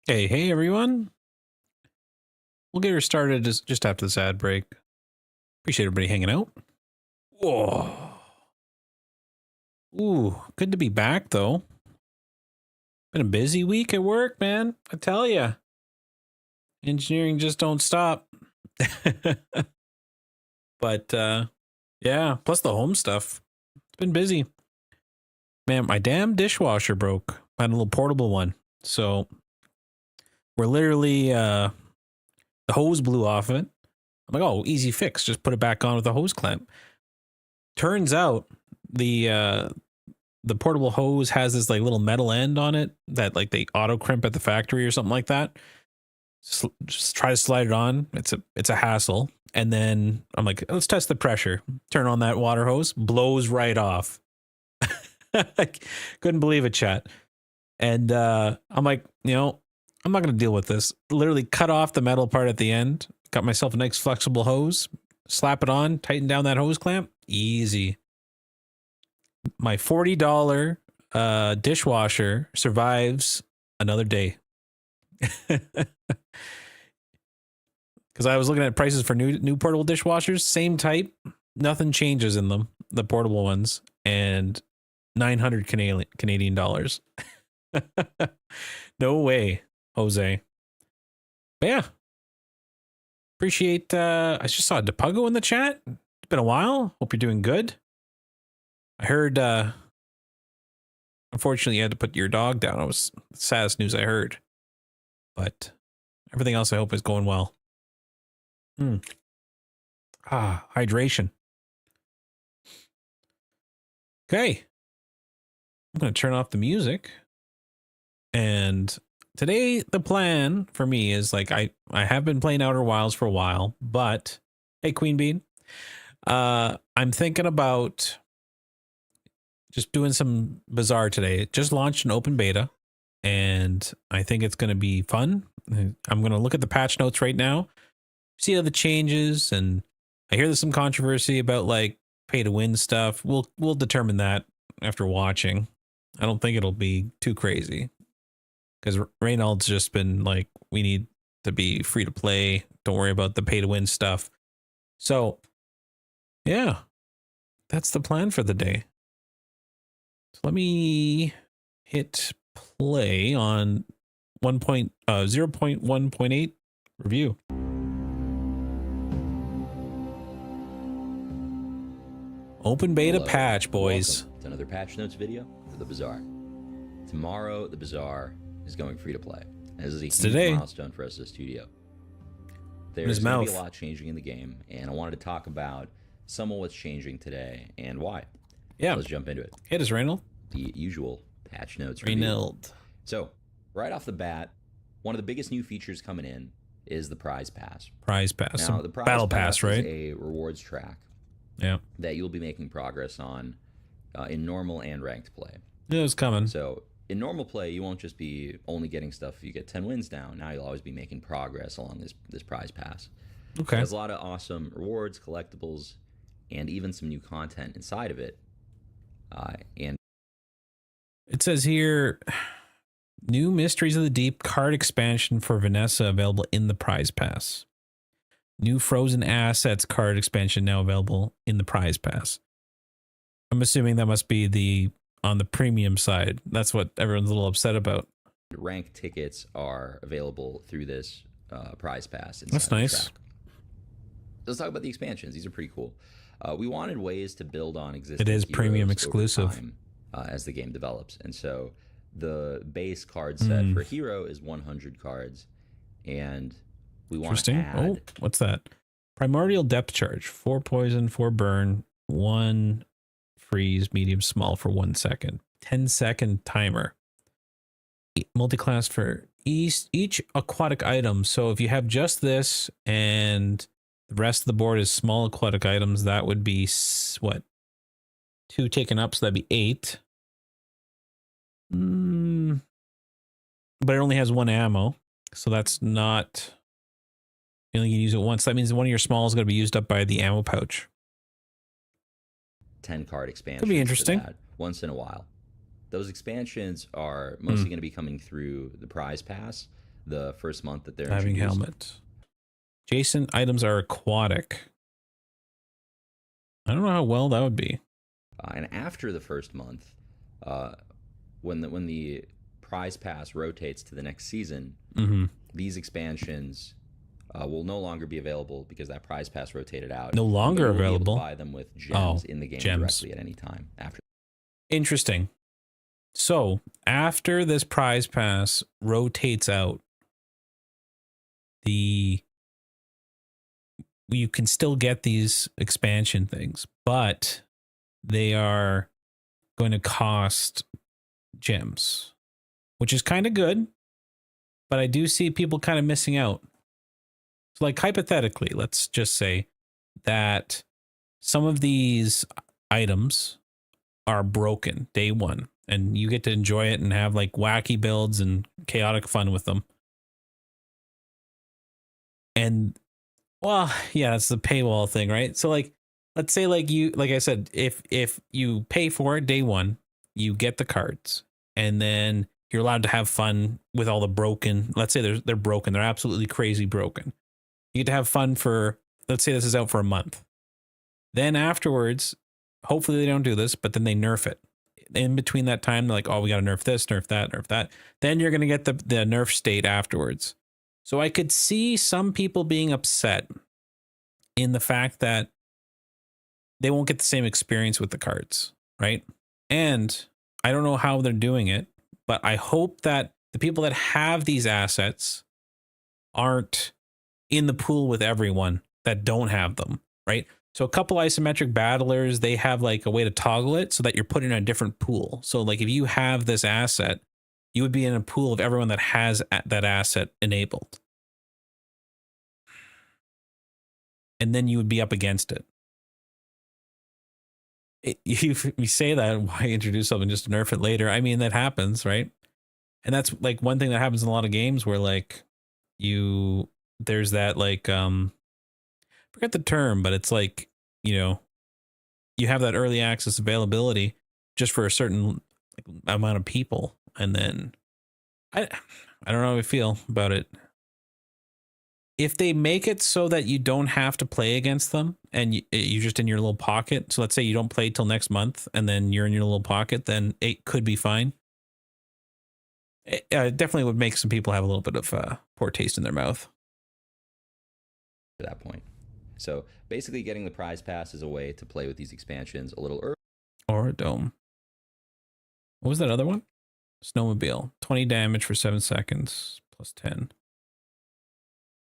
Hey everyone. We'll get her started just after this ad break. Appreciate everybody hanging out. Whoa. Ooh, good to be back though. Been a busy week at work, man. I tell ya. Engineering just don't stop. But yeah, plus the home stuff. It's been busy. Man, my damn dishwasher broke. I had a little portable one. So we're literally the hose blew off it. I'm like, oh, easy fix. Just put it back on with a hose clamp. Turns out the portable hose has this like little metal end on it that like they auto crimp at the factory or something like that. Just try to slide it on. It's a hassle. And then I'm like, let's test the pressure. Turn on that water hose, blows right off. I couldn't believe it, chat. And I'm like, I'm not gonna deal with this. Literally cut off the metal part at the end. Got myself a nice flexible hose. Slap it on. Tighten down that hose clamp. Easy. My $40 dishwasher survives another day. Because I was looking at prices for new portable dishwashers, same type, nothing changes in them, the portable ones, and 900 Canadian dollars. No way, Jose. But yeah, appreciate. I just saw Depugo in the chat. It's been a while. Hope you're doing good. I heard. Unfortunately, you had to put your dog down. It was the saddest news I heard. But everything else, I hope, is going well. Hydration. Okay. I'm going to turn off the music. And today, the plan for me is like, I have been playing Outer Wilds for a while, but hey, Queen Bean, I'm thinking about just doing some Bazaar today. It just launched an open beta, and I think it's going to be fun. I'm going to look at the patch notes right now, see how the changes, and I hear there's some controversy about like pay to win stuff. We'll determine that after watching. I don't think it'll be too crazy because Reynald's just been like, we need to be free to play. Don't worry about the pay to win stuff. So yeah, that's the plan for the day. So let me hit play on 0.1.8 review. Open beta patch, boys. Welcome to another patch notes video for the Bazaar. Tomorrow, the Bazaar is going free to play. This is a huge milestone for us as a studio. There's going to be a lot changing in the game, and I wanted to talk about some of what's changing today and why. Yeah, let's jump into it. Hit us, Reynald. The usual patch notes. Reynald. So, right off the bat, one of the biggest new features coming in is the prize pass. Prize pass. Now, the prize battle pass, right? Is a rewards track. Yeah. That you'll be making progress on in normal and ranked play. It was coming. So in normal play, you won't just be only getting stuff if you get 10 wins down. Now you'll always be making progress along this prize pass. Okay. There's a lot of awesome rewards, collectibles, and even some new content inside of it. And it says here, new Mysteries of the Deep card expansion for Vanessa available in the prize pass. New Frozen Assets card expansion now available in the prize pass. I'm assuming that must be on the premium side. That's what everyone's a little upset about. Rank tickets are available through this prize pass. That's nice. Let's talk about the expansions. These are pretty cool. We wanted ways to build on existing. It is premium exclusive as the game develops, and so the base card set for Hero is 100 cards, and we want to add. Oh, what's that? Primordial Depth Charge. 4 poison, 4 burn, 1 freeze, medium, small for 1 second. 10-second timer. Multi-class for each aquatic item. So if you have just this and the rest of the board is small aquatic items, that would be what? 2 taken up, so that'd be 8. But it only has 1 ammo, so that's not. You only can use it once. That means one of your small is going to be used up by the ammo pouch. 10 card expansion. Could be interesting. Once in a while. Those expansions are mostly going to be coming through the prize pass. the first month that they're diving introduced. helmet. Adjacent items are aquatic. I don't know how well that would be. And after the first month, when the prize pass rotates to the next season, these expansions will no longer be available because that prize pass rotated out. No longer available. Be able to buy them with gems in the game directly at any time after. Interesting. So after this prize pass rotates out, you can still get these expansion things, but they are going to cost gems, which is kind of good. But I do see people kind of missing out. So like hypothetically, let's just say that some of these items are broken day one and you get to enjoy it and have like wacky builds and chaotic fun with them. And well, yeah, it's the paywall thing, right? So like, let's say like I said, if you pay for it day one, you get the cards and then you're allowed to have fun with all the broken. Let's say they're broken. They're absolutely crazy broken. You get to have fun for, let's say this is out for a month. Then afterwards, hopefully they don't do this, but then they nerf it. In between that time, they're like, oh, we got to nerf this, nerf that, nerf that. Then you're going to get the nerf state afterwards. So I could see some people being upset in the fact that they won't get the same experience with the cards, right? And I don't know how they're doing it, but I hope that the people that have these assets aren't in the pool with everyone that don't have them, right? So a couple isometric battlers, they have like a way to toggle it so that you're put in a different pool. So like if you have this asset, you would be in a pool of everyone that has that asset enabled. And then you would be up against it. You say that, why introduce something just to nerf it later? I mean, that happens, right? And that's like one thing that happens in a lot of games where like there's that like, forget the term, but it's like, you have that early access availability just for a certain amount of people. And then I don't know how I feel about it. If they make it so that you don't have to play against them and you're just in your little pocket. So let's say you don't play till next month and then you're in your little pocket, then it could be fine. It definitely would make some people have a little bit of poor taste in their mouth. At that point. So basically getting the prize pass is a way to play with these expansions a little early. Or a dome. What was that other one? Snowmobile. 20 damage for 7 seconds plus 10.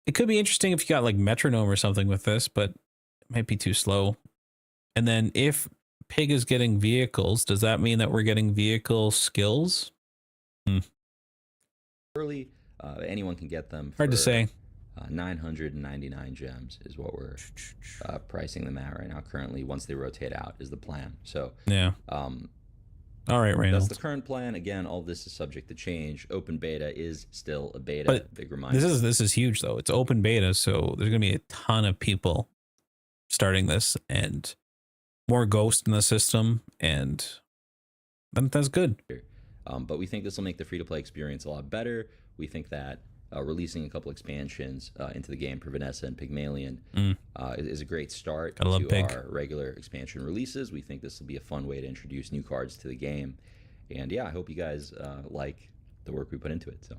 It could be interesting if you got like metronome or something with this, but it might be too slow. And then if Pig is getting vehicles, does that mean that we're getting vehicle skills? Early, anyone can get them. Hard to say. 999 gems is what we're pricing them at right now. Currently, once they rotate out, is the plan. So yeah. All right, Reynolds. That's the current plan. Again, all this is subject to change. Open beta is still a beta. But big reminder. This is huge though. It's open beta, so there's gonna be a ton of people starting this and more ghosts in the system, and that's good. But we think this will make the free-to-play experience a lot better. We think that releasing a couple expansions into the game for Vanessa and Pygmalion is a great start to our regular expansion releases. We think this will be a fun way to introduce new cards to the game. And yeah, I hope you guys like the work we put into it. So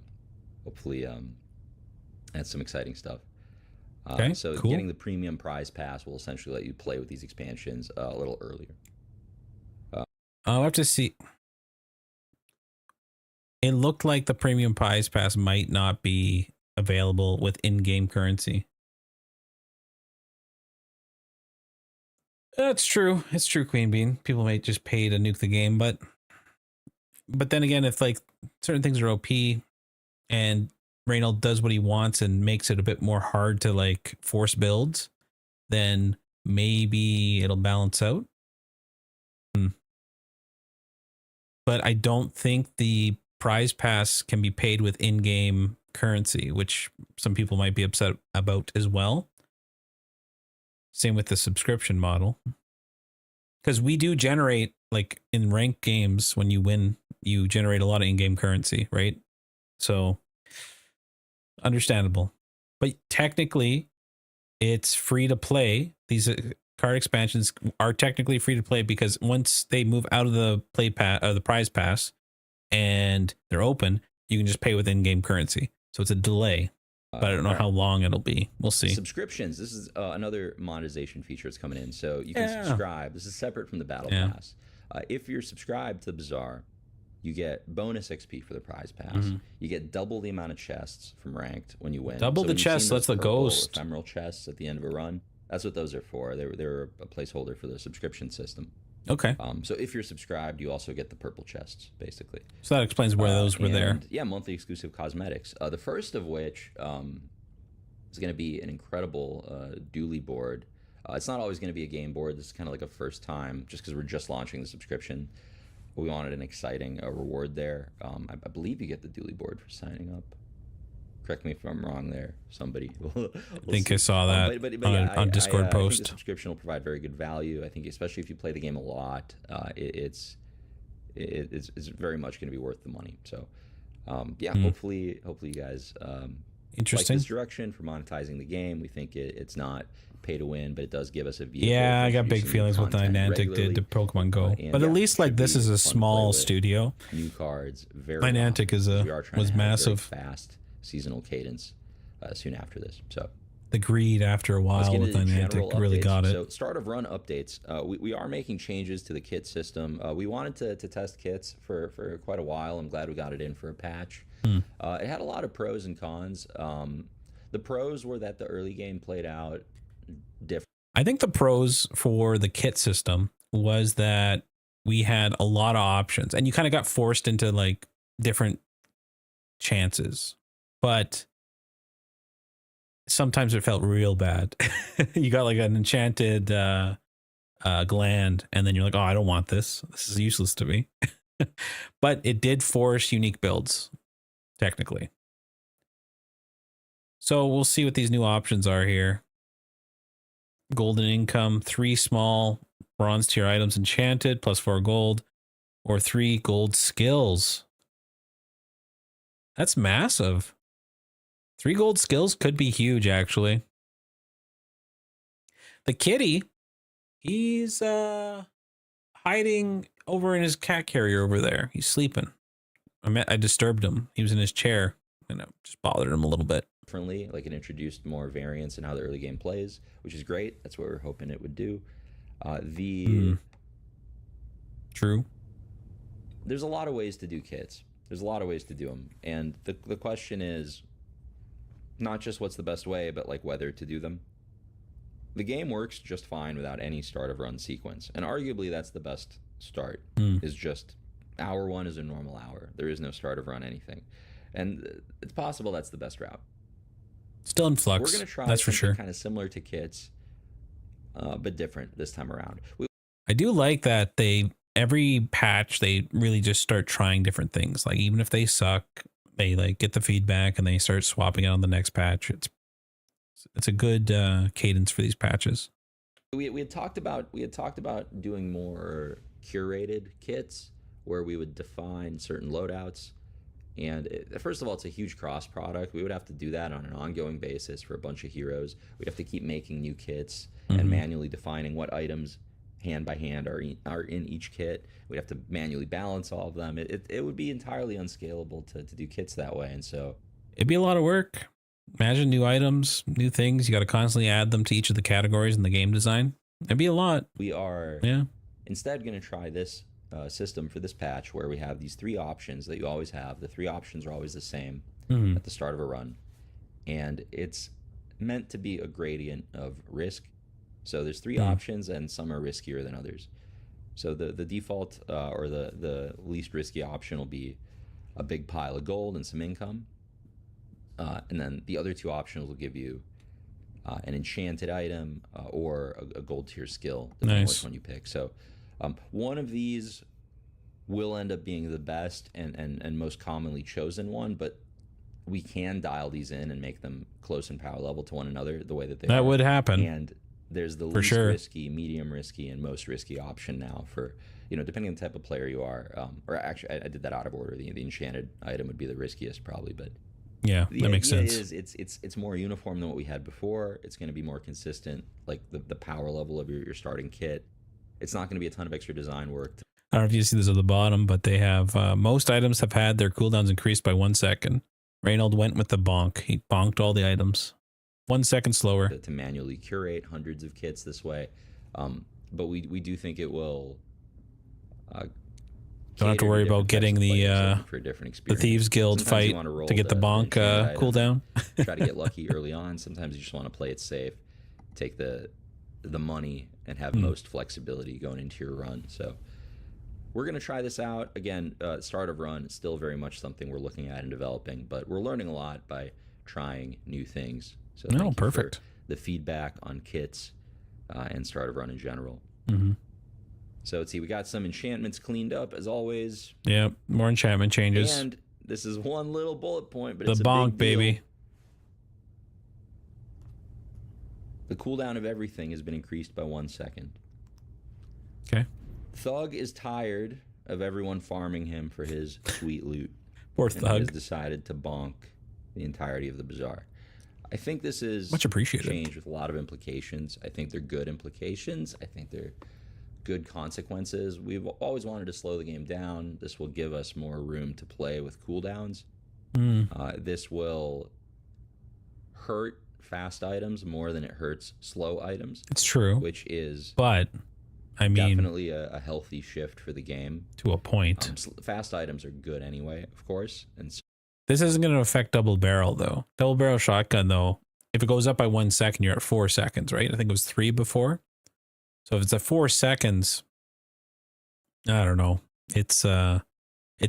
hopefully that's some exciting stuff. Okay, so cool. Getting the premium prize pass will essentially let you play with these expansions a little earlier. I'll have to see. It looked like the premium prize pass might not be available with in-game currency. That's true. It's true, Queen Bean. People may just pay to nuke the game, but then again, if like certain things are OP and Reynolds does what he wants and makes it a bit more hard to like force builds, then maybe it'll balance out. But I don't think the prize pass can be paid with in-game currency, which some people might be upset about as well. Same with the subscription model. Because we do generate, like in ranked games, when you win, you generate a lot of in-game currency, right? So understandable. But technically, it's free to play. These card expansions are technically free to play because once they move out of the play pass or the prize pass and they're open, you can just pay with in-game currency. So it's a delay, but I don't know how long it'll be. We'll see. Subscriptions. This is another monetization feature that's coming in. So you can subscribe. This is separate from the battle pass. If you're subscribed to the Bazaar, you get bonus XP for the prize pass. You get double the amount of chests from ranked when you win. Double the chests. That's the ghost. Ephemeral chests at the end of a run. That's what those are for. They're a placeholder for the subscription system. Okay. So if you're subscribed, you also get the purple chests, basically. So that explains where those were there. Yeah, monthly exclusive cosmetics. The first of which is going to be an incredible dually board. It's not always going to be a game board. This is kind of like a first time, just because we're just launching the subscription. We wanted an exciting reward there. I believe you get the dually board for signing up. Correct me if I'm wrong there. Somebody. We'll I think see. I saw that on Discord post. I think the subscription will provide very good value. I think especially if you play the game a lot, it's very much going to be worth the money. So hopefully you guys like this direction for monetizing the game. We think it's not pay to win, but it does give us a vehicle. Yeah, I got big feelings with Niantic did to Pokemon Go, but at least like this is a small studio. New cards, very Niantic was massive. Fast seasonal cadence soon after this. So the greed after a while with Niantic really got it. So start of run updates. We are making changes to the kit system. We wanted to test kits for quite a while. I'm glad we got it in for a patch. It had a lot of pros and cons. The pros were that the early game played out different. I think the pros for the kit system was that we had a lot of options and you kind of got forced into like different chances, but sometimes it felt real bad. You got like an enchanted gland and then you're like, oh, I don't want this. This is useless to me. But it did force unique builds, technically. So we'll see what these new options are here. Golden income, 3 small bronze tier items enchanted, plus 4 gold, or 3 gold skills. That's massive. 3 gold skills could be huge, actually. The kitty, he's hiding over in his cat carrier over there. He's sleeping. I disturbed him. He was in his chair, and I just bothered him a little bit. Differently, like it introduced more variance in how the early game plays, which is great. That's what we're hoping it would do. True. There's a lot of ways to do kits. There's a lot of ways to do them, and the question is not just what's the best way, but like whether to do them. The game works just fine without any start of run sequence, and arguably that's the best start. Is just hour 1 is a normal hour. There is no start of run anything, and it's possible that's the best route. Still in flux. We're going to try that's for sure. Kind of similar to kits, but different this time around. I do like that every patch they really just start trying different things. Like even if they suck, they like get the feedback and they start swapping it on the next patch. It's a good cadence for these patches. We had talked about doing more curated kits where we would define certain loadouts. And first of all, it's a huge cross product. We would have to do that on an ongoing basis for a bunch of heroes. We'd have to keep making new kits and manually defining what items hand by hand are in each kit. We'd have to manually balance all of them. It would be entirely unscalable to do kits that way. And so it'd be a lot of work. Imagine new items, new things. You got to constantly add them to each of the categories in the game design. It'd be a lot. We are instead going to try this system for this patch where we have these 3 options that you always have. The 3 options are always the same at the start of a run, and it's meant to be a gradient of risk. So there's 3 options, and some are riskier than others. So the default or the least risky option will be a big pile of gold and some income, and then the other 2 options will give you an enchanted item or a gold tier skill, depending on which one you pick. So one of these will end up being the best and most commonly chosen one, but we can dial these in and make them close in power level to one another the way that they are. That would happen. And there's the least risky, medium risky, and most risky option now for, depending on the type of player you are. Or actually, I did that out of order. The enchanted item would be the riskiest probably, but Yeah, The that makes idea sense. is it's more uniform than what we had before. It's going to be more consistent, like the power level of your starting kit. It's not going to be a ton of extra design work. I don't know if you see this at the bottom, but they have most items have had their cooldowns increased by 1 second. Reynold went with the bonk. He bonked all the items 1 second slower. To manually curate hundreds of kits this way. But we do think it will. Don't have to worry about getting the Thieves Guild fight to get the bonk cooldown. Try to get lucky early on. Sometimes you just want to play it safe, take the money, and have most flexibility going into your run. So we're going to try this out. Again, start of run is still very much something we're looking at and developing, but we're learning a lot by trying new things. So thank you perfect. for the feedback on kits and start of run in general. Mm-hmm. So let's see, we got some enchantments cleaned up as always. Yeah, more enchantment changes. And this is one little bullet point, but the it's a bonk, big deal. baby. The cooldown of everything has been increased by 1 second. Okay. Thug is tired of everyone farming him for his sweet loot. Poor Thug. Thug. He has decided to bonk the entirety of the bazaar. I think this is much appreciated. Change with a lot of implications. I think they're good implications. I think they're good consequences. We've always wanted to slow the game down. This will give us more room to play with cooldowns. This will hurt fast items more than it hurts slow items. It's true. Which is, but I mean, definitely a healthy shift for the game to a point. Fast items are good anyway, of course. And so this isn't going to affect double barrel though. Double barrel shotgun though, if it goes up by 1 second, you're at 4 seconds, right? I think it was 3 before. So if it's at 4 seconds, I don't know. It's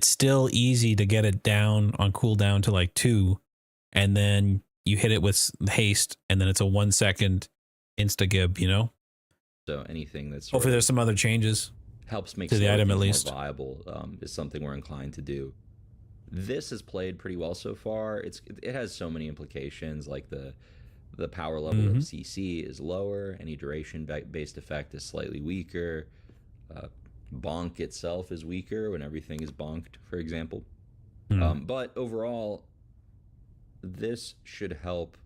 still easy to get it down on cooldown to like 2, and then you hit it with haste, and then it's a 1 second insta gib, you know? So anything that's hopefully there's some other changes helps make to the item at least more viable is something we're inclined to do. This has played pretty well so far. It has so many implications, like the power level of CC is lower. Any duration-based effect is slightly weaker. Bonk itself is weaker when everything is bonked, for example. But overall, this should help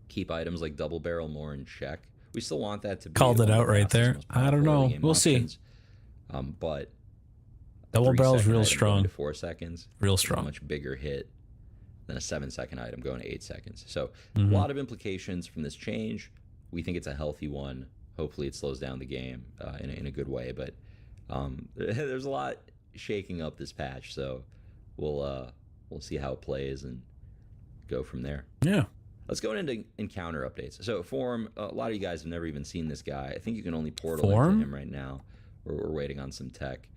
keep items like double barrel more in check. We still want that to be called it out right there. I don't know. We'll see. But double barrel is real strong. To 4 seconds, real strong. A much bigger hit than a 7-second item going to 8 seconds. So a lot of implications from this change. We think it's a healthy one. Hopefully it slows down the game in a good way. But there's a lot shaking up this patch. So we'll see how it plays and go from there. Yeah. Let's go into encounter updates. So Form, a lot of you guys have never even seen this guy. I think you can only portal into him right now. We're waiting on some tech.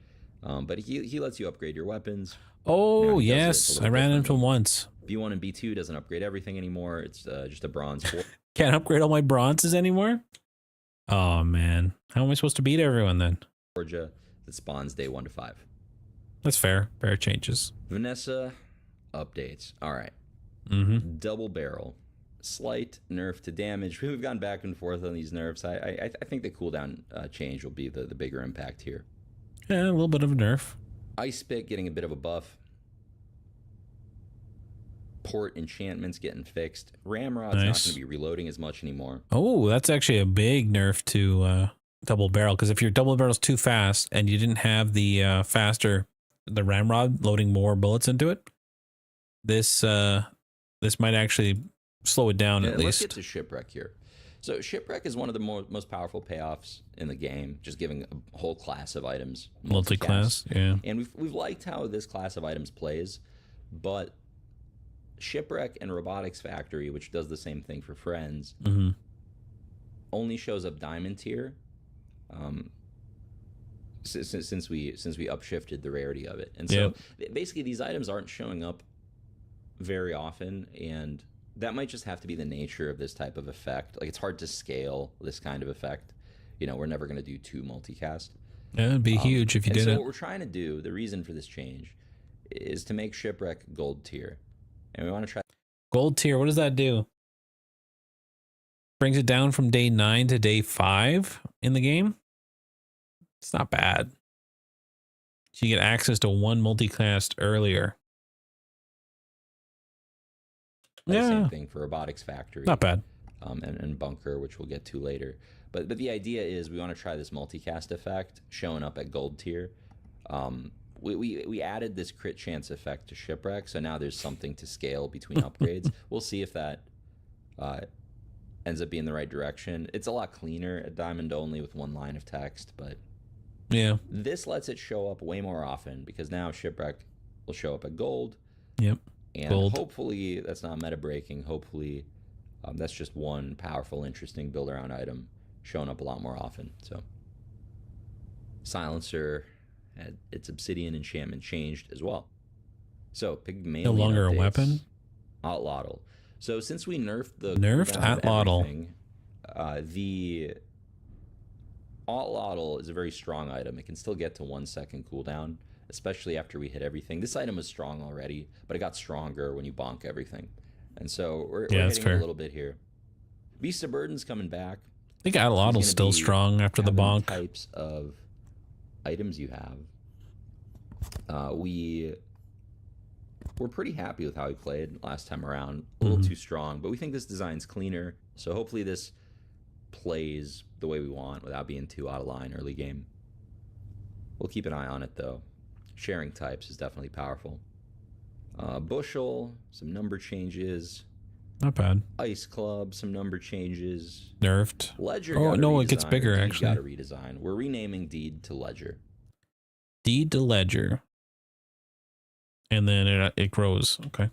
But he lets you upgrade your weapons. Oh, yes. I ran into him once. B1 and B2 doesn't upgrade everything anymore. It's just a bronze 4. Can't upgrade all my bronzes anymore? Oh, man. How am I supposed to beat everyone then? Georgia that spawns day 1 to 5. That's fair. Fair changes. Vanessa updates. All right. Double barrel. Slight nerf to damage. We've gone back and forth on these nerfs. I think the cooldown change will be the bigger impact here. Yeah, a little bit of a nerf. Ice Spit getting a bit of a buff. Port enchantments getting fixed. Ramrod's not going to be reloading as much anymore. Oh, that's actually a big nerf to double barrel, because if your double barrel's too fast and you didn't have the the Ramrod loading more bullets into it, this might actually slow it down at least. Let's get to Shipwreck here. So Shipwreck is one of the most powerful payoffs in the game, just giving a whole class of items multi-class. Yeah, and we've liked how this class of items plays, but Shipwreck and Robotics Factory, which does the same thing for friends, only shows up diamond tier. Since we upshifted the rarity of it, and so basically these items aren't showing up very often, and that might just have to be the nature of this type of effect. Like, it's hard to scale this kind of effect. You know, we're never going to do 2 multicast. Yeah, it'd be huge if you did it. So what we're trying to do, the reason for this change, is to make Shipwreck gold tier, and we want to try gold tier. What does that do? Brings it down from day 9 to day 5 in the game. It's not bad. So you get access to 1 multicast earlier. Yeah. Same thing for Robotics Factory. Not bad. And Bunker, which we'll get to later. But the idea is we want to try this multicast effect showing up at gold tier. We added this crit chance effect to Shipwreck, so now there's something to scale between upgrades. We'll see if that ends up being the right direction. It's a lot cleaner at Diamond only with one line of text, but yeah, this lets it show up way more often because now Shipwreck will show up at gold. Yep. And gold. Hopefully that's not meta breaking. Hopefully that's just one powerful, interesting build around item showing up a lot more often. So Silencer had its Obsidian enchantment changed as well. So Pygmalion no longer updates, a weapon. Outlawdle. So since we nerfed the Outlawdle, the Outlawdle is a very strong item. It can still get to 1 second cooldown, especially after we hit everything. This item was strong already, but it got stronger when you bonk everything. And so we're hitting a little bit here. Beast of Burden's coming back. I think Outlawdle's still strong after the bonk. Types of items you have. We're pretty happy with how he played last time around. A little too strong, but we think this design's cleaner. So hopefully this plays the way we want without being too out of line early game. We'll keep an eye on it though. Sharing types is definitely powerful. Bushel, some number changes. Not bad. Ice Club, some number changes. Nerfed. Ledger. Oh no, it gets bigger actually. Got a redesign. We're renaming Deed to Ledger. Deed to Ledger. And then it grows. Okay.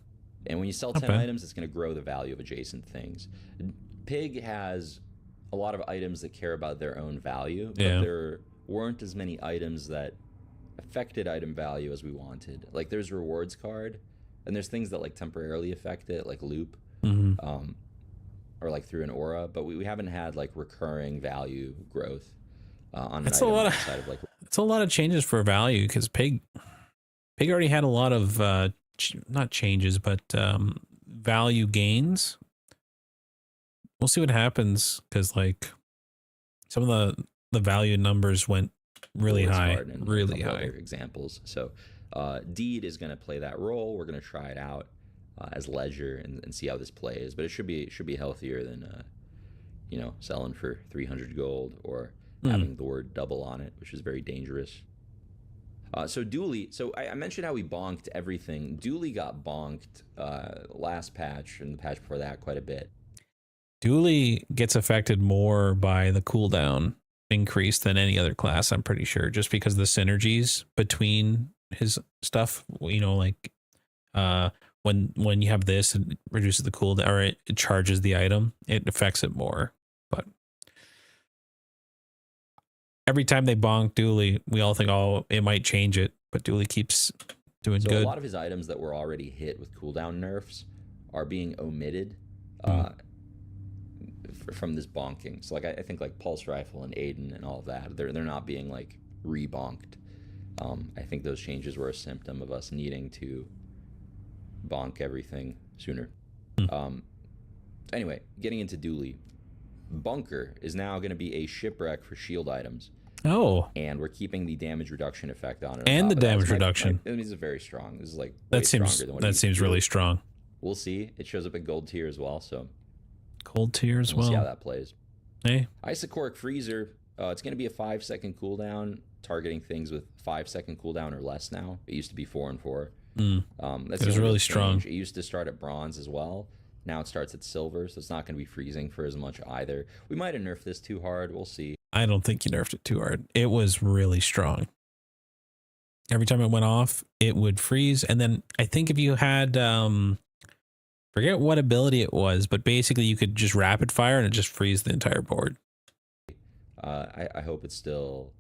And when you sell 10 items, it's going to grow the value of adjacent things. Pig has a lot of items that care about their own value, but there weren't as many items that affected item value as we wanted. Like there's rewards card, and there's things that like temporarily affect it, like loop, or like through an aura. But we haven't had like recurring value growth on. That's a lot of like. It's a lot of changes for value because Pig already had a lot of not changes, but value gains. We'll see what happens because like some of the value numbers went really high, really high. Examples. So Deed is going to play that role. We're going to try it out as Ledger and see how this plays. But it should be healthier than selling for 300 gold or having the word double on it, which is very dangerous. So Dooley, so I mentioned how we bonked everything. Dooley got bonked last patch and the patch before that quite a bit. Dooley gets affected more by the cooldown increase than any other class, I'm pretty sure, just because the synergies between his stuff, like when you have this, it reduces the cooldown, or it charges the item, it affects it more. But every time they bonk Dooley, we all think, oh, it might change it, but Dooley keeps doing good. A lot of his items that were already hit with cooldown nerfs are being omitted from this bonking. So like I think like Pulse Rifle and Aiden and all of that, they're not being like re-bonked. I think those changes were a symptom of us needing to bonk everything sooner. Anyway, getting into Dooley. Bunker is now going to be a shipwreck for shield items. Oh. And we're keeping the damage reduction effect on it. And the damage reduction. It is very strong. This is like that seems really strong. We'll see. It shows up at gold tier as well, so gold tier as well. We'll see how that plays. Hey. Isocoric Freezer. It's going to be a 5-second cooldown, targeting things with 5-second cooldown or less now. It used to be 4 and 4. That's really strong. It used to start at bronze as well. Now it starts at silver, so it's not going to be freezing for as much either. We might have nerfed this too hard. We'll see. I don't think you nerfed it too hard. It was really strong. Every time it went off, it would freeze. And then I think if you had, forget what ability it was, but basically you could just rapid fire and it just freeze the entire board. I hope it's still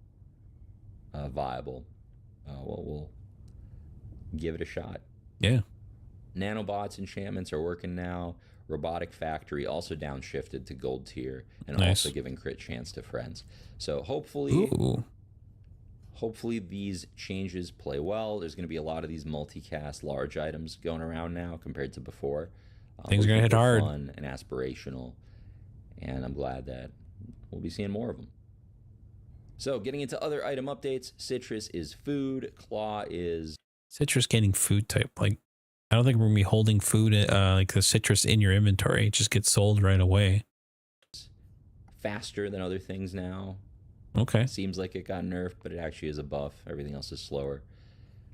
viable. We'll give it a shot. Yeah. Nanobots enchantments are working now. Robotic Factory also downshifted to gold tier and also giving crit chance to friends. So hopefully these changes play well. There's going to be a lot of these multicast large items going around now compared to before. Things are going to hit hard. Fun and aspirational. And I'm glad that we'll be seeing more of them. So getting into other item updates, Citrus is food. Claw is... Citrus gaining food type. Like, I don't think we're gonna be holding food, like the citrus in your inventory. It just gets sold right away. Faster than other things now. Okay. Seems like it got nerfed, but it actually is a buff. Everything else is slower.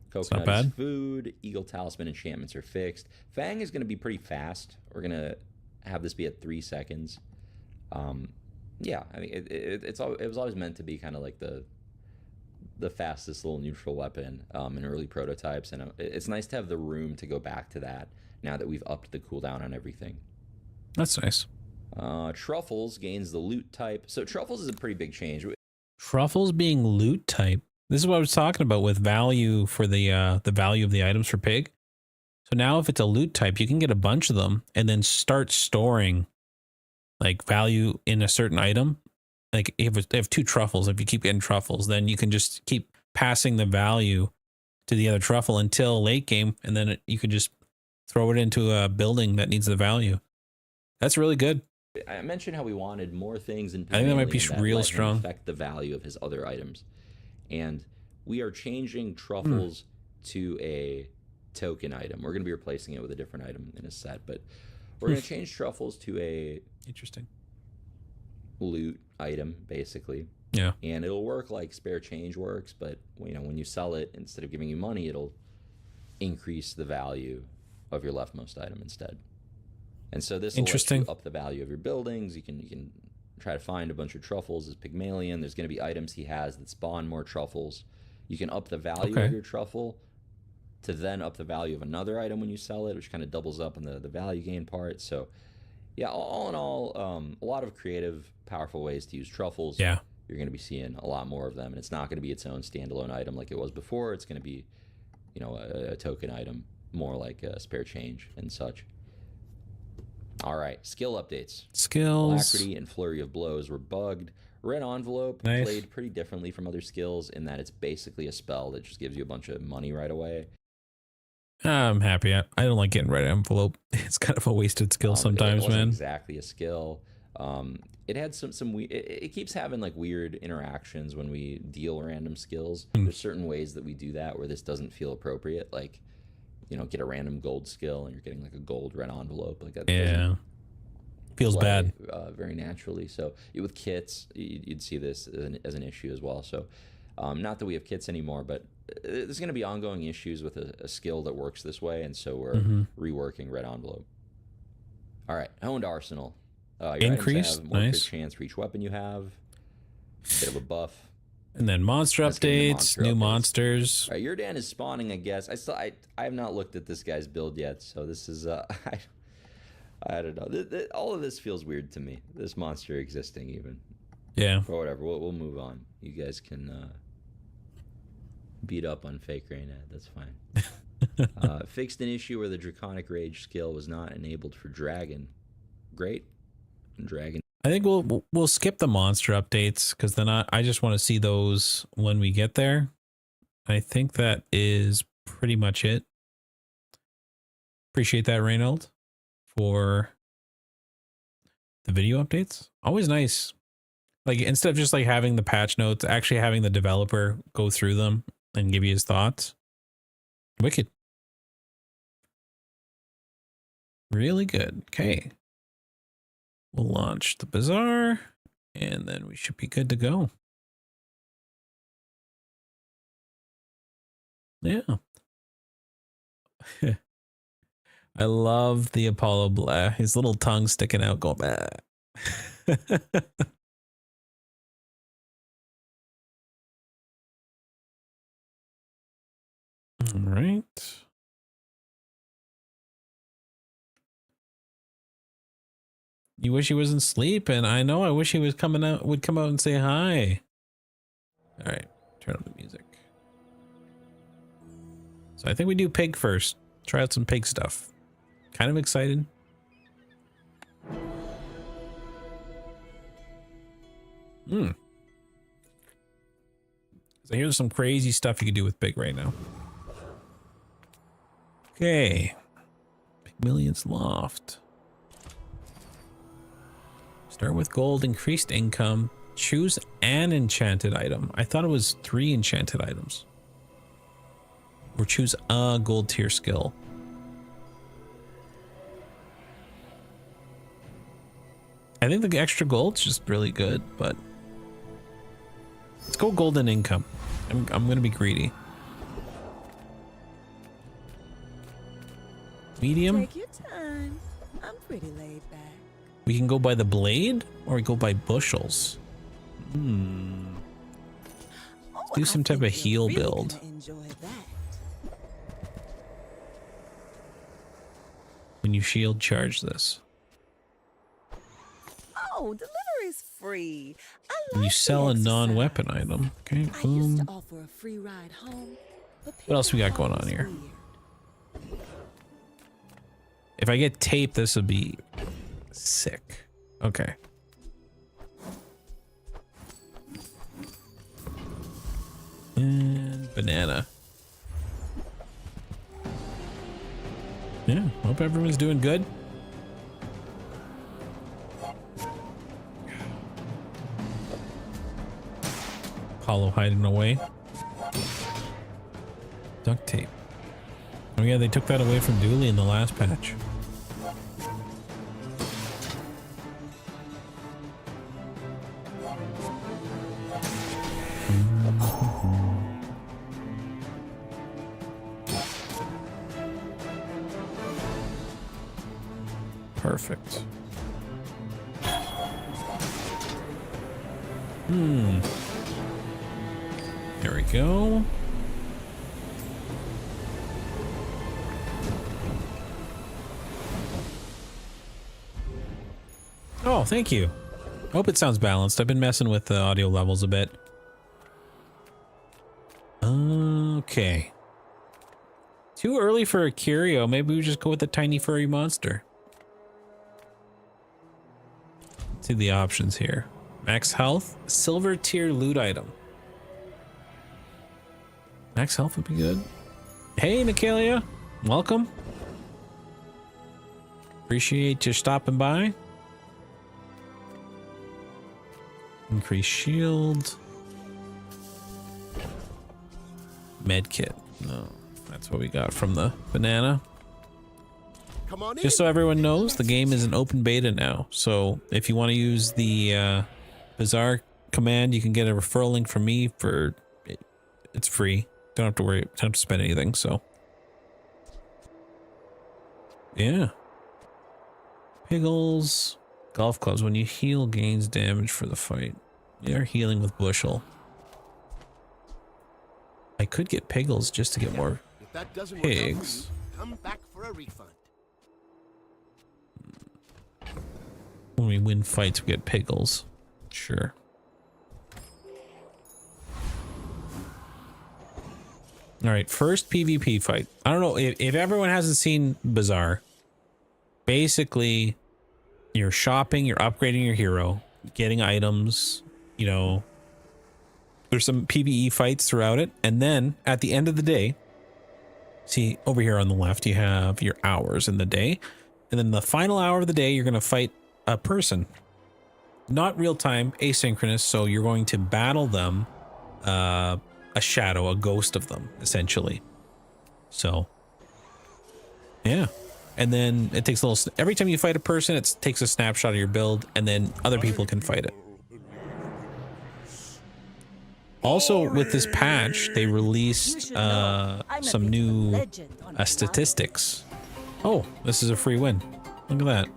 Coconut is food. Eagle Talisman enchantments are fixed. Fang is going to be pretty fast. We're going to have this be at 3 seconds. Yeah, I mean, it was always meant to be kind of like the fastest little neutral weapon in early prototypes, and it's nice to have the room to go back to that now that we've upped the cooldown on everything. That's nice. Truffles gains the loot type. So Truffles is a pretty big change. Truffles being loot type. This is what I was talking about with value for the value of the items for pig. So now if it's a loot type, you can get a bunch of them and then start storing like value in a certain item. Like if they have 2 truffles, if you keep getting truffles, then you can just keep passing the value to the other truffle until late game, and then you can just throw it into a building that needs the value. That's really good. I mentioned how we wanted more things in I think that might be real strong. Affect the value of his other items, and we are changing truffles to a token item. We're going to be replacing it with a different item in a set, but we're going to change truffles to a interesting loot item, basically. Yeah, and it'll work like spare change works, but when you sell it, instead of giving you money, it'll increase the value of your leftmost item instead. And so this will let you up the value of your buildings. You can try to find a bunch of truffles as Pygmalion. There's going to be items he has that spawn more truffles. You can up the value of your truffle to then up the value of another item when you sell it, which kind of doubles up on the value gain part. So yeah, all in all, a lot of creative, powerful ways to use truffles. Yeah. You're going to be seeing a lot more of them, and it's not going to be its own standalone item like it was before. It's going to be, a token item, more like a spare change and such. All right, skill updates. Skills. Alacrity and Flurry of Blows were bugged. Red Envelope played pretty differently from other skills in that it's basically a spell that just gives you a bunch of money right away. I'm happy. I don't like getting Red Envelope. It's kind of a wasted skill sometimes, it wasn't man. Exactly a skill. It had some it keeps having like weird interactions when we deal random skills. There's certain ways that we do that where this doesn't feel appropriate, like get a random gold skill and you're getting like a gold red envelope like that. Yeah, feels bad. Very naturally. So with kits, you'd see this as an issue as well. So not that we have kits anymore, but there's going to be ongoing issues with a skill that works this way, and so we're reworking red envelope. All right, honed arsenal. Your Increase, have more crit chance for each weapon you have. A bit of a buff. And then monster updates, new monsters. All right, Yurdan is spawning, I guess. I have not looked at this guy's build yet, so this is I don't know. All of this feels weird to me. This monster existing, even. Yeah. Or whatever. We'll move on. You guys can beat up on fake Raynad. That's fine. Fixed an issue where the Draconic Rage skill was not enabled for Dragon. Great. Dragon. I think we'll skip the monster updates because then I just want to see those when we get there. I think that is pretty much it. Appreciate that, Reynold, for the video updates. Always nice. Like instead of just like having the patch notes, actually having the developer go through them and give you his thoughts. Wicked. Really good. Okay. We'll launch the Bazaar, and then we should be good to go. Yeah. I love the Apollo blah. His little tongue sticking out going back. All right. You wish he wasn't sleeping. I know. I wish he was coming out. Would come out and say hi. All right, turn on the music. So I think we do pig first. Try out some pig stuff. Kind of excited. So here's some crazy stuff you can do with pig right now. Okay, Pygmalion's Loft. Start with gold, increased income, choose an enchanted item. I thought it was 3 enchanted items. Or choose a gold tier skill. I think the extra gold's just really good, but let's go golden income. I'm gonna be greedy. Medium. Take your time. I'm pretty laid back. We can go by the blade or we go by bushels. Let's do some type of heal build. When you shield charge this. Oh, delivery's free. When you sell a non-weapon item. Okay, I boom. used to offer a free ride home, but What else we got going on here? weird. If I get tape, this would be sick. Okay. And banana. Yeah, hope everyone's doing good. Apollo hiding away. Duct tape. Oh yeah, they took that away from Dooley in the last patch. Perfect. There we go. Oh, thank you. Hope it sounds balanced. I've been messing with the audio levels a bit. Okay. Too early for a curio. Maybe we just go with the tiny furry monster. See the options here. Max health, silver tier loot item. Max health would be good. Hey, Nicalia. Welcome. Appreciate you stopping by. Increase shield. Medkit. No, that's what we got from the banana. Come on in. Just so everyone knows, the game is an open beta now. So if you want to use the Bazaar command, you can get a referral link from me for it's free. Don't have to worry, don't have to spend anything. So yeah. Piggles. Golf clubs. When you heal, gains damage for the fight. They're healing with bushel. I could get piggles just to get more If that doesn't work out for you, pigs. come back for a refund. When we win fights, we get piggles. Sure. All right, first PvP fight. I don't know if everyone hasn't seen Bazaar. Basically, you're shopping, you're upgrading your hero, getting items, you know. There's some PvE fights throughout it. And then at the end of the day, see over here on the left, you have your hours in the day. And then the final hour of the day, you're going to fight a person. Not real time, asynchronous. So you're going to battle them, a shadow, a ghost of them, essentially. So, yeah. And then it takes a little, every time you fight a person, it takes a snapshot of your build, and then other people can fight it. Also, with this patch, they released some new statistics. Oh, this is a free win. Look at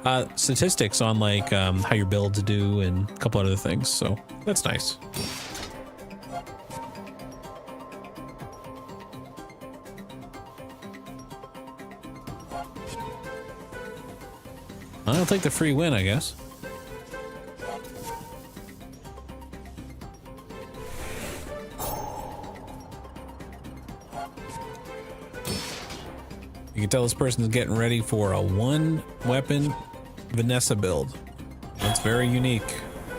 that. Statistics on like how your builds do and a couple other things. So that's nice. I'll take the free win, I guess. You can tell this person is getting ready for a one weapon Vanessa build. That's very unique.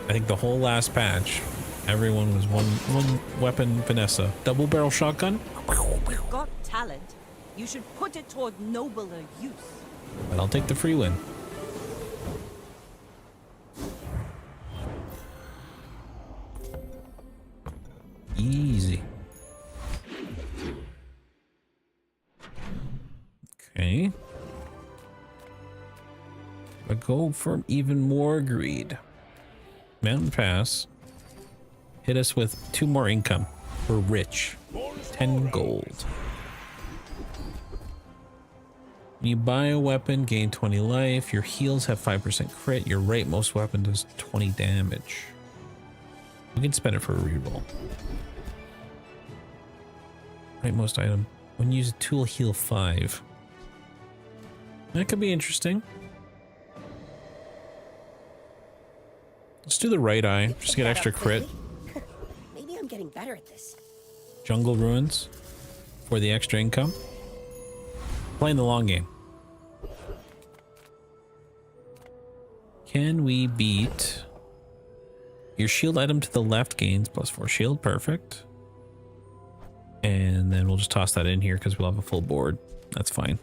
I think the whole last patch, everyone was one weapon Vanessa. Double barrel shotgun. You've got talent. You should put it toward nobler use. But I'll take the free win. Easy. Okay. But go for even more greed. Mountain Pass. Hit us with 2 more income. We're rich. 10 gold. You buy a weapon, gain 20 life. Your heals have 5% crit. Your rightmost weapon does 20 damage. We can spend it for a reroll. Rightmost item. When you use a tool, heal 5. That could be interesting. Let's do the right eye. Just get extra crit. Maybe I'm getting better at this. Jungle Ruins for the extra income. Playing the long game. Can we beat your shield item to the left gains +4 shield? Perfect. And then we'll just toss that in here because we'll have a full board. That's fine.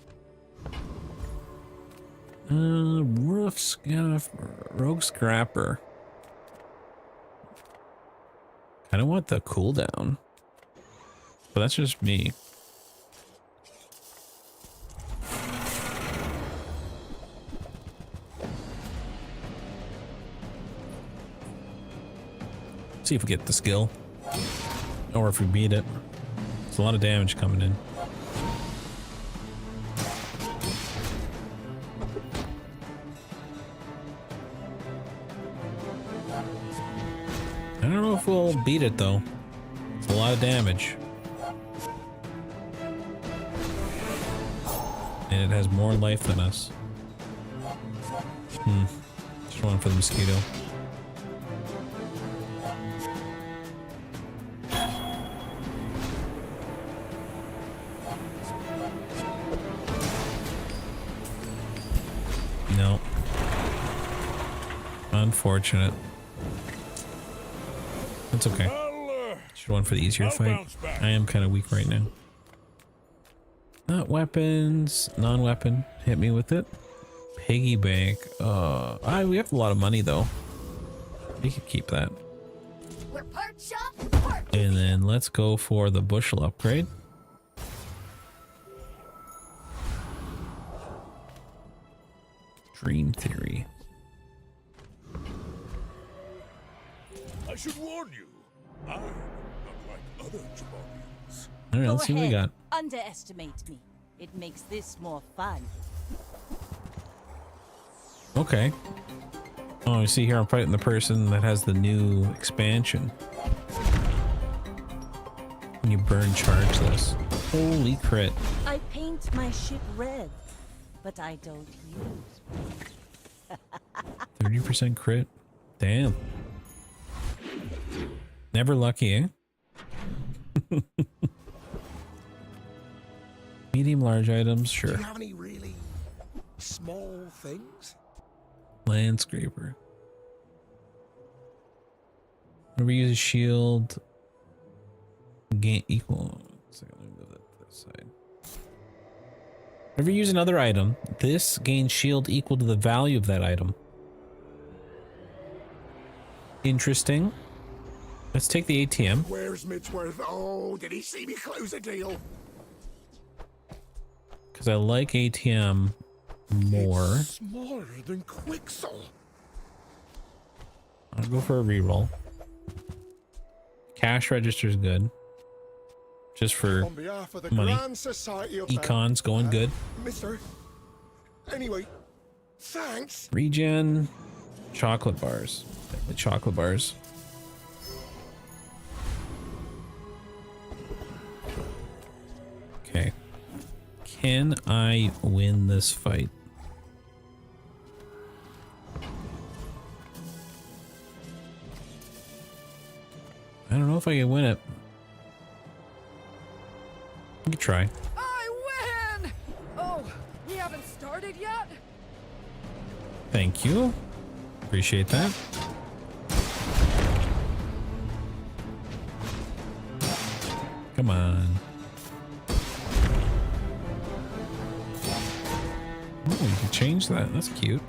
Rogue Scrapper. I don't want the cooldown, but that's just me. See if we get the skill, or if we beat it. There's a lot of damage coming in. I don't know if we'll beat it though. It's a lot of damage. And it has more life than us. Just one for the mosquito. No. Unfortunate. That's okay. Just one for the easier fight. I am kind of weak right now. Not weapons, non-weapon. Hit me with it. Piggy bank. We have a lot of money though. We could keep that. We're part shop, and then let's go for the bushel upgrade. Dream theory. I should warn you, I'm not like other Jabarians. All right, let's see what we got. Underestimate me. It makes this more fun. Okay. Oh, you see here I'm fighting the person that has the new expansion. When you burn charge this. Holy crit. I paint my ship red, but I don't use. 30% crit. Damn. Never lucky, eh? Medium large items, Do sure. you have any really small things? Landscraper. Whenever you use a shield, gain equal. Second, let me move that to this side. Whenever you use another item, this gains shield equal to the value of that item. Interesting. Let's take the ATM. Where's Mitchworth? Oh, did he see me close a deal? Because I like ATM more. It's smaller than Quixel. I'll go for a reroll. Cash register's good. Just for On behalf of the money. Grand Society of Econ's going good. Mister. Anyway, thanks. Regen. Chocolate bars. The chocolate bars. Okay. Can I win this fight? I don't know if I can win it. We can try. I win! Oh, we haven't started yet? Thank you. Appreciate that. Come on. Oh, you can change that. That's cute.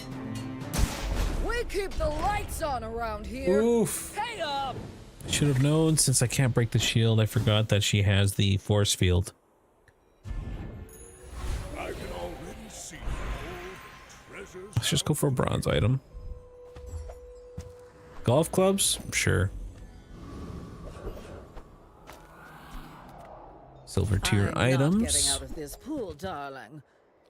We keep the lights on around here. Oof. Hey up! I should have known since I can't break the shield. I forgot that she has the force field. I can already see all the treasures. Let's just go for a bronze item. Golf clubs? Sure. Silver tier I'm items. not getting out of this pool, darling.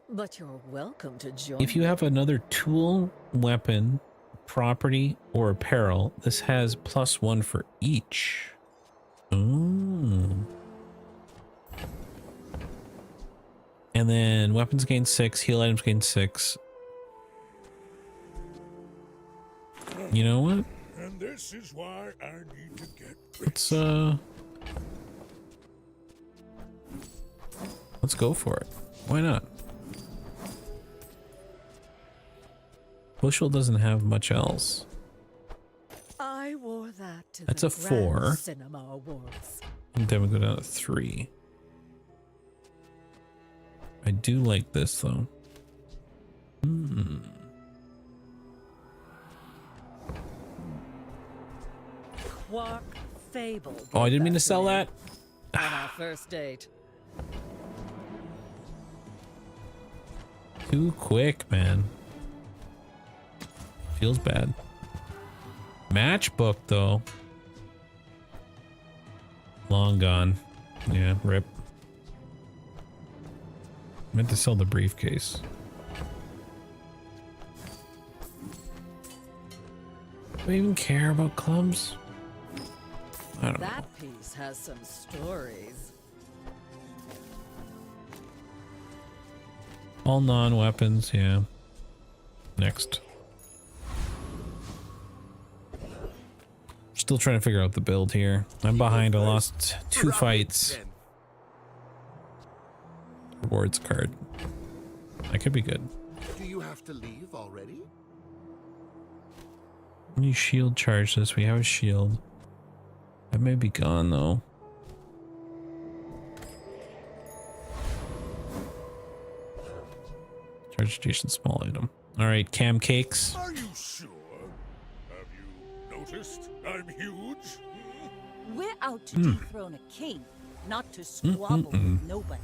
But you're welcome to join. If you have another tool, weapon, property, or apparel, this has +1 for each. Ooh. And then weapons gain 6, heal items gain 6. You know what? And this is why I need to get Let's go for it. Why not? Bushel doesn't have much else. I wore that to That's the a 4. Grand Cinema Awards. And then we go down to 3. I do like this though. Quark Fable. Oh, I didn't mean to gave sell that. me on our first date. Too quick, man. Feels bad. Matchbook though. Long gone. Yeah, rip. Meant to sell the briefcase. Do I even care about clubs? I don't know. That piece has some stories. All non-weapons, yeah. Next. Still trying to figure out the build here. I'm behind. I lost 2 fights. Rewards card. That could be good. Do you have to leave already? When you shield charge this, we have a shield. That may be gone though. Charge station small item. Alright, cam cakes. Are you sure? Have you noticed I'm huge? We're out to dethrone a king, not to squabble with nobody.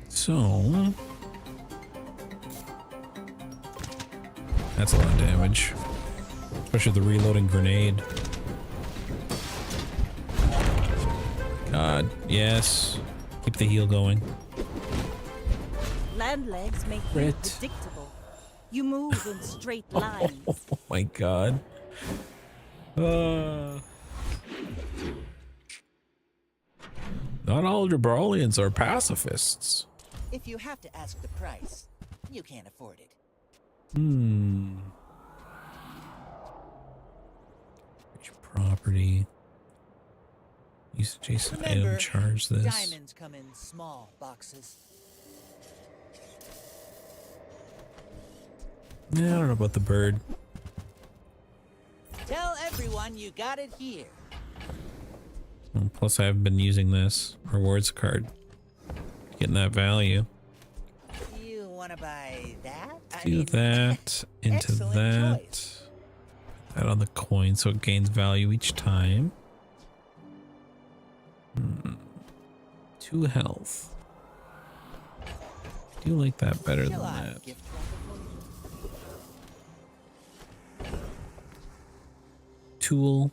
So that's a lot of damage. Especially the reloading grenade. God, yes. Keep the heal going. Land legs make you Crit. predictable. You move in straight lines. Oh my god. Not all Gibrallians are pacifists. If you have to ask the price, you can't afford it. Which property? Use adjacent item, Remember, charge this. diamonds come in small boxes. Yeah, I don't know about the bird. Tell everyone you got it here. Well, plus I haven't been using this rewards card. Getting that value. You want to buy that? Do that into excellent that. choice. Put that on the coin so it gains value each time. 2 health. I do like that better than Shall I that. gift wrap it for you? Tool.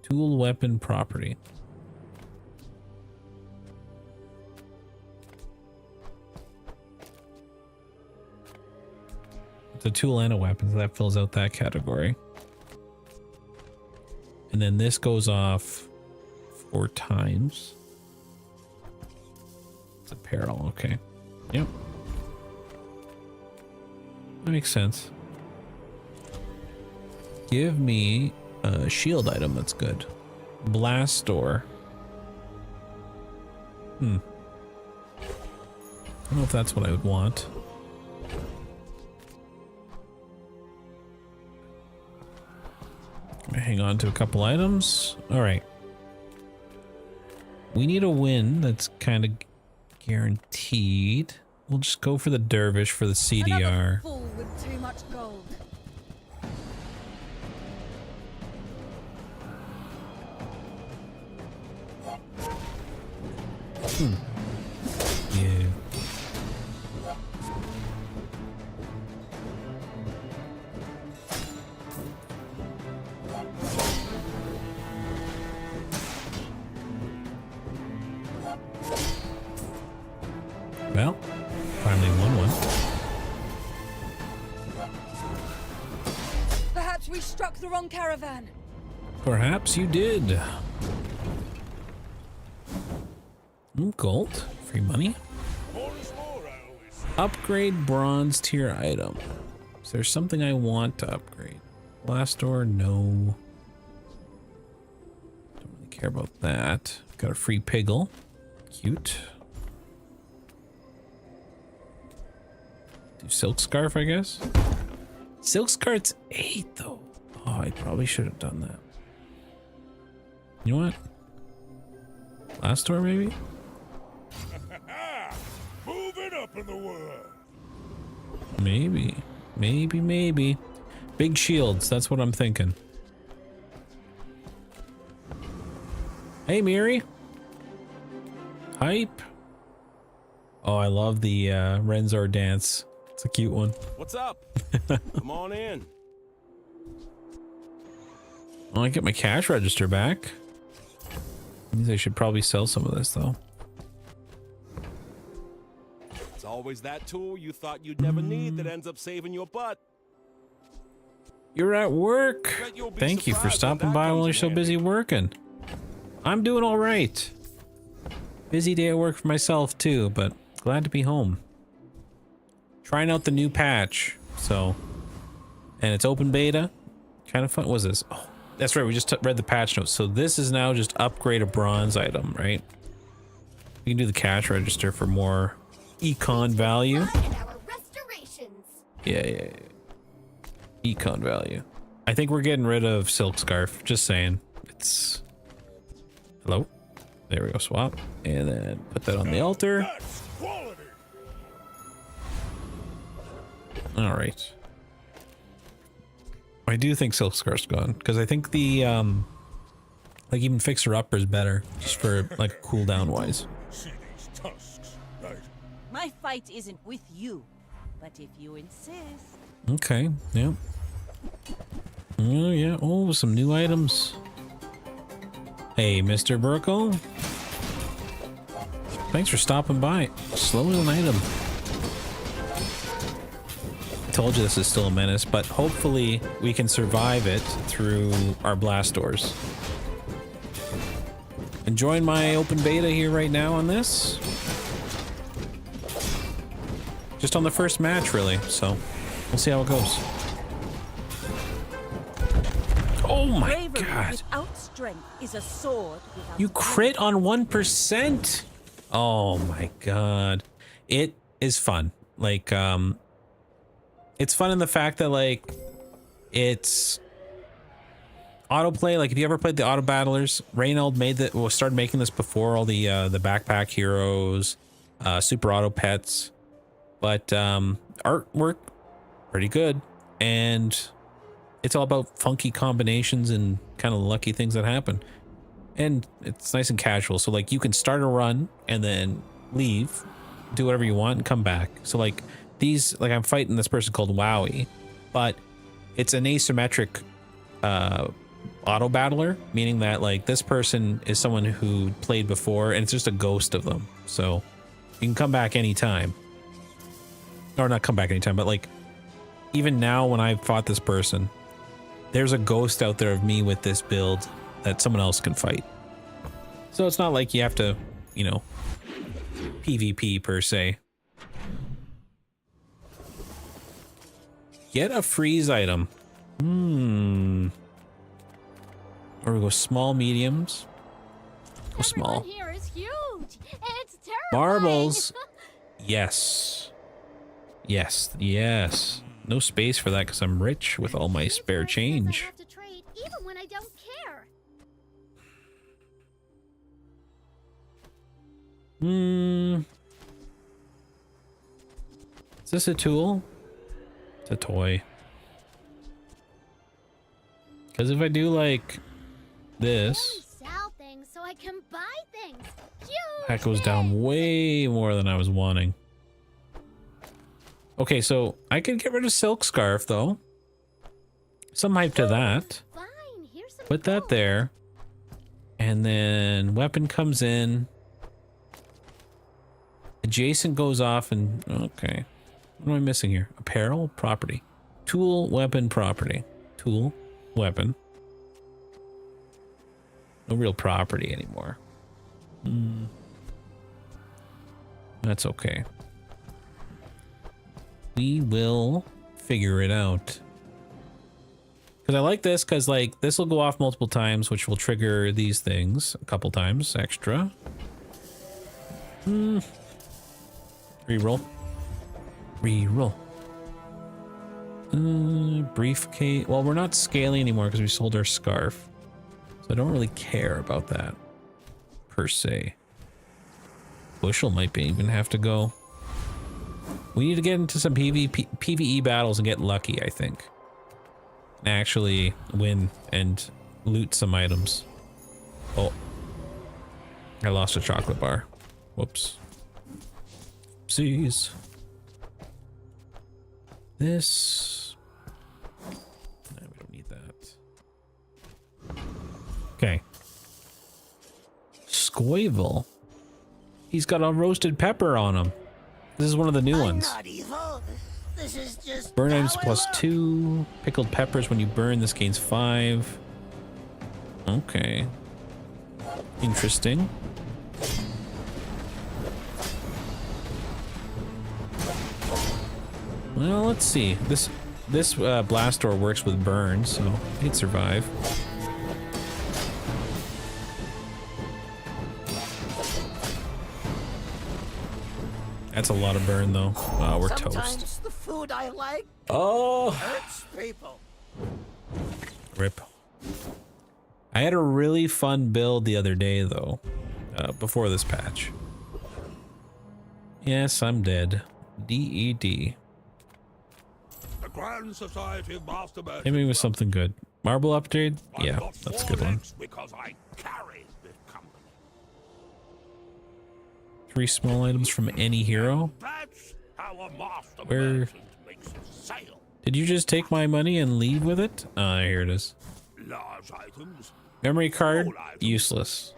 Tool weapon property. It's a tool and a weapon, so that fills out that category. And then this goes off 4 times. It's apparel, okay. Yep. That makes sense. Give me a shield item that's good. Blast door. I don't know if that's what I would want. Gonna hang on to a couple items. All right. We need a win that's kind of guaranteed. We'll just go for the dervish for the CDR. Another fool with too much gold. Well, finally won one. Perhaps we struck the wrong caravan. Perhaps you did. Gold. Free money. More is more, I always say. Upgrade bronze tier item. Is there something I want to upgrade? Blast door? No. Don't really care about that. Got a free piggle. Cute. Do silk scarf, I guess. Silk scarf's 8 though. Oh, I probably should have done that. You know what? Blast door maybe? Moving up in the world. Maybe. Maybe. Big shields, that's what I'm thinking. Hey, Miri. Hype. Oh, I love the Renzor dance. It's a cute one. What's up? Come on in. Oh, I get my cash register back. Means I should probably sell some of this, though. It's always that tool you thought you'd never need that ends up saving your butt. You're at work. Bet you'll be Thank you for surprised when stopping that by comes while you're in so handy. busy working. I'm doing all right. Busy day at work for myself, too, but glad to be home. Trying out the new patch, so. And it's open beta. Kind of fun. What was this? Oh, that's right. We just read the patch notes. So this is now just upgrade a bronze item, right? You can do the cash register for more econ value. And our restorations. Yeah. Econ value. I think we're getting rid of silk scarf. Just saying. It's. Hello? There we go. Swap. And then put that on the altar. That's quality. All right. I do think silk scarf's gone because I think the like even fixer upper is better just for like cooldown wise. See these tusks, right? My fight isn't with you, but if you insist. Okay. Yeah. Oh yeah. Oh, some new items. Hey, Mr. Burkle. Thanks for stopping by. Slow as an item. Told you this is still a menace, but hopefully we can survive it through our blast doors. Enjoying my open beta here right now on this. Just on the first match, really, so we'll see how it goes. Oh my Bravery god. without strength is a sword without You crit on 1%? Oh my god. It is fun. Like, it's fun in the fact that, like, it's autoplay. Like, if you ever played the auto battlers, Reynald started making this before all the backpack heroes, super auto pets. But artwork, pretty good. And it's all about funky combinations and kind of lucky things that happen. And it's nice and casual. So, like, you can start a run and then leave, do whatever you want, and come back. So, like, these, like, I'm fighting this person called Wowie, but it's an asymmetric auto battler, meaning that, like, this person is someone who played before and it's just a ghost of them. So you can come back anytime. Or not come back anytime, but, like, even now when I fought this person, there's a ghost out there of me with this build that someone else can fight. So it's not like you have to, you know, PvP per se. Get a freeze item. Or we go small, mediums. Go small. Here is huge. It's terrifying. Marbles. Yes. Yes. No space for that because I'm rich with all my spare change. Have to trade even when I don't care. Is this a tool? It's a toy. Because if I do like this, Sell things so I can buy things. Huge. that goes down way more than I was wanting. Okay, so I could get rid of Silk Scarf though. Some hype to that. Fine. Here's some Put that gold. there. And then weapon comes in. Adjacent goes off and... Okay. What am I missing here? Apparel, property. Tool, weapon, property. Tool, weapon. No real property anymore. That's okay. We will figure it out. Because I like this, because like this will go off multiple times, which will trigger these things a couple times extra. Reroll. Reroll. Briefcase. Well, we're not scaling anymore because we sold our scarf. So I don't really care about that per se. Bushel might be even have to go. We need to get into some PvE battles and get lucky, I think. Actually win and loot some items. Oh. I lost a chocolate bar. Whoops. Oopsies. This. No, we don't need that. Okay. Scoivel. He's got a roasted pepper on him. This is one of the new ones. Not evil. This is just Burn items plus 2. Pickled peppers when you burn. This gains 5. Okay. Interesting. Well, let's see. This blast door works with burn, so he'd survive. That's a lot of burn, though. Wow, we're Sometimes toast. the food I like Oh, hurts people. rip. I had a really fun build the other day, though, before this patch. Yes, I'm dead. DED. The Grand Society of Master Merchants. Hit me with something good. Marble upgrade? I've Yeah, got that's a 4 good one. legs because I carry this company. 3 small items from any hero. That's how a master Where- merchant makes his sale. Did you just take my money and leave with it? Here it is. Large items, Memory card? Small items. Useless.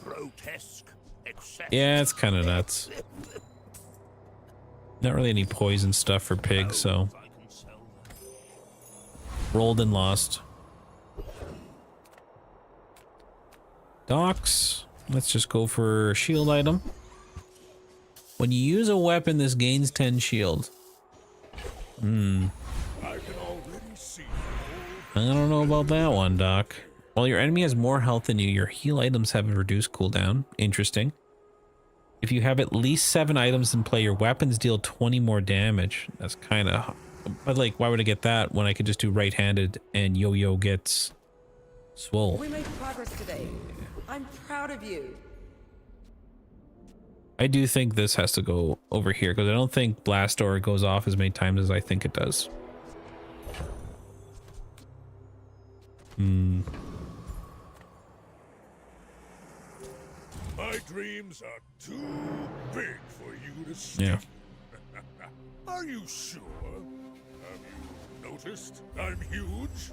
grotesque, excessive. Yeah, it's kind of nuts. Not really any poison stuff for pigs, so... I can sell them. Rolled and lost. Docks. Let's just go for a shield item. When you use a weapon, this gains 10 shield. I can already see. I don't know about that one, Doc. While your enemy has more health than you, your heal items have a reduced cooldown. Interesting. If you have at least 7 items in play, your weapons deal 20 more damage. That's kind of... But like, why would I get that when I could just do right-handed and Yo-Yo gets swole? We made progress today. I'm proud of you. I do think this has to go over here because I don't think Blast Door goes off as many times as I think it does. My dreams are too big for you to see. Yeah. Are you sure? Have you noticed I'm huge?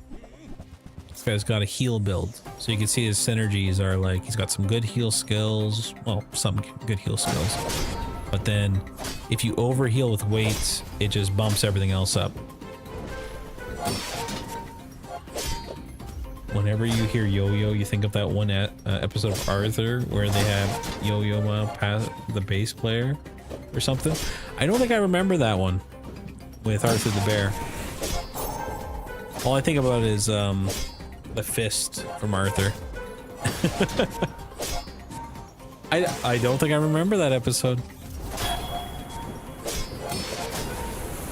This guy's got a heal build. So you can see his synergies are like, he's got some good heal skills. Well, some good heal skills. But then if you overheal with weights, it just bumps everything else up. Whenever you hear Yo-Yo, you think of that one episode of Arthur where they have Yo-Yo pass the bass player or something. I don't think I remember that one with Arthur the Bear. All I think about is the fist from Arthur. I don't think I remember that episode.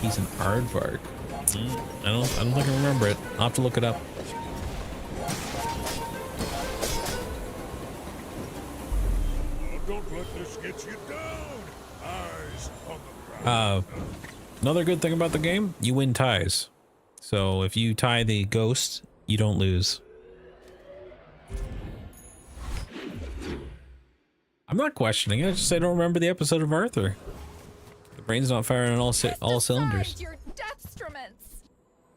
He's an aardvark. I don't think I remember it. I'll have to look it up. Don't let this get you down. Eyes on the ground. Another good thing about the game, you win ties. So if you tie the ghost, you don't lose. I'm not questioning it. I just I don't remember the episode of Arthur. The brain's not firing on all cylinders. Your detriments.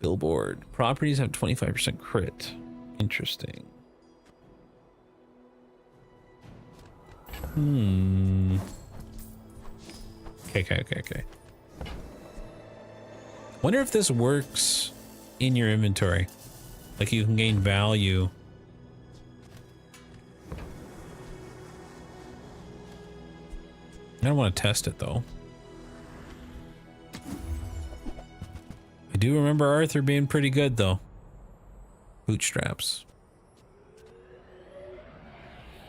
Billboard. Properties have 25% crit. Interesting. Okay. Wonder if this works in your inventory. Like you can gain value. I don't want to test it though. I do remember Arthur being pretty good though. Bootstraps.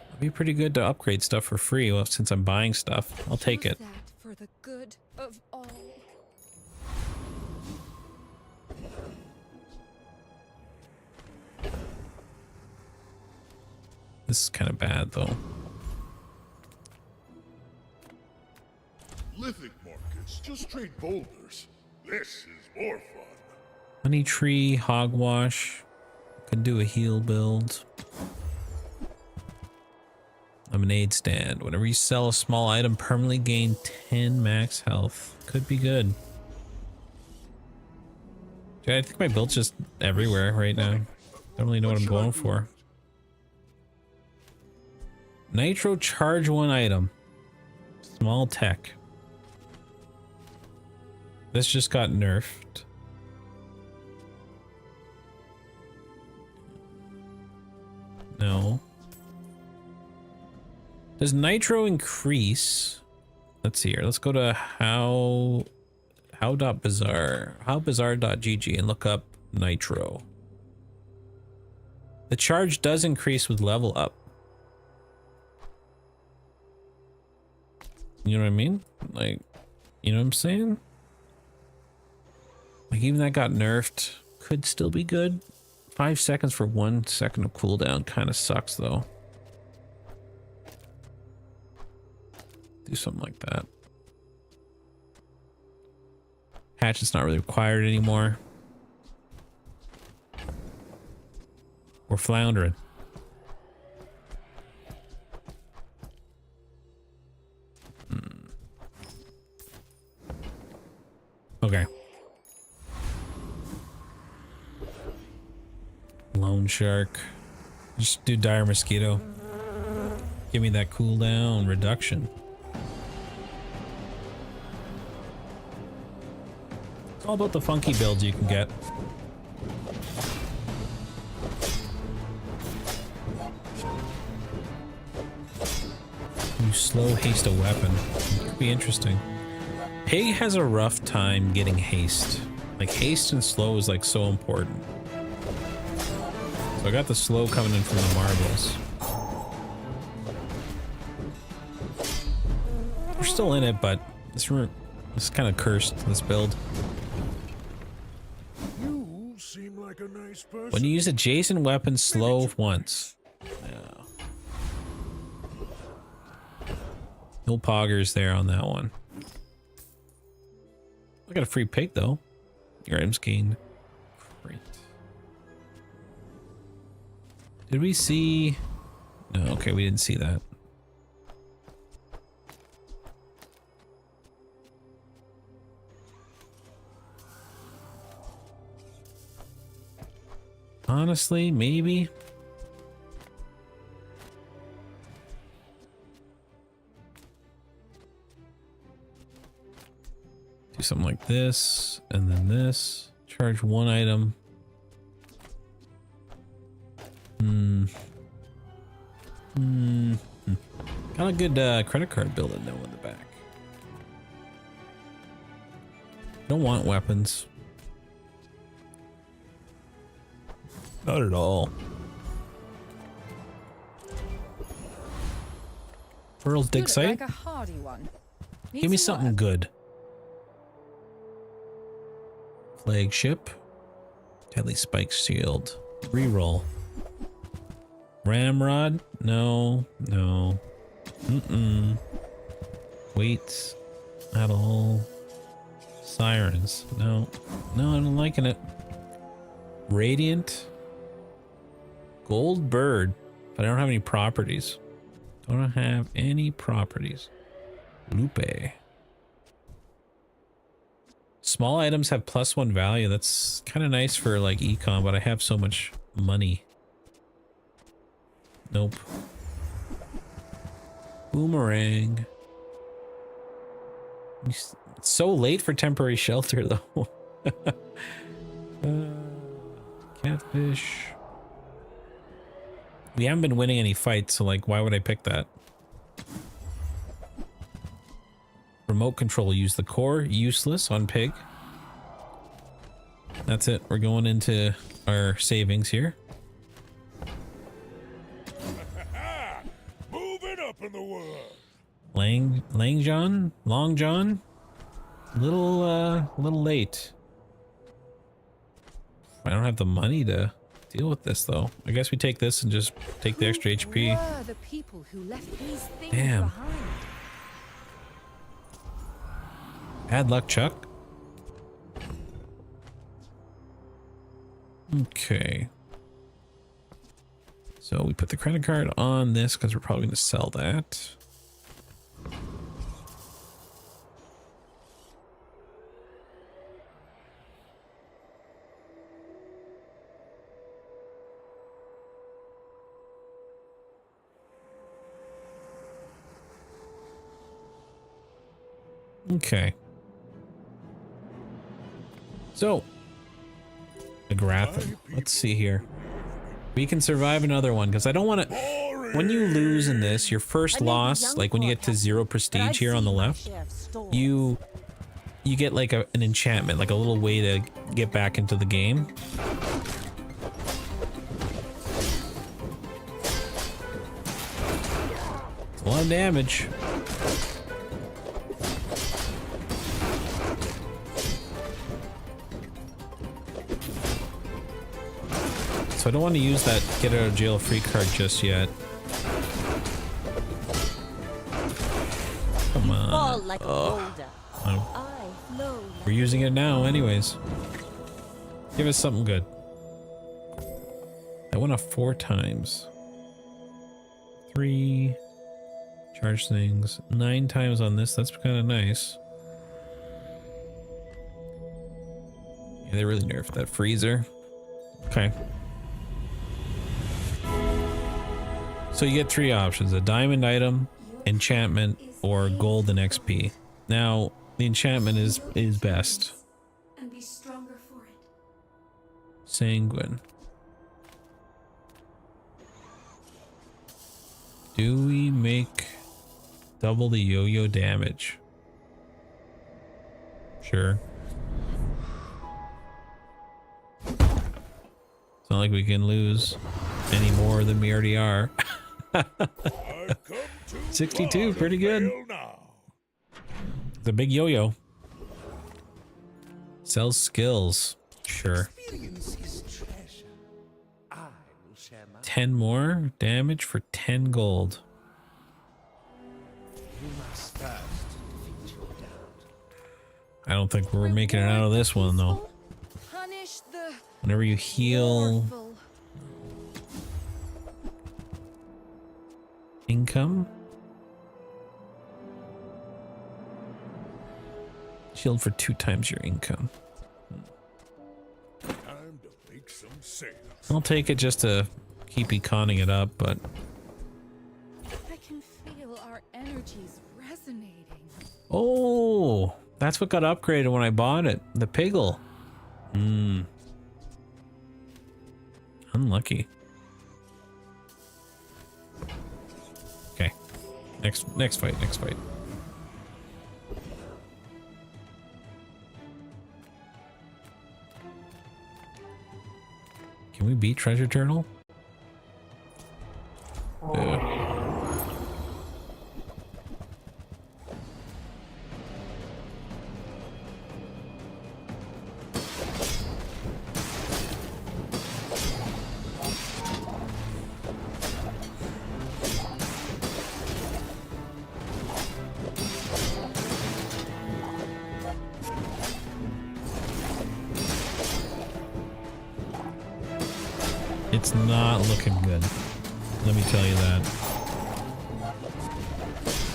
It'd be pretty good to upgrade stuff for free. Well, since I'm buying stuff, I'll take it. That for the good of all. This is kind of bad though. Lithic markets, just trade boulders. This is more fun. Honey tree, hogwash. Could do a heal build. Lemonade stand. Whenever you sell a small item, permanently gain 10 max health. Could be good. Dude, I think my build's just everywhere right now. Don't really know what I'm going for. Nitro charge one item. Small tech. This just got nerfed. No. Does nitro increase? Let's see here. Let's go to howbazaar.gg and look up nitro. The charge does increase with level up. You know what I mean? Like, you know what I'm saying? Like even that got nerfed. Could still be good. 5 seconds for 1 second of cooldown kind of sucks though. Do something like that. Hatchet's not really required anymore. We're floundering. Okay. Lone shark. Just do dire mosquito. Give me that cooldown reduction. It's all about the funky builds you can get. You slow haste a weapon. It could be interesting. Pig has a rough time getting haste. Like haste and slow is like so important. So I got the slow coming in from the marbles. We're still in it, but this is kind of cursed, this build. You seem like a nice person. When you use adjacent weapons, slow once. Yeah. No poggers there on that one. I got a free pig though. Your items gained. Great. Did we see? No, okay, we didn't see that. Honestly, maybe. Do something like this, and then this. Charge one item. Got a good credit card building though in the back. Don't want weapons. Not at all. Pearl's dig site? Like a hardy one. Give me something good. Flagship. Deadly spike shield. Reroll. Ramrod? No. No. Weights. At all. Sirens. No. No, I'm liking it. Radiant. Gold bird. But I don't have any properties. Don't have any properties. Lupe. Small items have +1 value. That's kind of nice for like econ, but I have so much money. Nope. It's so late for temporary shelter, though. Catfish. We haven't been winning any fights, so like, why would I pick that? Remote control. Use the core. Useless on pig. That's it. We're going into our savings here. Moving up in the world. Long John. Little late. I don't have the money to deal with this though. I guess we take this and just take the extra HP. Were the people who left these things Damn. behind? Bad luck, Chuck. Okay. So we put the credit card on this because we're probably going to sell that. Okay. So, the graph. Let's see here. We can survive another one because I don't want to. When you lose in this, your first loss, like when you get to 0 prestige here on the left, you get like an enchantment, like a little way to get back into the game. It's a lot of damage. So I don't want to use that get out of jail free card just yet. Come on. We're using it now anyways. Give us something good. I went off 4 times. 3. Charge things. 9 times on this. That's kind of nice. Yeah, they really nerfed that freezer. Okay. So you get 3 options: a diamond item, enchantment, or golden XP. Now, the enchantment is best. And be stronger for it. Sanguine. Do we make double the yo-yo damage? Sure. It's not like we can lose any more than we already are. 62, pretty good. The big yo-yo. Sells skills. Sure. 10 more damage for 10 gold. I don't think we're making it out of this one though. Punish the Whenever you heal mournful. income. Shield for 2 times your income. Time to make some sales. I'll take it just to keep econing it up, but I can feel our energies resonating. oh, that's what got upgraded when I bought it. The piggle. Unlucky. Okay. Next fight. Can we beat Treasure Turtle? It's not looking good. Let me tell you that. I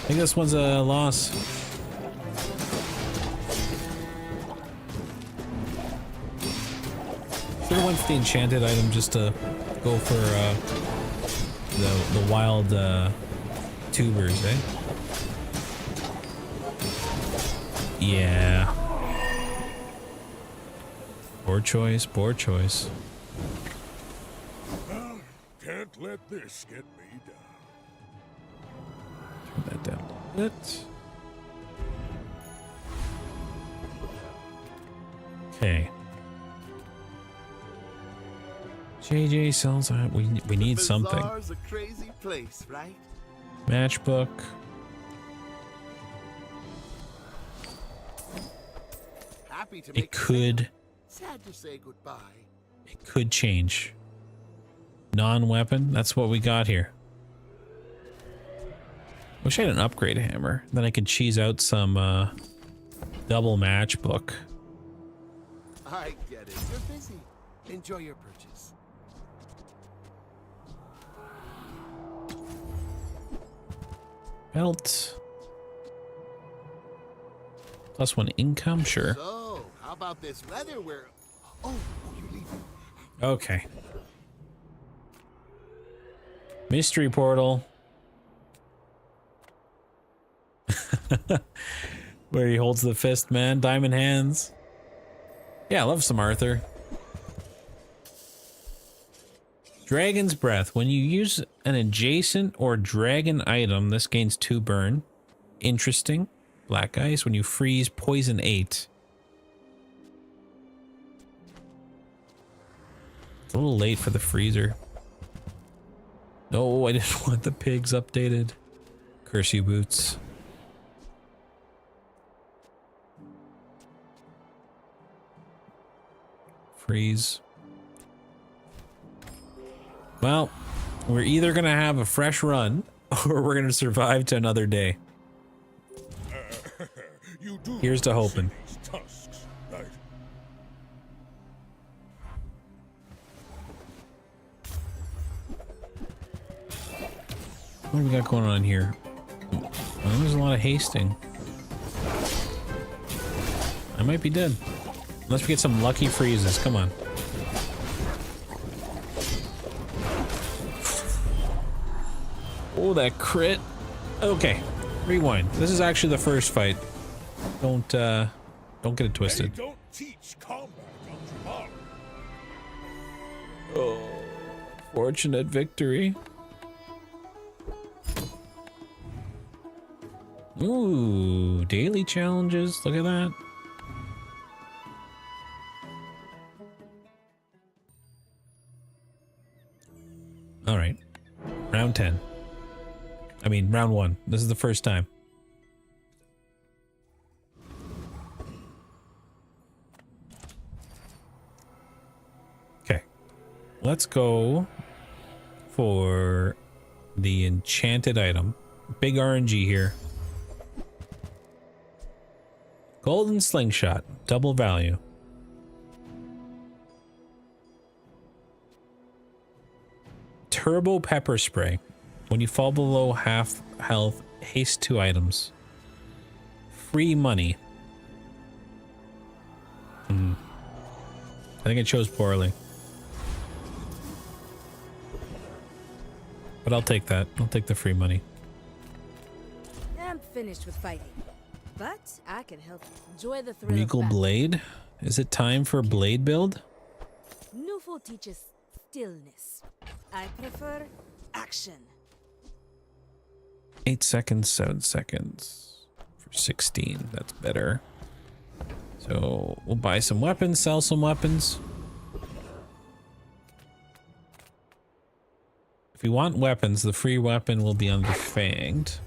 think this one's a loss. Should have went for the enchanted item just to go for the wild tubers, eh? Yeah. Poor choice, poor choice. Well, can't let this get me down. Turn that down a little bit. Okay. JJ sells out. We need something. Bazaar's a crazy place, right? Matchbook. Happy to It make could. sad to say goodbye. It could change. Non-weapon. That's what we got here. Wish I had an upgrade hammer. Then I could cheese out some double matchbook. I get it. You're busy. Enjoy your purchase. Belt. +1 income, sure. So, how about this weather where... Oh, you leave. Okay. Mystery portal. Where he holds the fist, man. Diamond hands. Yeah, I love some Arthur. Dragon's Breath. When you use an adjacent or dragon item, this gains 2 burn. Interesting. Black ice. When you freeze, poison 8. It's a little late for the freezer. No, I didn't want the pigs updated. Curse you, boots. Freeze. Well, we're either gonna have a fresh run or we're gonna survive to another day. You do Here's to hoping. see these tusks, right? What do we got going on here? Well, there's a lot of hasting. I might be dead. Unless we get some lucky freezes. Come on. Oh, that crit. Okay. Rewind. This is actually the first fight. Don't get it twisted. They don't teach combat on tomorrow. Oh, fortunate victory. Ooh, daily challenges. Look at that. All right. Round 10. I mean, round 1. This is the first time. Okay. Let's go for the enchanted item. Big RNG here. Golden slingshot. Double value. Turbo pepper spray. When you fall below half health, haste 2 items. Free money. I think I chose poorly. But I'll take that. I'll take the free money. I'm finished with fighting, but I can help enjoy the thrill. Regal blade. Is it time for blade build? Newful teaches stillness. I prefer action. 8 seconds, 7 seconds. For 16, that's better. So we'll buy some weapons, sell some weapons. If you want weapons, the free weapon will be underfanged.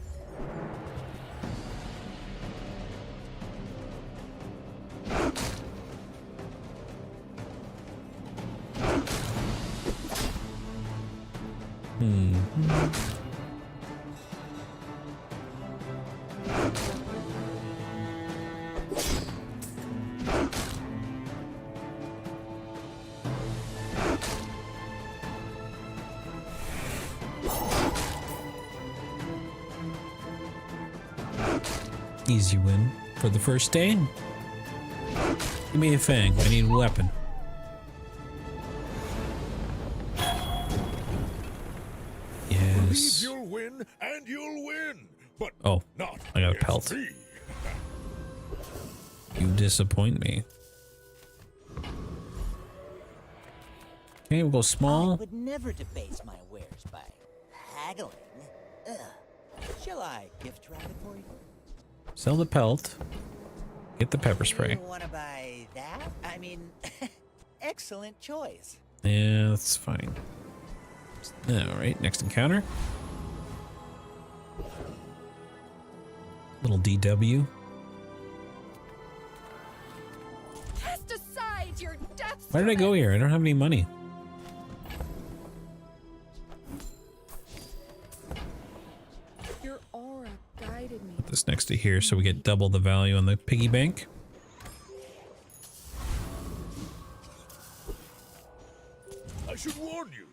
Easy win for the first day. Give me a fang. I need a weapon. Believe Yes. you'll win, and you'll win. But Oh, not I got a against pelt. me. You disappoint me. Okay, we'll go small. I would never debase my wares by haggling. Ugh. Shall I gift wrap it for you? Sell the pelt. Get the pepper spray. You want to buy that? I mean, excellent choice. Yeah, that's fine. All right, next encounter. Little DW. Cast aside your death. Why did I go here? I don't have any money. Your aura guided me. Put this next to here so we get double the value on the piggy bank. I should warn you,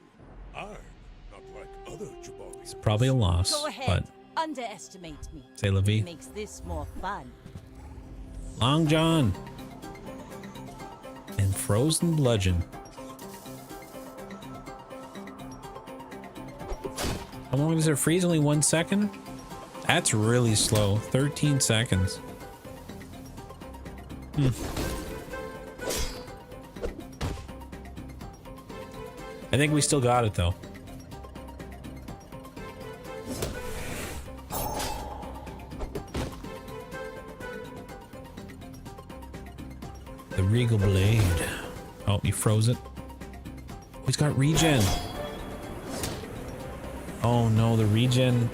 I'm not like other Jabari. It's probably a loss, Go ahead. but Underestimate me. c'est la vie. It makes this more fun. Long John and Frozen Bludgeon. How long does it freeze? Only 1 second? That's really slow. 13 seconds. I think we still got it though. The Regal Blade. Oh, he froze it. Oh, he's got regen. Oh no, the regen.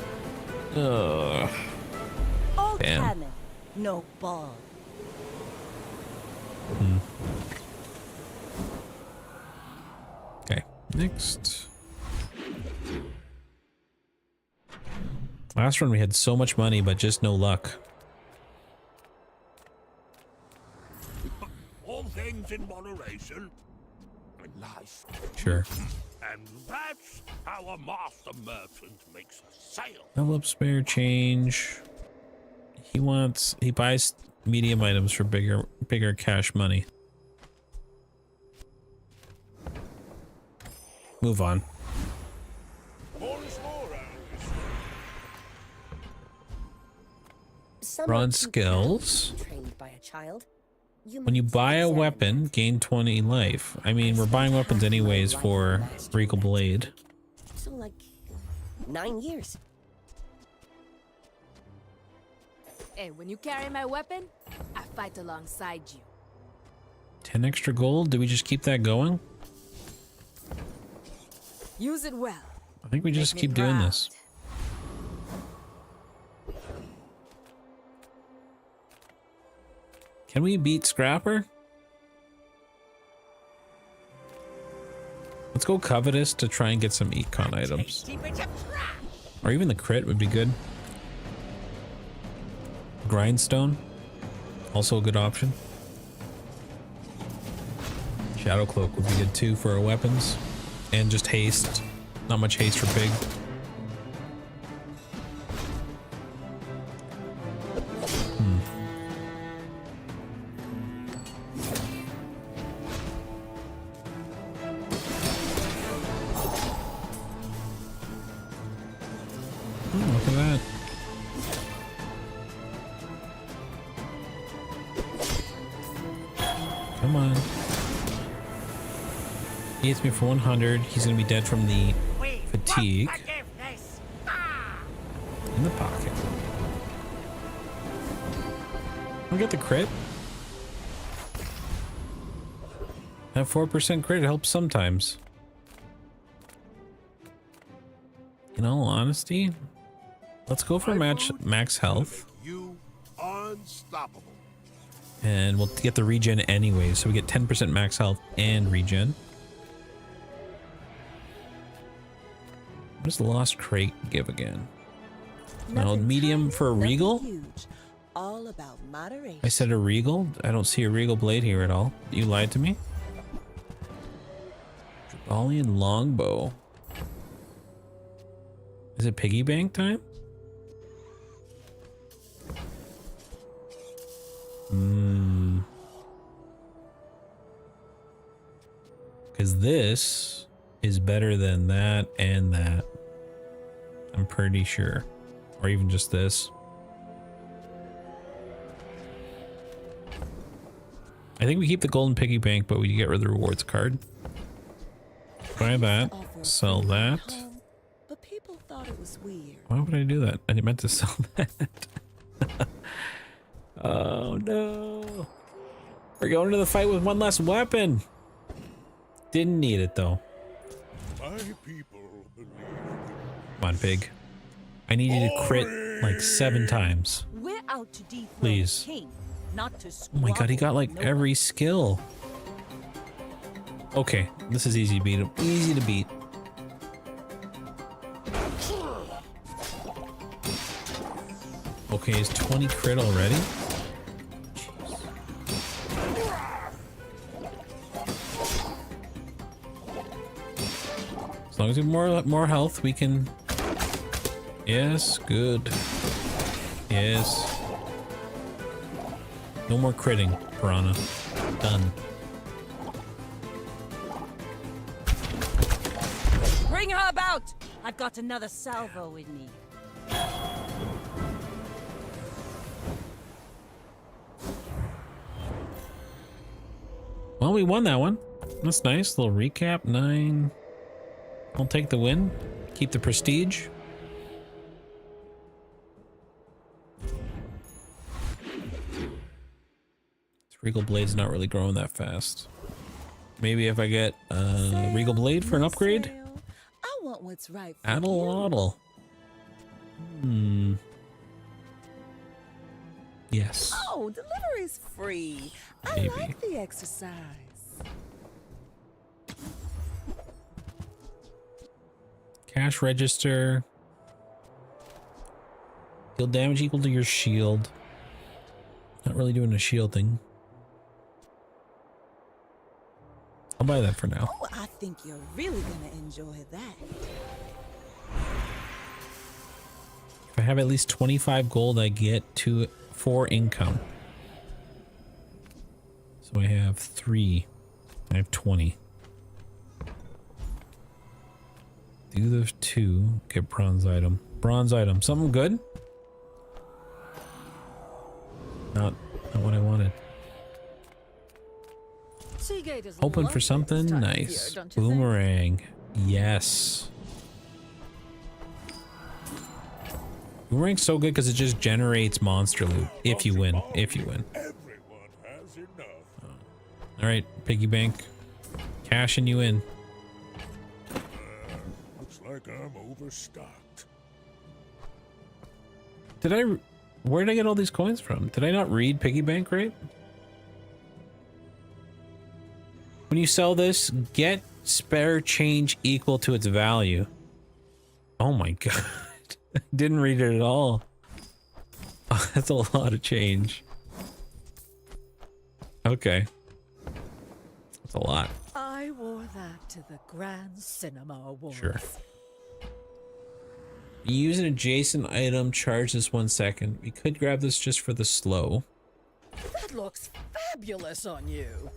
Ugh. All Damn. cannon, no ball. Okay, next. Last run we had so much money, but just no luck. All things in moderation. Nice. Sure. And that's how a master merchant makes a sale. Level up spare change. He buys medium items for bigger cash money. Move on. More is more, Alice. Bronze skills. Trained by a child. When you buy a weapon, gain 20 life. I mean, we're buying weapons anyways for Regal Blade. So like 9 years. Hey, when you carry my weapon, I fight alongside you. 10 extra gold? Do we just keep that going? Use it well. I think we just keep doing this. Can we beat Scrapper? Let's go Covetous to try and get some econ items. Or even the crit would be good. Grindstone, also a good option. Shadow Cloak would be good too for our weapons. And just haste. Not much haste for Pig. Look at that. Come on. He hits me for 100. He's gonna be dead from the fatigue. In the pocket. I'll get the crit. That 4% crit helps sometimes. In all honesty, let's go for max health. You unstoppable. And we'll get the regen anyway, so we get 10% max health and regen. What does the Lost Crate give again? No, medium for a Regal? All about moderation. I said a Regal? I don't see a Regal Blade here at all. You lied to me? Tribalian Longbow. Is it piggy bank time? Because this is better than that and that. I'm pretty sure. Or even just this. think we keep the golden piggy bank, but we get rid of the rewards card. Buy that. Sell that. But people thought it was weird. Why would I do that? I meant to sell that. Oh no. We're going to the fight with one less weapon. Didn't need it though. My people believe. Come on, pig. I need you to crit like 7 times. We're out to dethrone Please. the king, not to Oh my god, he got like squabble with every skill. Okay, this is easy to beat. Easy to beat. Okay, is 20 crit already? As long as we have more health, we can. Yes, good. Yes. No more critting, Piranha. Done. Bring her about! I've got another salvo in me. Well, we won that one. That's nice. Little recap. 9. I'll take the win. Keep the prestige. This Regal Blade's not really growing that fast. Maybe if I get Regal Blade for an upgrade. I want what's right for Addle-addle. Yes. Oh, delivery's free. I Maybe. like the exercise. Cash register. Deal damage equal to your shield. Not really doing a shield thing. I'll buy that for now. Oh, I think you're really gonna enjoy that. If I have at least 25 gold, I get 4 income. So I have 3. I have 20. Do the 2. Get bronze item. Bronze item. Something good? Not what I wanted. Hoping for something nice. Boomerang. Yes. Boomerang's so good because it just generates monster loot. If you win. If you win. Everyone has enough. Alright, piggy bank. Cashing you in. Looks like I'm overstocked. Where did I get all these coins from? Did I not read piggy bank right? When you sell this, get spare change equal to its value. Oh my god. Didn't read it at all. Oh, that's a lot of change. Okay. That's a lot. I wore that to the Grand Cinema Awards. Sure. You use an adjacent item, charge this 1 second. We could grab this just for the slow. That looks fabulous on you.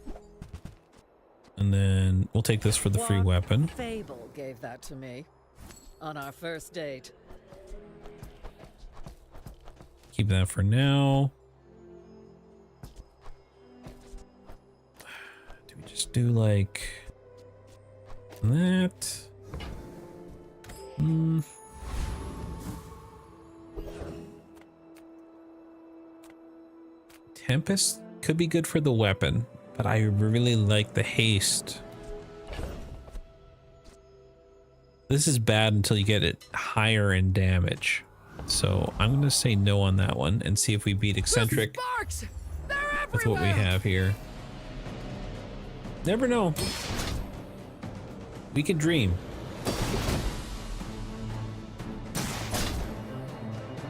And then we'll take this for the free weapon. Fable gave that to me on our first date. Keep that for now. Do we just do like that? Tempest could be good for the weapon, but I really like the haste. This is bad until you get it higher in damage. So I'm going to say no on that one and see if we beat Eccentric with what we have here. Never know. We can dream.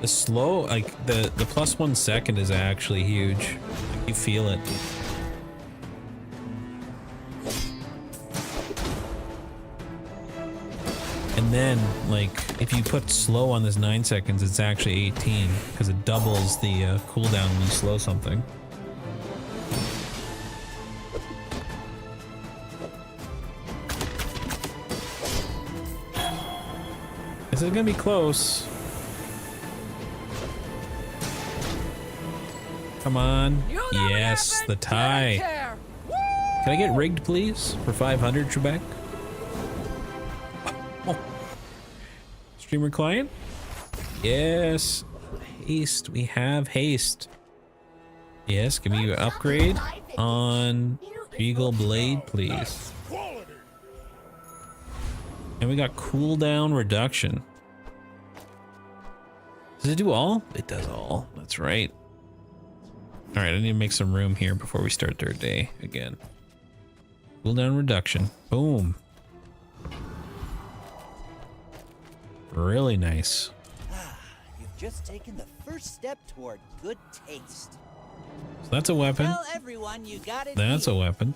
The slow, like the plus 1 second is actually huge. You feel it. And then, like, if you put slow on this 9 seconds, it's actually 18 because it doubles the cooldown when you slow something. This is gonna be close. Come on. Yes, the tie. Can I get rigged, please, for 500, Trebek? Oh. Streamer client? Yes. Haste. We have haste. Yes, give me an upgrade on Regal Blade, please. And we got cooldown reduction. Does it do all? It does all. That's right. All right, I need to make some room here before we start third day again. Cooldown reduction. Boom. Really nice. You've just taken the first step toward good taste. So that's a weapon. Tell everyone you got it. That's a weapon.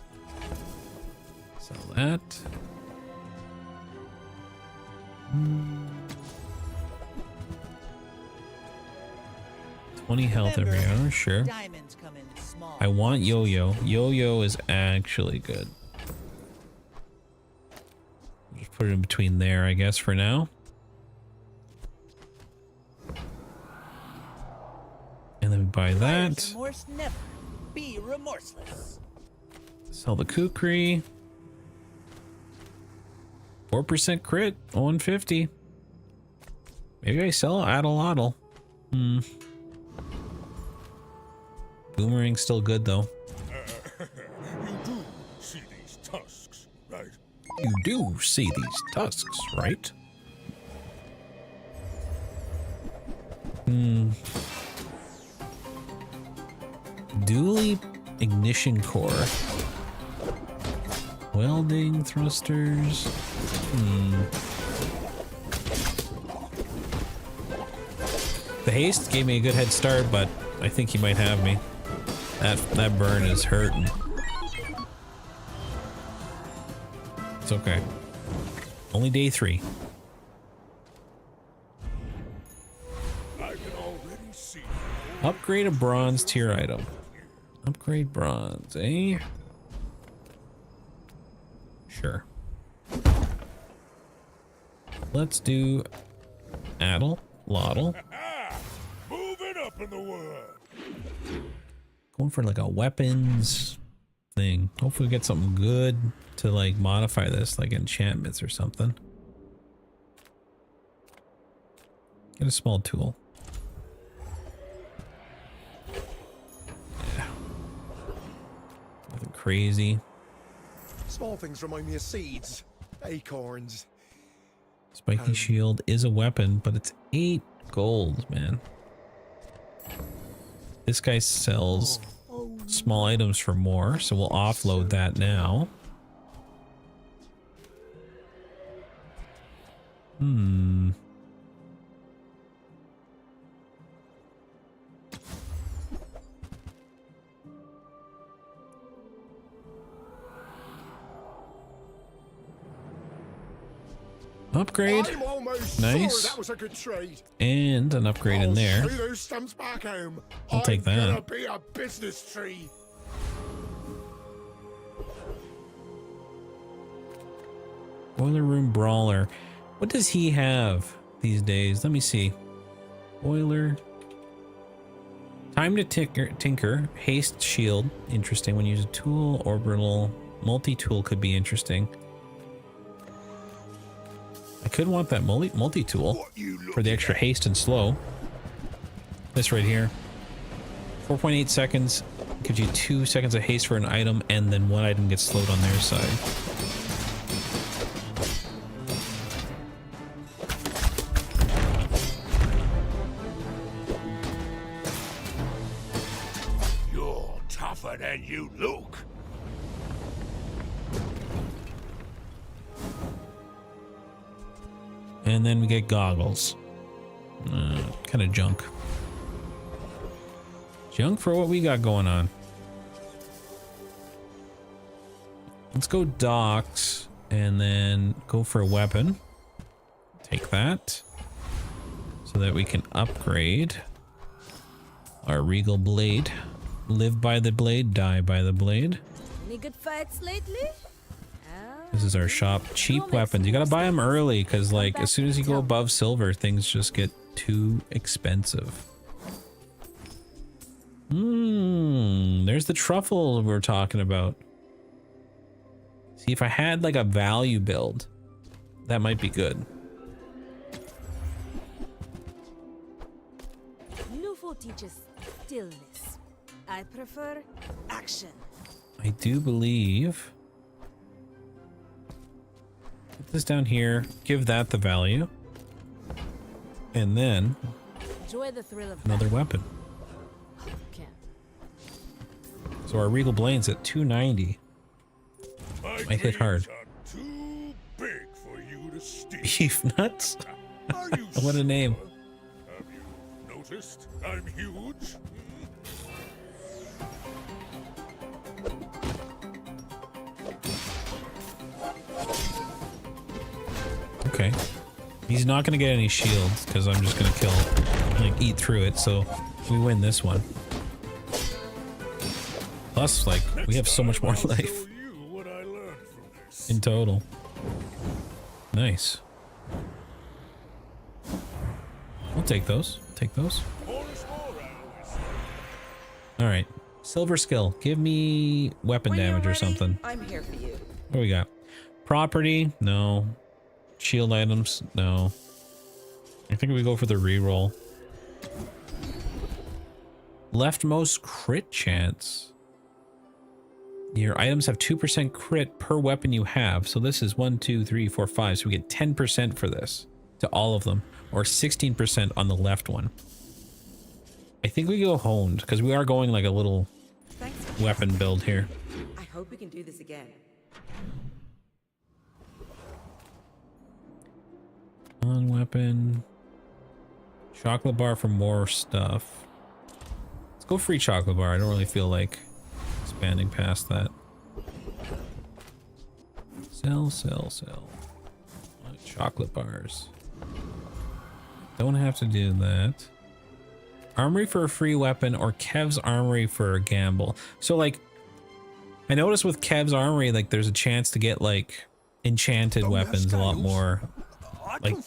Sell that. 20 health every hour, sure. Diamonds come in small. I want yo-yo. Yo-yo is actually good. Just put it in between there, I guess, for now. And then we buy that. Remorse never. Be remorseless. Sell the kukri. 4% crit, 150. Maybe I sell Addle. Boomerang's still good though. You do see these tusks, right? You do see these tusks, right? Dually ignition core. Welding thrusters. The haste gave me a good head start, but I think he might have me. That burn is hurting. It's okay. Only day 3. I can already see. Upgrade a bronze tier item. Upgrade bronze, eh? Sure. Let's do Addle, Lottle. Moving up in the world. Going for like a weapons thing. Hopefully we get something good to like modify this, like enchantments or something. Get a small tool. Yeah. Nothing crazy. Small things remind me of seeds, acorns. Spiky shield is a weapon, but it's 8 gold, man. This guy sells small items for more, so we'll offload that now. Upgrade. Nice. That was a good trade. And an upgrade in there. See those stumps back home. I'll take that. Gonna be a business tree. Boiler room brawler. What does he have these days? Let me see. Boiler. Time to tinker. Haste shield. Interesting. When you use a tool, orbital. Multi-tool could be interesting. I could want that multi-tool for the extra haste and slow. This right here. 4.8 seconds. Gives you 2 seconds of haste for an item, and then one item gets slowed on their side. You're tougher than you look. And then we get goggles. Kind of junk. Junk for what we got going on. Let's go docks and then go for a weapon. Take that. So that we can upgrade our Regal Blade. Live by the blade, die by the blade. Any good fights lately? This is our shop. Cheap weapons. You gotta buy them early because like as soon as you go above silver, things just get too expensive. There's the truffle we're talking about. See, if I had like a value build, that might be good. Lufo teaches stillness. I prefer action. I do believe. Put this down here. Give that the value. And then Enjoy the thrill of another weapon. Can't. So our Regal Blaine's at 290. Might hit hard. Too big for you to steal. Beef nuts? Are you What a name. sure? Have you noticed I'm huge? Okay. He's not gonna get any shields because I'm just gonna kill, like, eat through it. So we win this one. Plus, like, we have so much more life in total. Nice. I'll take those. Take those. All right. Silver skill. Give me weapon damage or something. I'm here for you. What do we got? Property? No. Shield items? No. I think we go for the reroll. Leftmost crit chance. Your items have 2% crit per weapon you have. So this is 1, 2, 3, 4, 5. So we get 10% for this to all of them, or 16% on the left one. I think we go honed because we are going like a little weapon build here. I hope we can do this again. On weapon. Chocolate bar for more stuff. Let's go free chocolate bar. I don't really feel like expanding past that. Sell, sell, sell. Chocolate bars. Don't have to do that. Armory for a free weapon or Kev's armory for a gamble. So like, I noticed with Kev's armory, like there's a chance to get like enchanted weapons a lot more.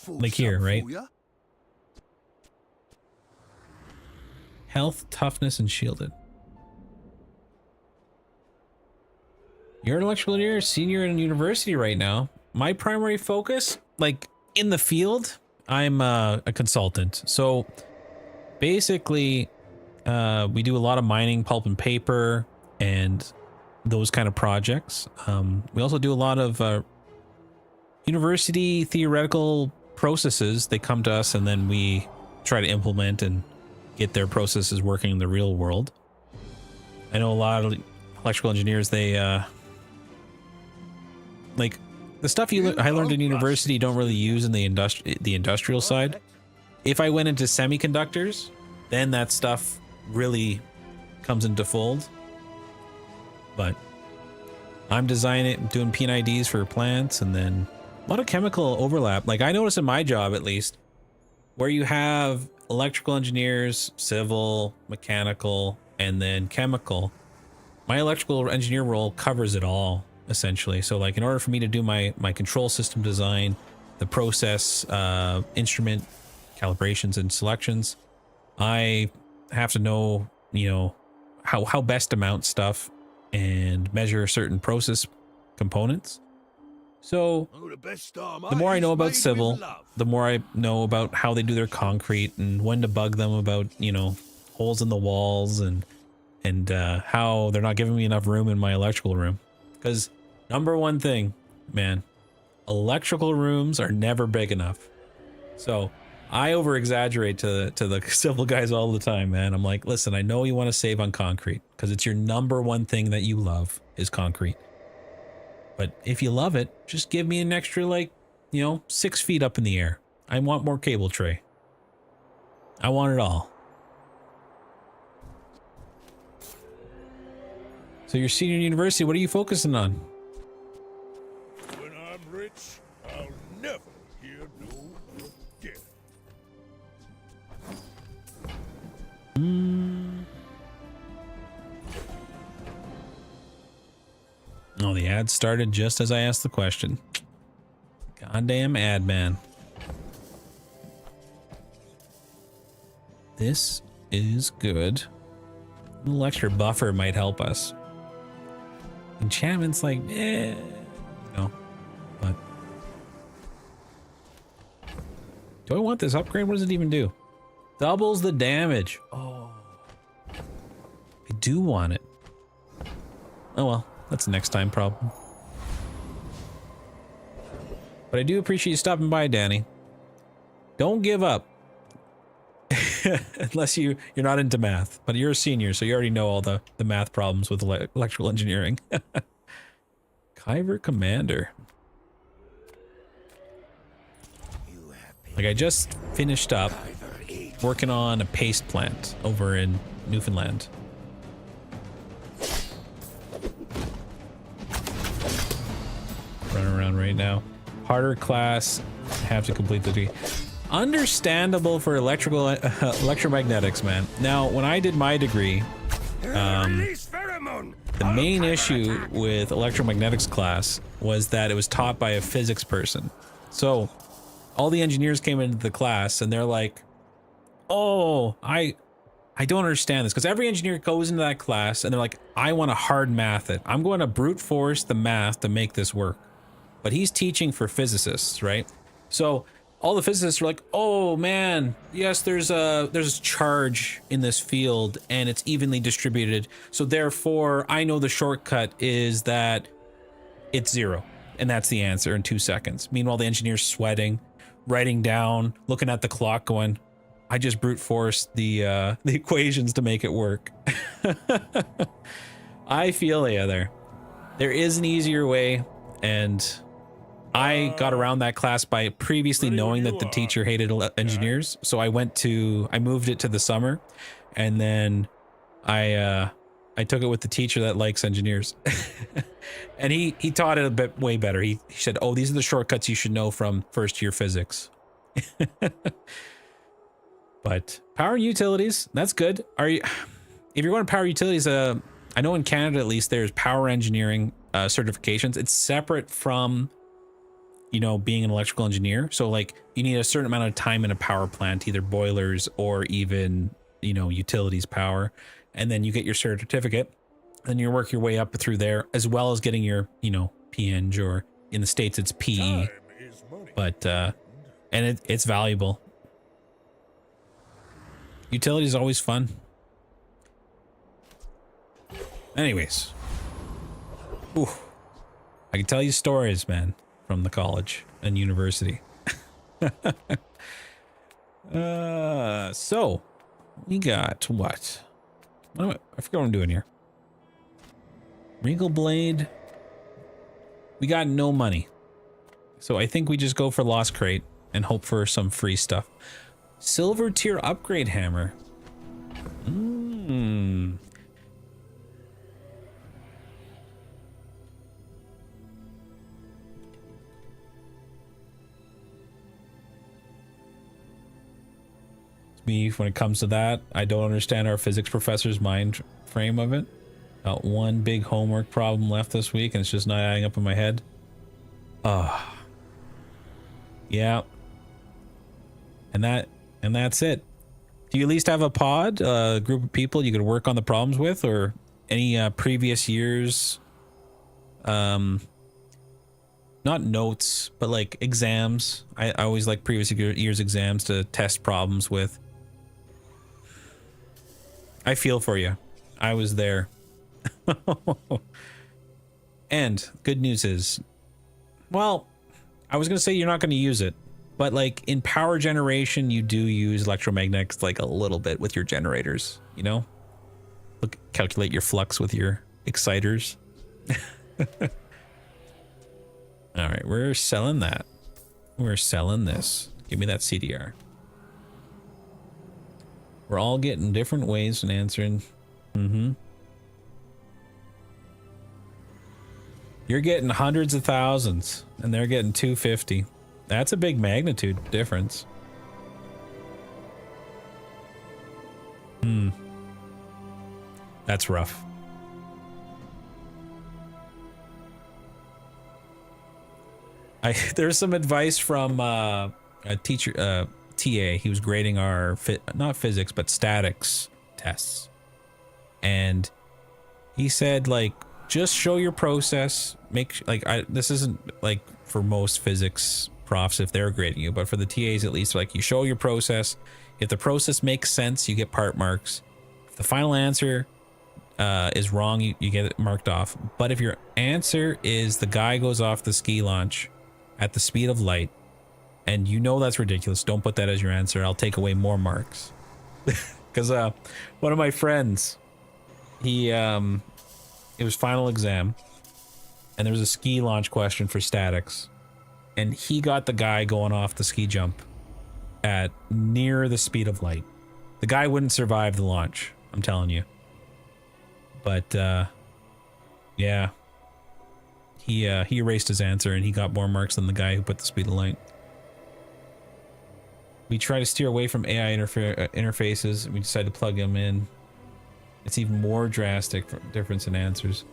Like here, right? Health, toughness, and shielded. You're an electrical engineer, senior in university right now. My primary focus, like in the field, I'm a consultant. So basically, we do a lot of mining, pulp and paper, and those kind of projects. We also do a lot of university theoretical processes. They come to us and then we try to implement and get their processes working in the real world. I know a lot of electrical engineers, they like the stuff I learned in university you don't really use in the industrial side. If I went into semiconductors, then that stuff really comes into fold. But I'm designing, doing P&IDs for plants, and then a lot of chemical overlap. Like I notice in my job, at least, where you have electrical engineers, civil, mechanical, and then chemical, my electrical engineer role covers it all, essentially. So like in order for me to do my control system design, the process, instrument calibrations and selections, I have to know, you know, how best to mount stuff and measure certain process components. So the more I know about civil, the more I know about how they do their concrete and when to bug them about, you know, holes in the walls and how they're not giving me enough room in my electrical room. Because number one thing, man, electrical rooms are never big enough. So I over exaggerate to the civil guys all the time, man. I'm like, listen, I know you want to save on concrete because it's your number one thing that you love is concrete. But if you love it, just give me an extra, like, you know, 6 feet up in the air. I want more cable tray. I want it all. So you're senior in university, what are you focusing on? When I'm rich, I'll never hear no again. Oh, the ad started just as I asked the question. Goddamn ad man. This is good. A little extra buffer might help us. Enchantment's like, eh. know, but do I want this upgrade? What does it even do? Doubles the damage. Oh, I do want it. Oh well, that's a next time problem. But I do appreciate you stopping by, Danny. Don't give up. Unless you're not into math, but you're a senior, so you already know all the math problems with electrical engineering. Kyber Commander. Like, I just finished up working on a paste plant over in Newfoundland. Running around right now. Harder class, have to complete the degree. Understandable for electromagnetics, man. Now, when I did my degree, the main issue with electromagnetics class was that it was taught by a physics person. So all the engineers came into the class and they're like, oh, I don't understand this, because every engineer goes into that class and they're like, I want to hard math it. I'm going to brute force the math to make this work. But he's teaching for physicists, right? So all the physicists are like, oh man, yes, there's a charge in this field and it's evenly distributed. So therefore, I know the shortcut is that it's 0. And that's the answer in 2 seconds. Meanwhile, the engineer's sweating, writing down, looking at the clock going, I just brute forced the equations to make it work. I feel you there. There is an easier way, and I got around that class by previously knowing that the teacher hated engineers. So I moved it to the summer, and then I took it with the teacher that likes engineers. And he taught it way better. He said, oh, these are the shortcuts you should know from first year physics. But power and utilities, that's good. If you're going to power utilities, I know in Canada at least there's power engineering certifications. It's separate from, you know, being an electrical engineer. So like you need a certain amount of time in a power plant, either boilers or even, you know, utilities power. And then you get your certificate, and you work your way up through there, as well as getting your, you know, PEng, or in the States it's PE. But and it's valuable. Utility is always fun. Anyways, ooh, I can tell you stories, man, from the college and university. So we got what? I forgot what I'm doing here. Regal Blade. We got no money, so I think we just go for Lost Crate and hope for some free stuff. Silver tier upgrade hammer. Me, when it comes to that, I don't understand our physics professor's mind frame of it. Got one big homework problem left this week, and it's just not adding up in my head. Yeah. And that's it. Do you at least have a pod, a group of people you could work on the problems with, or any previous years, not notes, but like exams? I always like previous years exams to test problems with. I feel for you. I was there. And good news is, well, I was going to say you're not going to use it, but like in power generation, you do use electromagnetics like a little bit with your generators, you know? Look, calculate your flux with your exciters. All right, we're selling that. We're selling this. Give me that CDR. We're all getting different ways and answering. You're getting hundreds of thousands, and they're getting 250. That's a big magnitude difference. That's rough. There's some advice from a teacher, TA. He was grading our not physics but statics tests, and he said, like, just show your process. This isn't like for most physics profs if they're grading you, but for the TAs at least, like you show your process. If the process makes sense, you get part marks. If the final answer is wrong, you get it marked off. But if your answer is the guy goes off the ski launch at the speed of light, and you know that's ridiculous, don't put that as your answer. I'll take away more marks. Because one of my friends, it was final exam, and there was a ski launch question for statics, and he got the guy going off the ski jump at near the speed of light. The guy wouldn't survive the launch, I'm telling you. But yeah, he erased his answer and he got more marks than the guy who put the speed of light. We try to steer away from AI interfaces. We decided to plug them in. It's even more drastic difference in answers.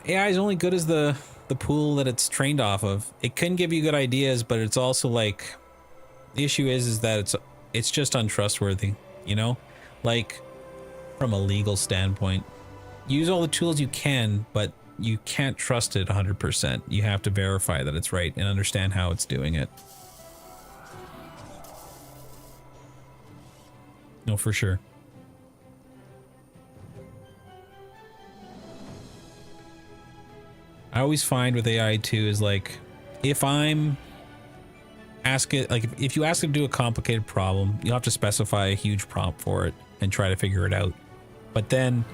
AI is only good as the pool that it's trained off of. It can give you good ideas, but it's also like, the issue is that it's just untrustworthy, you know? Like, from a legal standpoint, use all the tools you can, but you can't trust it 100%. You have to verify that it's right and understand how it's doing it. No, for sure. I always find with AI too is like, if I'm if you ask it to do a complicated problem, you'll have to specify a huge prompt for it and try to figure it out. But then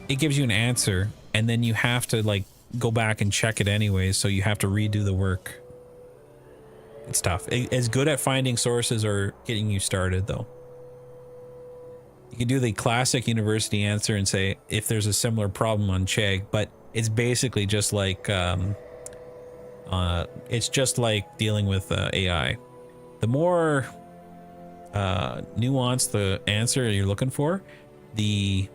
it gives you an answer, and then you have to like go back and check it anyways, so you have to redo the work. It's tough. It's good at finding sources or getting you started though. You can do the classic university answer and say if there's a similar problem on Chegg, but it's basically just like dealing with AI. The more nuanced the answer you're looking for, the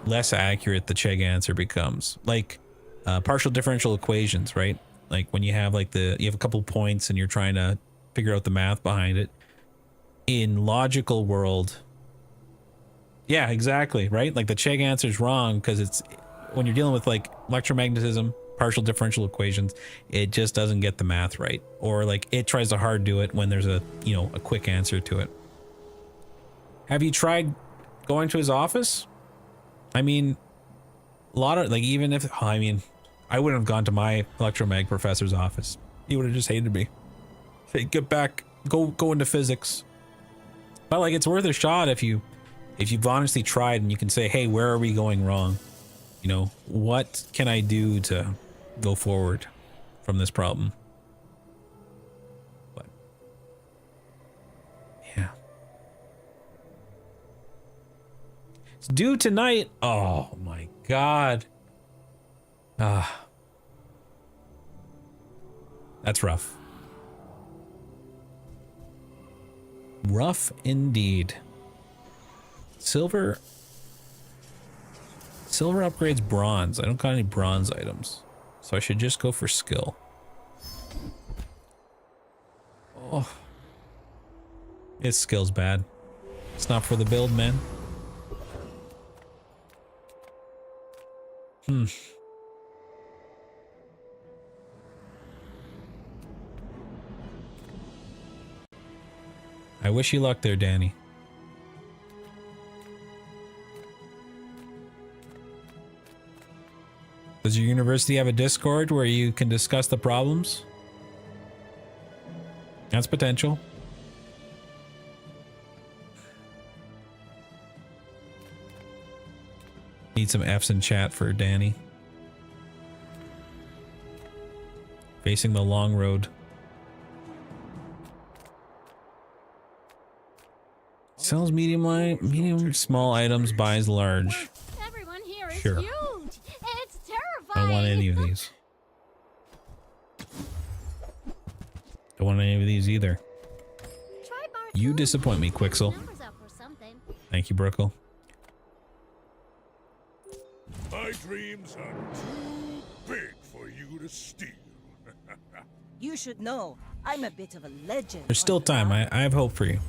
less accurate the Chegg answer becomes. Like partial differential equations, right? Like when you have like you have a couple points and you're trying to figure out the math behind it. In logical world, yeah, exactly, right? Like the Chegg answer is wrong because it's, when you're dealing with like electromagnetism, partial differential equations, it just doesn't get the math right. Or like it tries to hard do it when there's a quick answer to it. Have you tried going to his office? I mean, a lot of, like, even if, I mean, I wouldn't have gone to my electromag professor's office. He would have just hated me. Say, get back, go into physics. But like, it's worth a shot if you've honestly tried and you can say, hey, where are we going wrong? You know, what can I do to go forward from this problem? But yeah, it's due tonight. Oh my god. That's rough. Rough indeed. Silver upgrades bronze. I don't got any bronze items, so I should just go for skill. Oh, his skill's bad. It's not for the build, man. I wish you luck there, Danny. Does your university have a Discord where you can discuss the problems? That's potential. Need some F's in chat for Danny. Facing the long road. Sells medium small items, buys large. Everyone here is Sure. huge. It's terrifying. I don't want any of these. Don't want any of these either. You disappoint me, Quixel. Thank you, Brookle. My dreams are too big for you to steal. You should know, I'm a bit of a legend. There's still time. I have hope for you.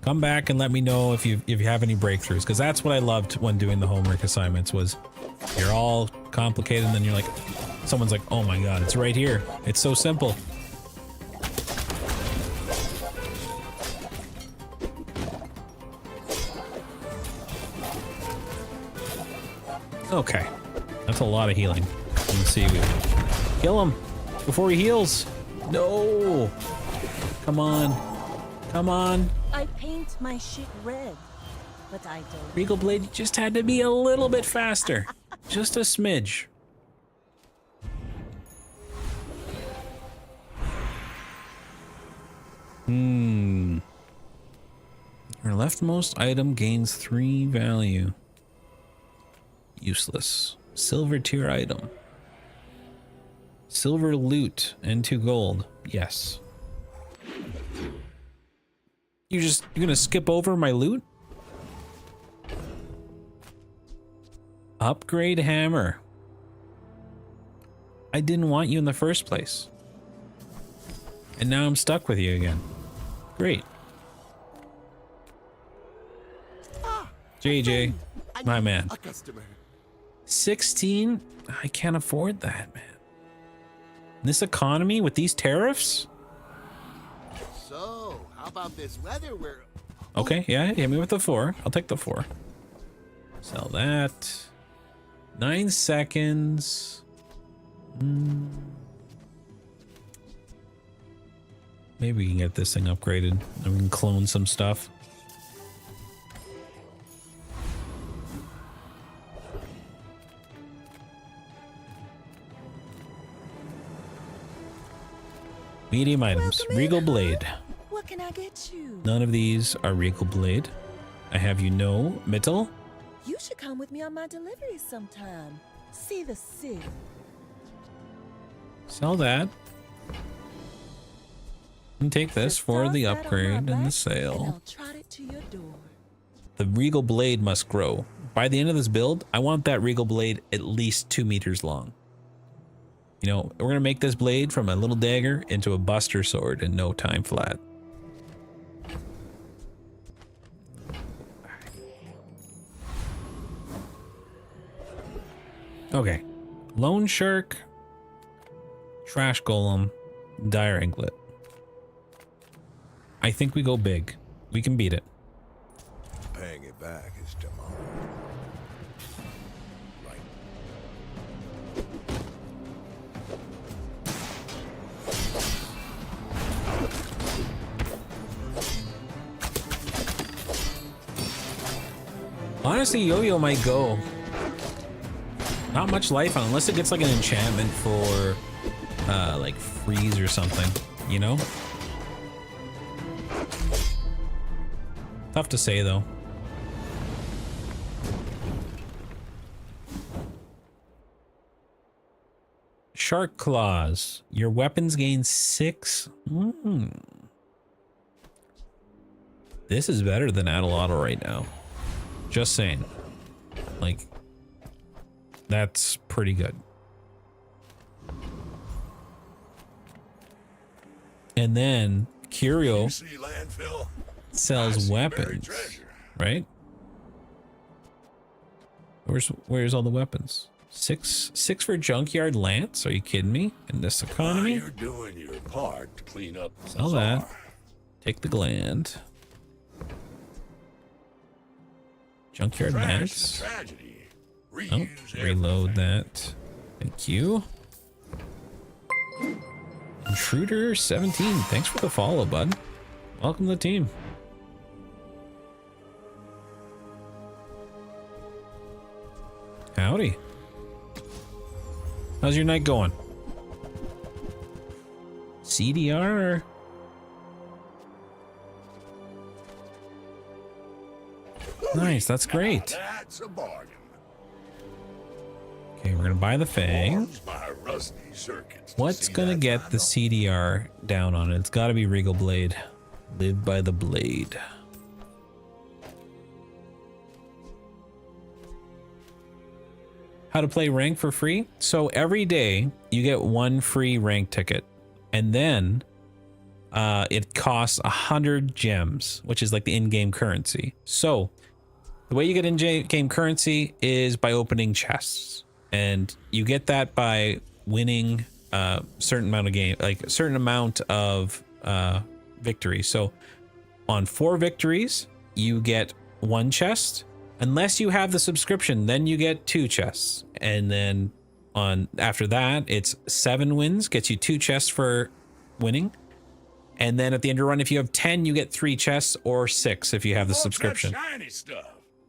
Come back and let me know if you have any breakthroughs, because that's what I loved when doing the homework assignments. Was you're all complicated and then you're like, someone's like, oh my god, it's right here. It's so simple. Okay, that's a lot of healing. Let's see. Kill him before he heals. No. Come on. Come on. I paint my shit red, but I don't. Regal Blade just had to be a little bit faster. Just a smidge. Your leftmost item gains 3 value. Useless. Silver tier item. Silver loot and 2 gold. Yes. You're gonna skip over my loot? Upgrade hammer. I didn't want you in the first place. And now I'm stuck with you again. Great. JJ, my man. A customer. 16? I can't afford that, man. This economy with these tariffs? So, how about this weather where... Okay, yeah, hit me with the 4. I'll take the 4. Sell that. 9 seconds. Maybe we can get this thing upgraded and we can clone some stuff. Medium items. Welcome Regal in, Blade. What can I get you? None of these are Regal Blade. I have you know, Mittel. You should come with me on my delivery sometime. See the city. Sell that. And take this Just for toss the that on my upgrade and the back, and sale. I'll trot it to your door. The Regal Blade must grow. By the end of this build, I want that Regal Blade at least 2 meters long. You know, we're gonna make this blade from a little dagger into a buster sword in no time flat. Okay. Lone Shark, Trash Golem, Dire Anklet. I think we go big. We can beat it. Paying it back is tomorrow. Right. Honestly, Yo-Yo might go. Not much life on unless it gets like an enchantment for like freeze or something, you know? Tough to say though. Shark Claws. Your weapons gain 6. This is better than Adelanto right now. Just saying. Like, that's pretty good. And then Curio sells weapons, right? Where's all the weapons? Six for Junkyard Lance? Are you kidding me? In this economy? You're doing your part to clean up the Sell bazaar. that. Take the gland. Junkyard Lance. Tragedy. Oh, reload that. Thank you. Intruder 17. Thanks for the follow, bud. Welcome to the team. Howdy. How's your night going? CDR? Nice, that's great. That's a bargain. Okay, we're gonna buy the Fang. Warms my rusty circuits to What's see gonna that get the CDR down on it? It's gotta be Regal Blade. Live by the blade. How to play rank for free? So every day you get 1 free rank ticket, and then it costs 100 gems, which is like the in-game currency. So the way you get in-game currency is by opening chests, and you get that by winning a certain amount of game, like a certain amount of victories. So on 4 victories, you get 1 chest. Unless you have the subscription, then you get 2 chests. And then after that, it's 7 wins, gets you 2 chests for winning. And then at the end of the run, if you have 10, you get 3 chests, or 6 if you have the subscription.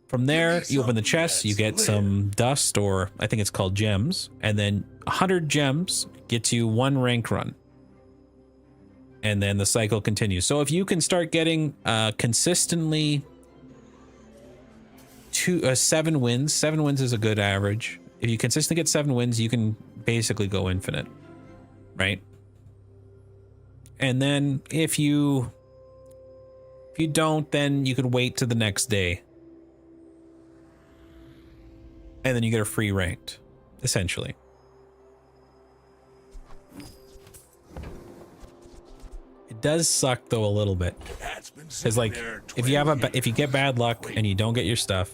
From there, you open the chest, you get some dust, or I think it's called gems. And then 100 gems gets you 1 rank run. And then the cycle continues. So if you can start getting consistently 7 wins, 7 wins is a good average. If you consistently get 7 wins, you can basically go infinite, right? And then if you don't, then you could wait to the next day. And then you get a free ranked, essentially. It does suck though a little bit. It's like if you get bad luck and you don't get your stuff.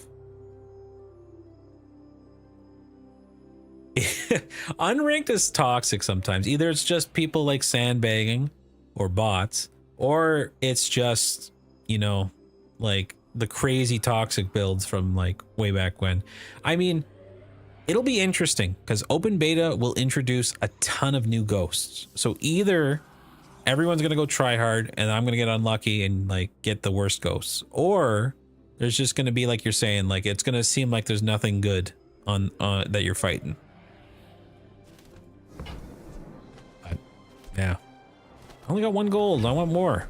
Unranked is toxic sometimes. Either it's just people like sandbagging or bots, or it's just, you know, like the crazy toxic builds from like way back when. I mean, it'll be interesting because open beta will introduce a ton of new ghosts. So either everyone's gonna go try hard and I'm gonna get unlucky and like get the worst ghosts, or there's just gonna be, like you're saying, like it's gonna seem like there's nothing good on that you're fighting. Yeah, I only got 1 gold. I want more.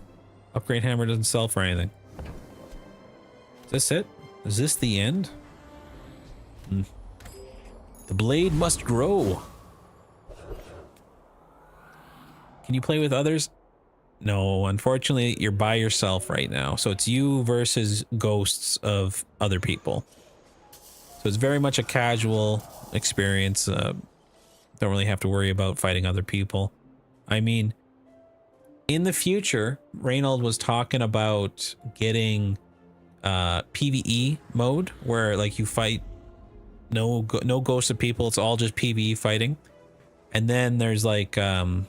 Upgrade hammer doesn't sell for anything. Is this it? Is this the end? The blade must grow. Can you play with others? No, unfortunately, you're by yourself right now. So it's you versus ghosts of other people. So it's very much a casual experience. Don't really have to worry about fighting other people. I mean, in the future, Reynold was talking about getting PvE mode where like you fight no ghosts of people. It's all just PvE fighting. And then there's like hardcore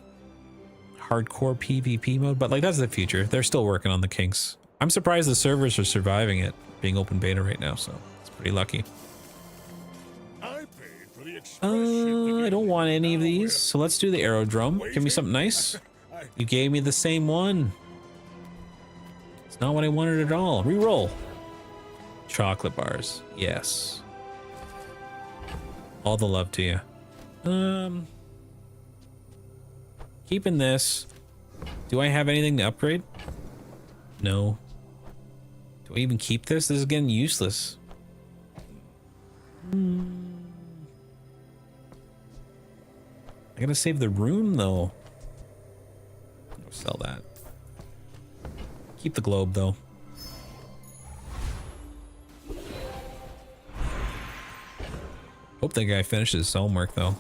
PvP mode, but like that's the future. They're still working on the kinks. I'm surprised the servers are surviving it being open beta right now, so it's pretty lucky. I don't want any of these, so let's do the aerodrome. Give me something nice. You gave me the same one. It's not what I wanted at all. Reroll. Chocolate bars. Yes. All the love to you. Keeping this. Do I have anything to upgrade? No. Do I even keep this? This is getting useless. I gotta save the room though. I'll sell that. Keep the globe though. Hope that guy finishes his homework though.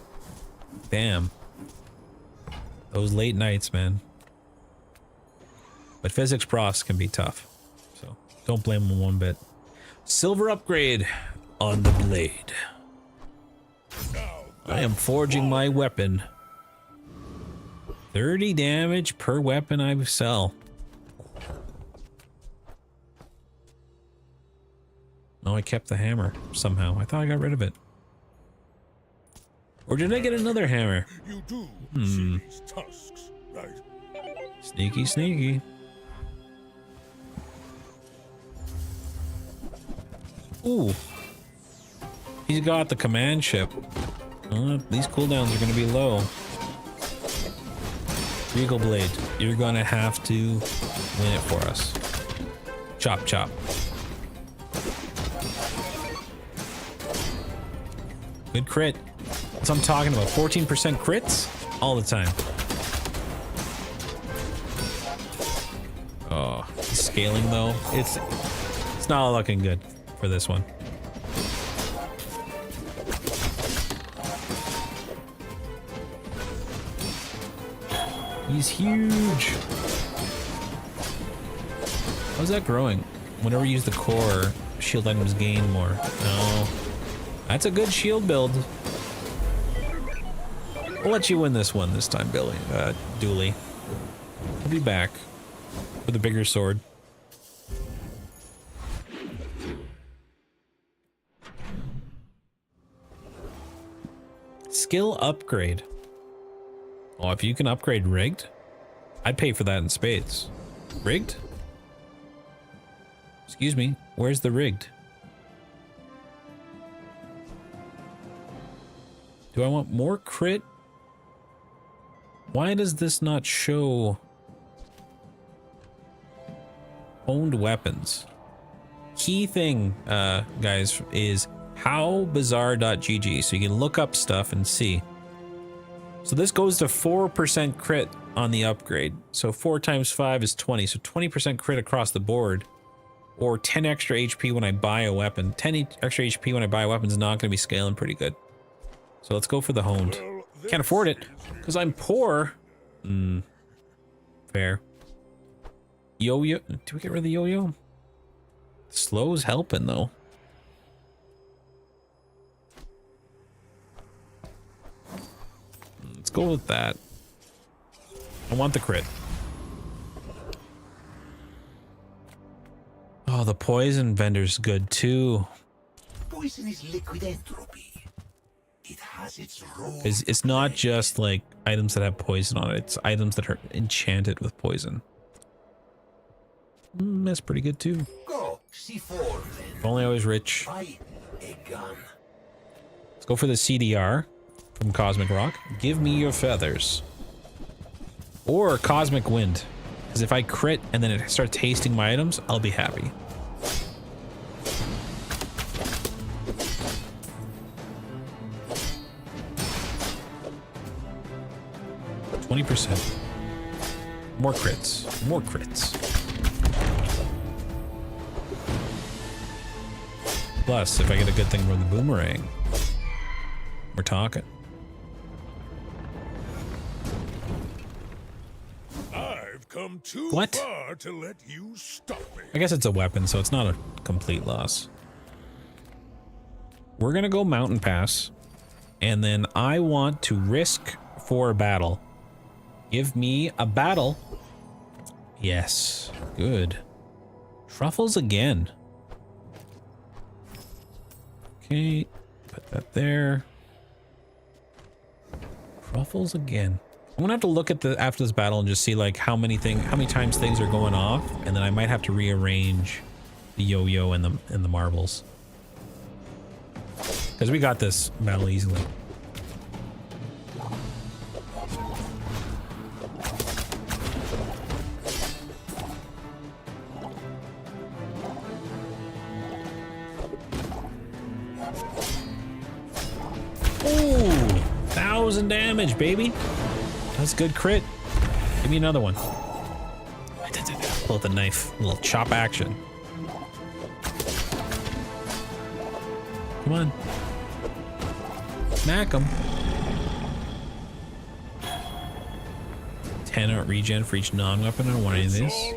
Damn. Those late nights, man. But physics profs can be tough. So don't blame them one bit. Silver upgrade on the blade. I am forging my weapon. 30 damage per weapon I sell. Oh, I kept the hammer somehow. I thought I got rid of it. Or did I get another hammer? You do see these tusks, right? Sneaky, sneaky. Ooh. He's got the command ship. These cooldowns are going to be low. Regal Blade, you're going to have to win it for us. Chop, chop. Good crit. That's what I'm talking about. 14% crits all the time. Oh, scaling though. It's not looking good for this one. He's huge. How's that growing? Whenever you use the core, shield items gain more. No. That's a good shield build. We'll let you win this one this time, Billy. Dooley. I'll be back with a bigger sword. Skill upgrade. Oh, if you can upgrade rigged, I'd pay for that in spades. Rigged? Excuse me, where's the rigged? Do I want more crit? Why does this not show owned weapons? Key thing, guys, is howbazaar.gg, so you can look up stuff and see. So this goes to 4% crit on the upgrade. So 4 times 5 is 20, so 20% crit across the board. Or 10 extra HP when I buy a weapon. 10 extra HP when I buy a weapon is not going to be scaling pretty good. So let's go for the honed. Can't afford it, because I'm poor. Fair. Yo-yo. Do we get rid of the yo-yo? Slow's helping, though. Let's go with that. I want the crit. Oh, the poison vendor's good too. Poison is liquid entropy. It has its role. It's not just like items that have poison on it. It's items that are enchanted with poison. That's pretty good too. Go, C4 then. If only I was rich. Buy a gun. Let's go for the CDR from Cosmic Rock. Give me your feathers. Or Cosmic Wind. Because if I crit and then it starts tasting my items, I'll be happy. %. More crits. More crits. Plus, if I get a good thing from the boomerang, we're talking. I've come too What? far to let you stop me. I guess it's a weapon, so it's not a complete loss. We're gonna go Mountain Pass, and then I want to risk for a battle. Give me a battle. Yes, good. Truffles again. Okay, put that there. Truffles again. I'm gonna have to look at the after this battle and just see like how many times things are going off, and then I might have to rearrange the yo-yo and the marbles. Because we got this battle easily. Ooh, 1,000 damage, baby. That's good crit. Give me another one. Pull out the knife. A little chop action. Come on. Smack him. 10 regen for each non-weapon. I don't want any of this.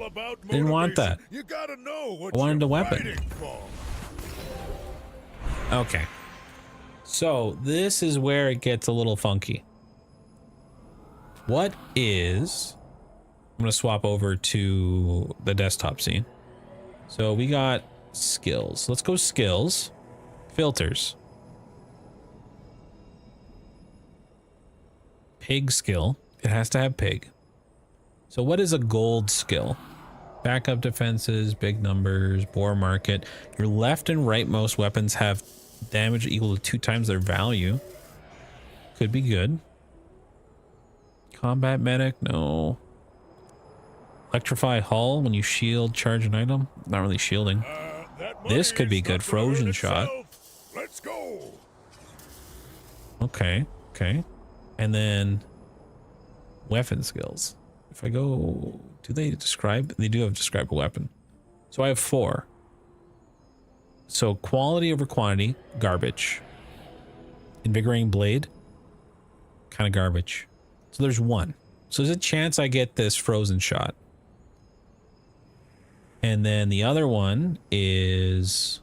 Didn't want that. You gotta know what I wanted a you're weapon. fighting for. Okay. So this is where it gets a little funky. What is... I'm going to swap over to the desktop scene. So we got skills. Let's go skills. Filters. Pig skill. It has to have pig. So what is a gold skill? Backup defenses, big numbers, boar market. Your left and rightmost weapons have damage equal to 2 times their value. Could be good. Combat medic, no. Electrify hull when you shield, charge an item. Not really shielding. This could be good. Frozen shot. Let's go. Okay, okay. And then weapon skills. If I go, do they describe? They do have describe a weapon. So I have 4. So quality over quantity, garbage. Invigorating blade, kind of garbage. So there's 1. So there's a chance I get this frozen shot. And then the other one is...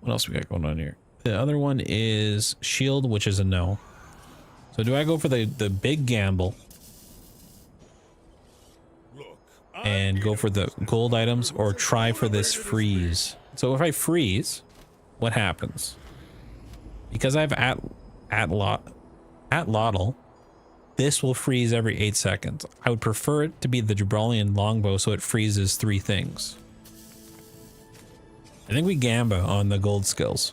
What else we got going on here? The other one is shield, which is a no. So do I go for the big gamble and go for the gold items, or try for this freeze? So if I freeze, what happens? Because I have at Lotl, this will freeze every 8 seconds. I would prefer it to be the Gibrallian longbow so it freezes 3 things. I think we gamba on the gold skills.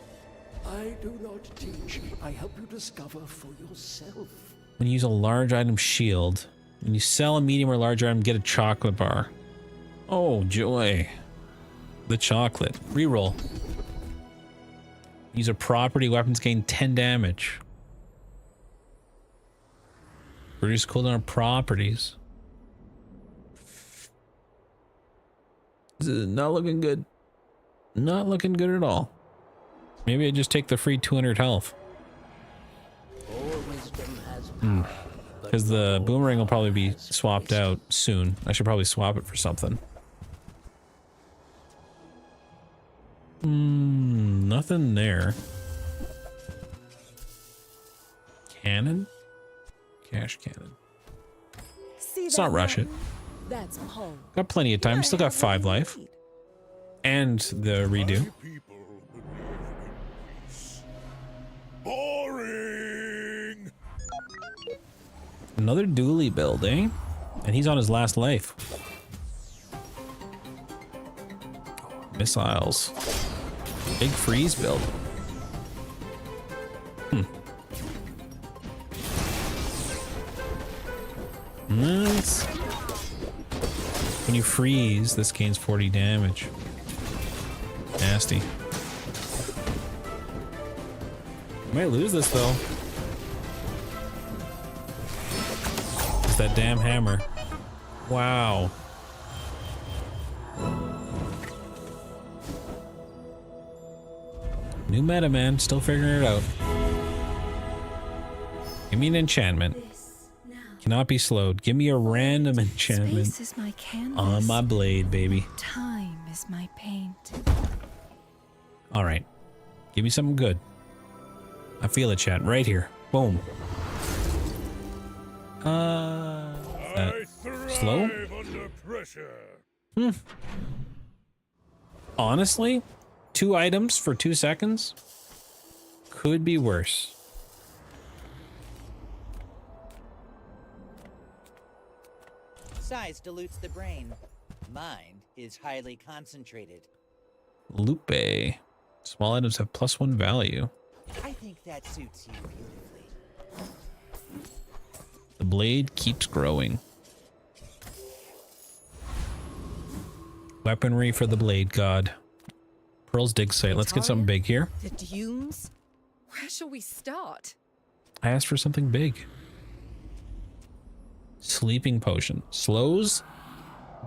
I do not teach. I help you discover for yourself. When you use a large item shield, when you sell a medium or large item, get a chocolate bar. Oh, joy. The chocolate. Reroll. Use a property, weapons gain 10 damage. Reduce cooldown of properties. This is not looking good. Not looking good at all. Maybe I just take the free 200 health. Because the boomerang will probably be swapped out soon. I should probably swap it for something. Nothing there. Cannon? Cash cannon. Let's not rush it. That's home. Got plenty of time. Still got 5 life. And the redo. Boring. Another dually build, eh? And he's on his last life. Missiles. Big freeze build. Nice. When you freeze, this gains 40 damage. Nasty. Might lose this though. It's that damn hammer. Wow. New meta, man. Still figuring it out. Give me an enchantment. Cannot be slowed. Give me a random enchantment Space is my canvas. on my blade, baby. Time is my paint. All right. Give me something good. I feel it, chat. Right here. Boom. Slow? Under pressure. Honestly, 2 items for 2 seconds could be worse. Size dilutes the brain. Mind is highly concentrated. Lupe. Small items have +1 value. I think that suits you beautifully. The blade keeps growing. Weaponry for the blade god. Pearl's dig site. Let's get something big here. The dunes? Where shall we start? I asked for something big. Sleeping potion. Slows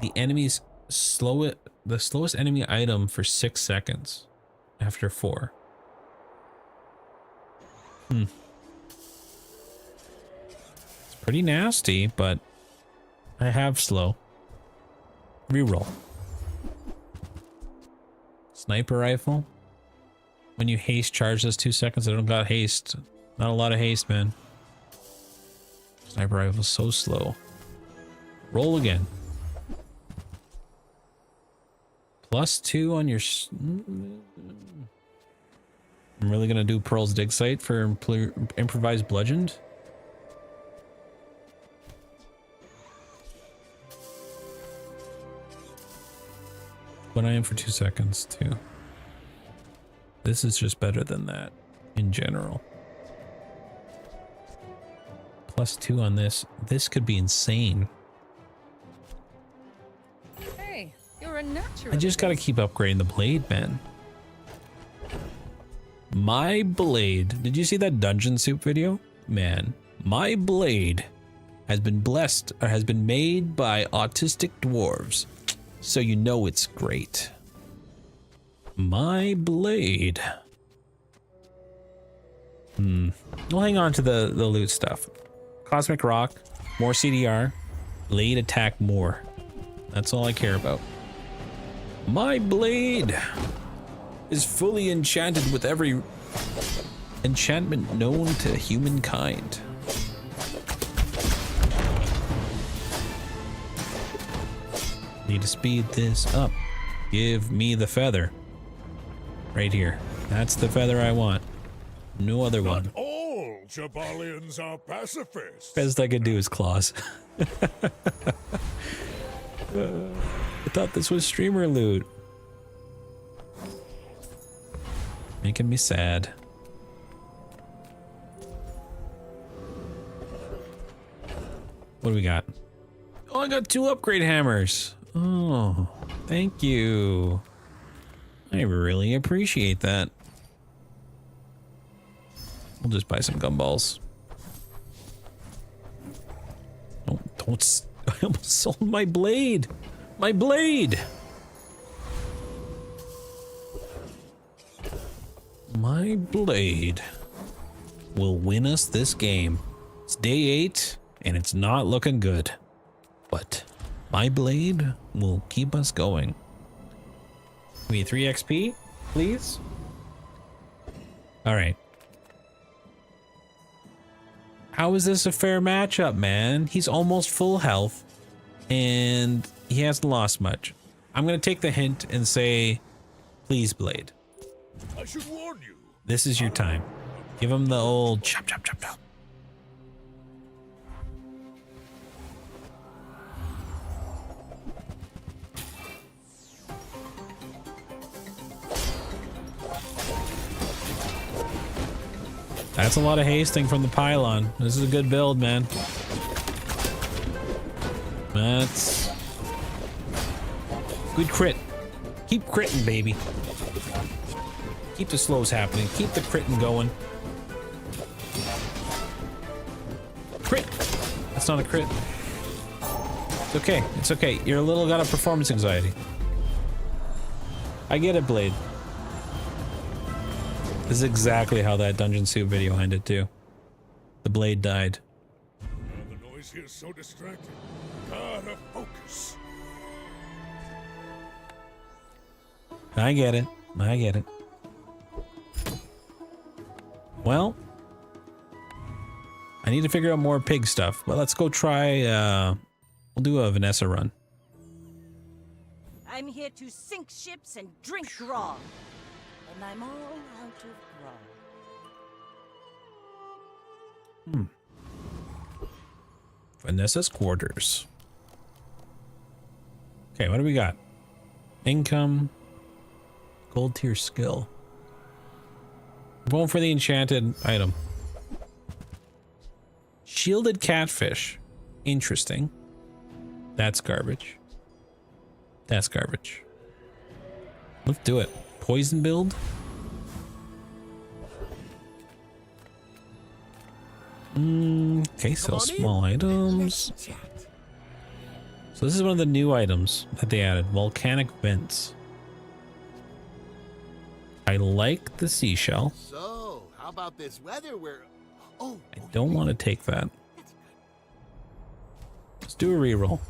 the enemy's the slowest enemy item for 6 seconds after 4. It's pretty nasty, but I have slow. Reroll. Sniper rifle. When you haste charge those 2 seconds, I don't got haste. Not a lot of haste, man. Sniper rifle so slow. Roll again. +2 on your... I'm really gonna do Pearl's dig site for improvised bludgeoned. When I am for 2 seconds too. This is just better than that in general. +2 on this. This could be insane. Hey, you're a natural. I just gotta keep upgrading the blade, man. My blade. Did you see that dungeon soup video? Man, my blade has been blessed, or has been made by autistic dwarves. So you know it's great. My blade. We'll hang on to the loot stuff. Cosmic Rock, more CDR. blade attack more. That's all I care about. My blade is fully enchanted with every enchantment known to humankind. Need to speed this up. Give me the feather. Right here. That's the feather I want. No other one. Not all Jabalians are pacifists. Best I could do is claws. I thought this was streamer loot. Making me sad. What do we got? Oh, I got 2 upgrade hammers. Oh, thank you. I really appreciate that. We'll just buy some gumballs. Oh, don't. I almost sold my blade. My blade. My blade will win us this game. It's day 8 and it's not looking good. But my blade will keep us going. Give me 3 XP, please. All right. How is this a fair matchup, man? He's almost full health and he hasn't lost much. I'm gonna take the hint and say, please, blade. I should warn you. This is your time. Give him the old chop, chop, chop, chop. That's a lot of hasting from the pylon. This is a good build, man. That's good crit. Keep critting, baby. Keep the slows happening. Keep the critting going. Crit. That's not a crit. It's okay. It's okay. You're a little got a performance anxiety. I get it, Blade. This is exactly how that Dungeon Suit video ended too. The blade died. The noise here is so distracting. Gotta focus. I get it. I get it. Well, I need to figure out more pig stuff. But let's go try. We'll do a Vanessa run. I'm here to sink ships and drink grog. And I'm all out of grog. Vanessa's quarters. Okay, what do we got? Income. Gold tier skill. I'm going for the enchanted item. Shielded catfish. Interesting. That's garbage. That's garbage. Let's do it. Poison build. Okay, sell small items. So this is one of the new items that they added. Volcanic vents. I like the seashell. So, how about this weather where... Oh, I don't want to take that. Let's do a reroll.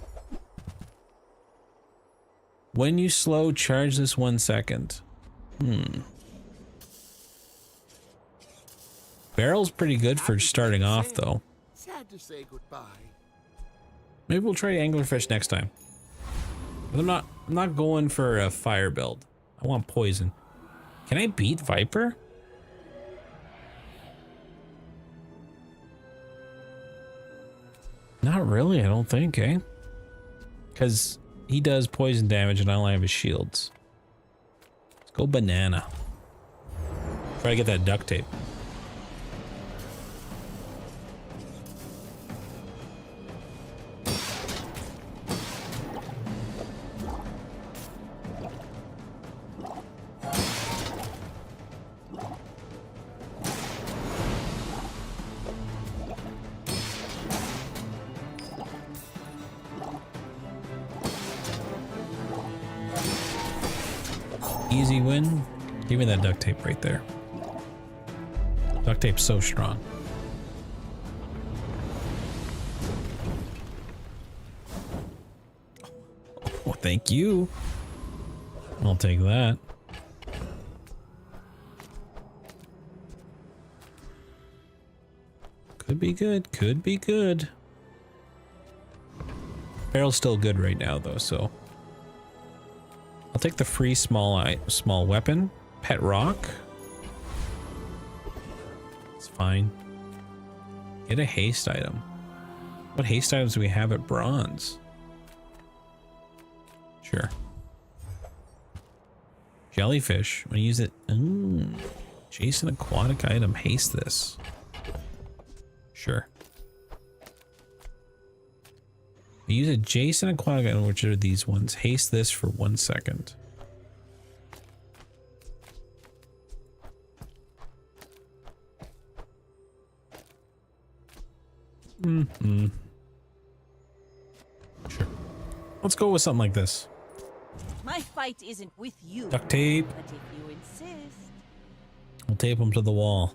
When you slow, charge this 1 second. Barrel's pretty good for starting off, though. Sad to say goodbye. Maybe we'll try anglerfish next time. But I'm not going for a fire build. I want poison. Can I beat Viper? Not really, I don't think, eh? Because he does poison damage and I only have his shields. Let's go banana. Try to get that duct tape. Easy win. Give me that duct tape right there. Duct tape's so strong. Thank you. I'll take that. Could be good. Could be good. Barrel's still good right now, though, so I'll take the free small weapon. Pet rock. It's fine. Get a haste item. What haste items do we have at bronze? Sure. Jellyfish. When you use it. Jason aquatic item. Haste this. Sure. We use a Jason aquatic item, which are these ones. Haste this for 1 second. Sure. Let's go with something like this. My fight isn't with you. Duct tape. But if you insist. We'll tape them to the wall.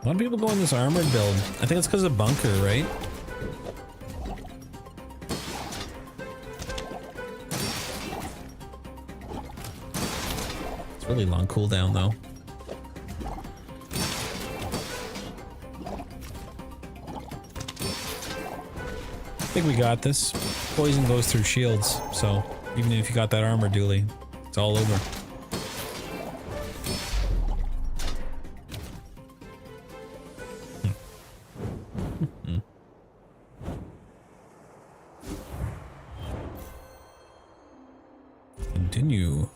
A lot of people go on this armored build. I think it's because of bunker, right? It's really long cooldown though. I think we got this. Poison goes through shields, so even if you got that armor dually, it's all over. Continue.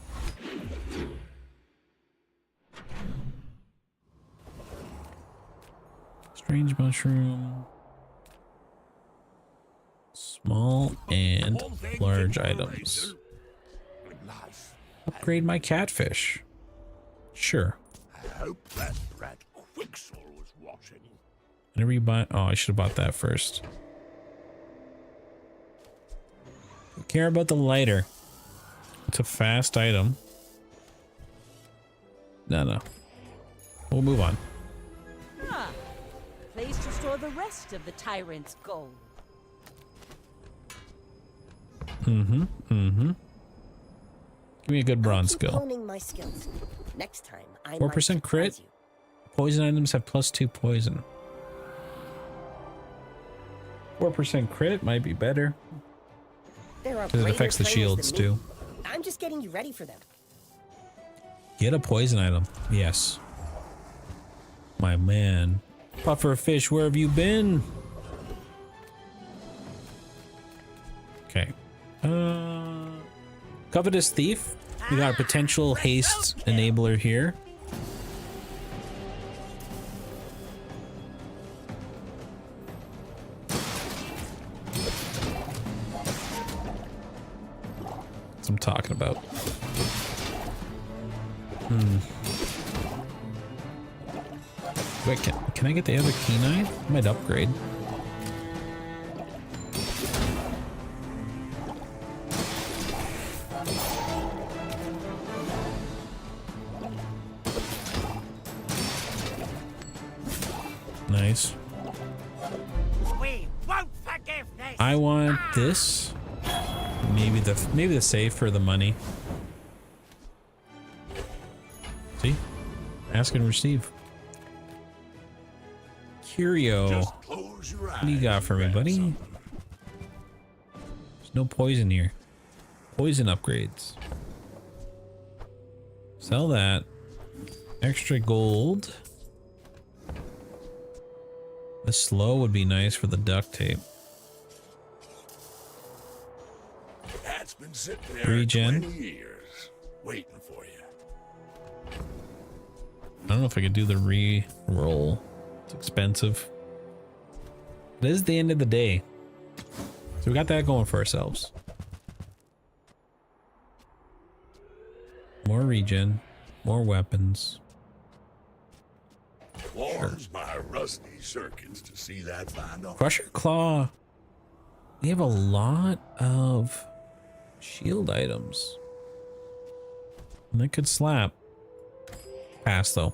Strange mushroom. Small and large items. Upgrade my catfish. Sure. I hope that brat Quicksoul was watching. Whenever you buy, oh, I should have bought that first. Don't care about the lighter. It's a fast item. No. We'll move on. Ah, place to store the rest of the tyrant's gold. Give me a good bronze skill. Honing my skills. Next time, I 4% crit. Poison items have +2 poison. 4% crit might be better. Because it affects the shields too. I'm just getting you ready for them. Get a poison item. Yes. My man. Puffer fish, where have you been? Okay. Covetous Thief. We got a potential haste enabler here. That's what I'm talking about. Wait, can I get the other Kenai? I might upgrade. Nice. We won't forgive this. I want this. Maybe the save for the money. See? Ask and receive. Curio. What do you got for me, buddy? There's no poison here. Poison upgrades. Sell that. Extra gold. The slow would be nice for the duct tape. That's been sitting there Regen. 20 years, waiting for you. I don't know if I could do the re-roll. It's expensive. It is the end of the day. So we got that going for ourselves. More regen. More weapons. Warms my rusty circuits to see that find off. Crusher Claw. We have a lot of shield items. And that could slap. Pass though.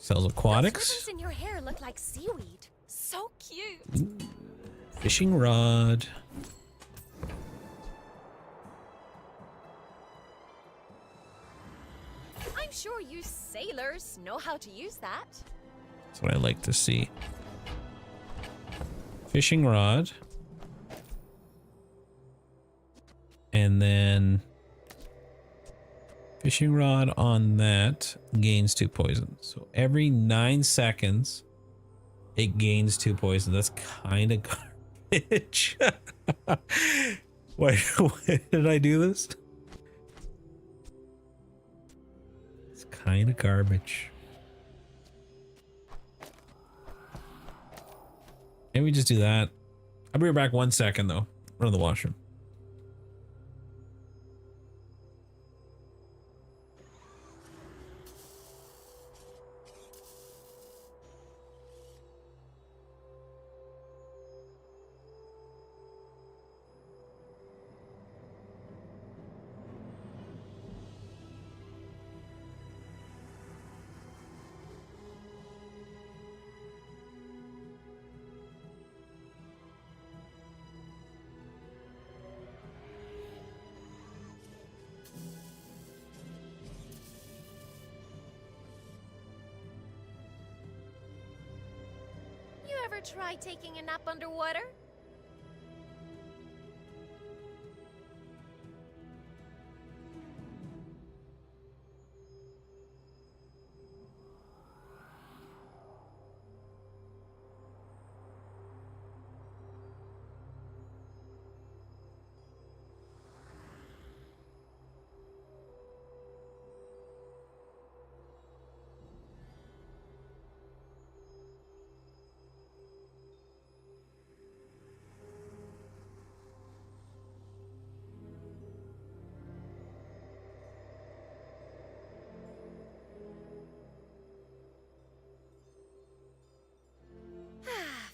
Sells aquatics. Those ribbons in your hair look like seaweed. So cute. Fishing rod. I'm sure you sailors know how to use that. That's what I like to see. Fishing rod. And then fishing rod on that gains 2 poison. So every 9 seconds, it gains 2 poison. That's kind of garbage. Why did I do this? It's kind of garbage. Maybe we just do that. I'll be right back 1 second though. Run to the washroom. Ever try taking a nap underwater?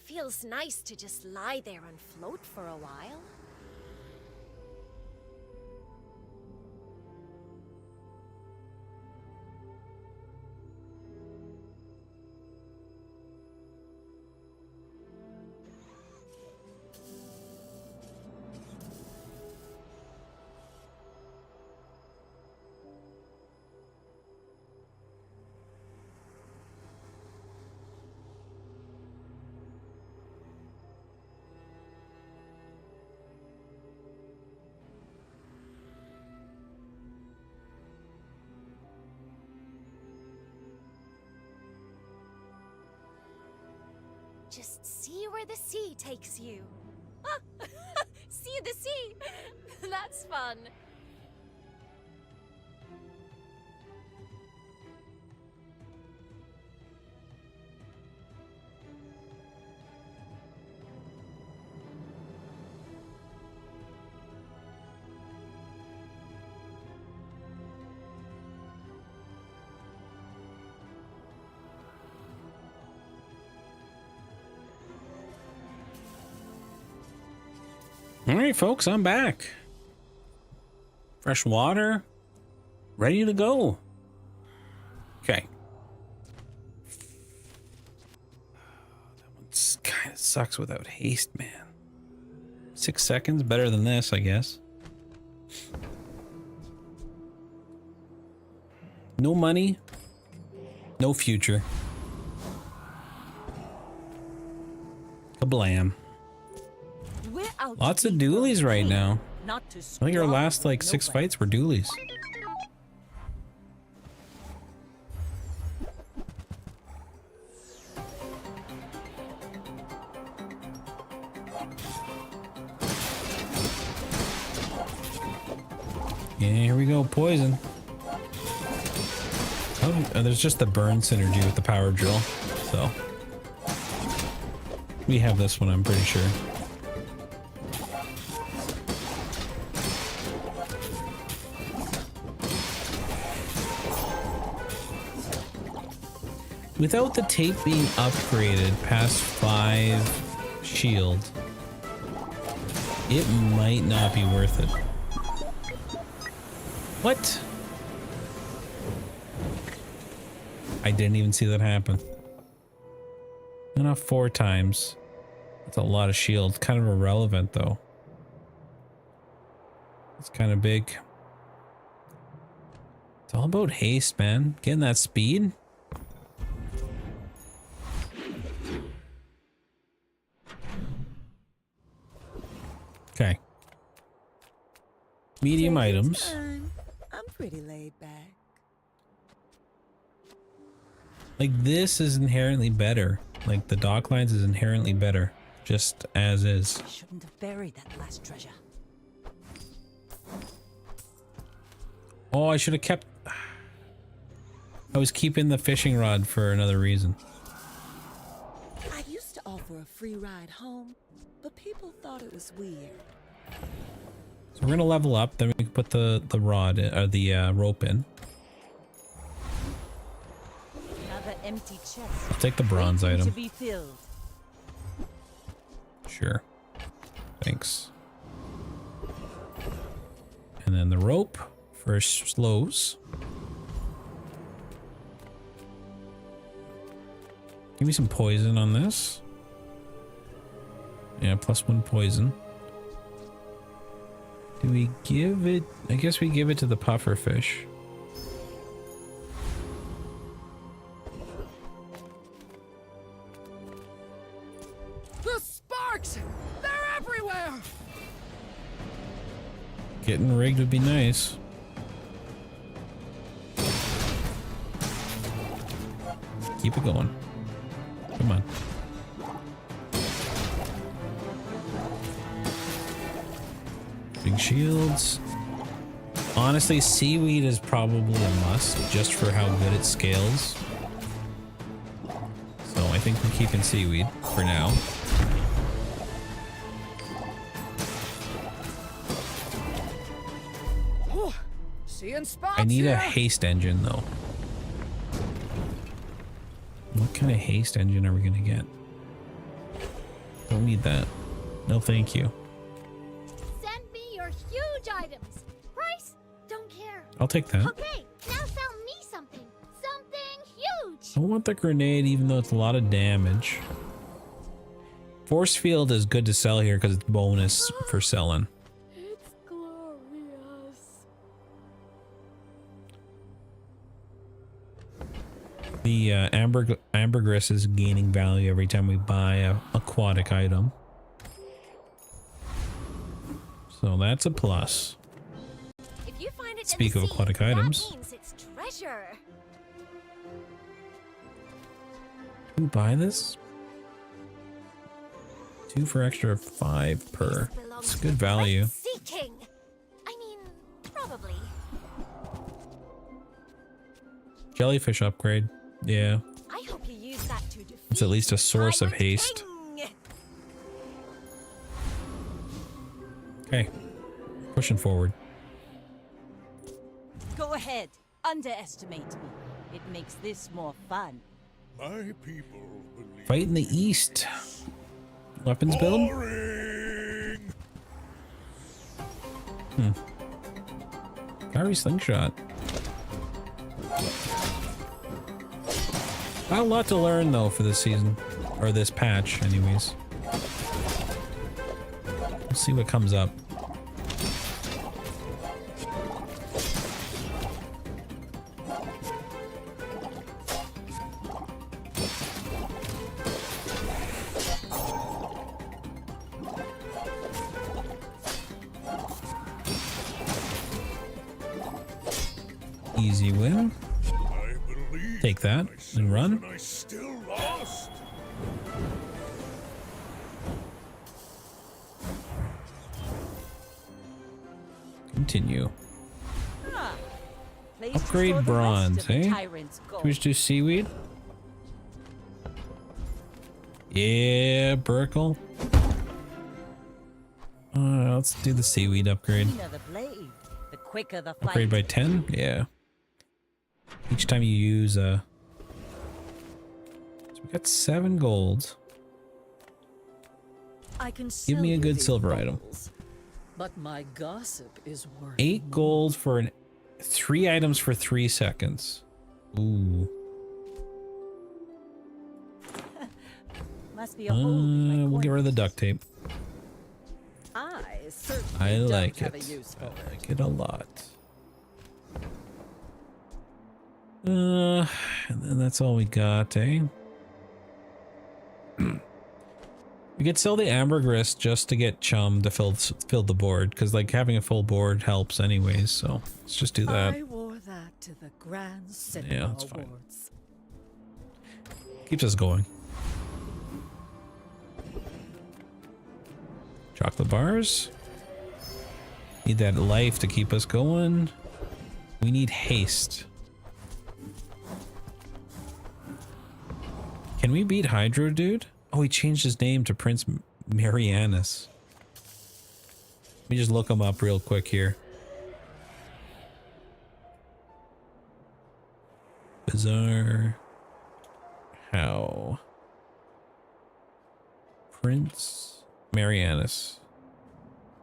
Feels nice to just lie there and float for a while. Just see where the sea takes you. Ah, see the sea. That's fun. All right, folks, I'm back. Fresh water, ready to go. Okay. That one kind of sucks without haste, man. 6 seconds, better than this, I guess. No money, no future. Kablam. Lots of dualies right now. I think our last like 6 fights were dualies. Yeah, here we go, poison. Oh, there's just the burn synergy with the power drill, so we have this one, I'm pretty sure. Without the tape being upgraded past 5 shield, it might not be worth it. What? I didn't even see that happen. Not 4 times. That's a lot of shield. Kind of irrelevant though. It's kind of big. It's all about haste, man. Getting that speed. Okay. Medium Take your items. time. I'm pretty laid back. Like this is inherently better. Like the dock lines is inherently better. Just as is. I shouldn't have buried that last treasure. Oh, I should have kept... I was keeping the fishing rod for another reason. I used to offer a free ride home, but people thought it was weird. So we're gonna level up, then we can put the rod or the rope in. Another empty chest. I'll take the bronze waiting item. To be filled. Sure. Thanks. And then the rope for slows. Give me some poison on this. Yeah, +1 poison. Do we give it... I guess we give it to the puffer fish. The sparks! They're everywhere! Getting rigged would be nice. Keep it going. Come on. Big shields. Honestly, seaweed is probably a must just for how good it scales. So I think we're keeping seaweed for now. Seeing spots I need here. a haste engine though. What kind of haste engine are we gonna get? Don't need that. No, thank you. Send me your huge items. Price? Don't care. I'll take that. Okay, now sell me something. Something huge. I want the grenade even though it's a lot of damage. Force field is good to sell here because it's bonus for selling. It's glorious. The ambergris is gaining value every time we buy a aquatic item. So that's a plus. If you find it Speak in of the aquatic sea, items. That means it's treasure. Can we buy this? 2 for extra 5 per. It's good value. Seeking. I mean, probably. Jellyfish upgrade. Yeah. I hope you use that to defeat. It's at least a source of Tyrant haste. King. Okay. Pushing forward. Go ahead. Underestimate me. It makes this more fun. My people believe. Fight in the east. Weapons build? Boring. Fiery slingshot. Got a lot to learn though for this season. Or this patch anyways. We'll see what comes up. Easy win. I believe Take that and run. I still lost. Continue. Ah, place to Upgrade store the rest bronze, of the eh? tyrant's gold. Can we just do seaweed? Yeah, Burkle. Let's do the seaweed upgrade. The cleaner the blade, the quicker the flight. Upgrade by 10? Yeah. Each time you use a... So we got 7 gold. I can Give me a sell good you these silver item. bottles, but my gossip is worth 8 gold for 3 items for 3 seconds. Ooh. must be a hole in my We'll get rid of the duct tape. I certainly I don't like have it. a use for I it. like it a lot. And then that's all we got, eh? We could sell the ambergris just to get chum to fill the board, because like having a full board helps anyways. So let's just do that. I wore that to the Grand Cinema Yeah, that's fine. Awards. Keeps us going. Chocolate bars. Need that life to keep us going. We need haste. Can we beat Hydro Dude? Oh, he changed his name to Prince Marianus. Let me just look him up real quick here. Bazaar. How? Prince Marianus.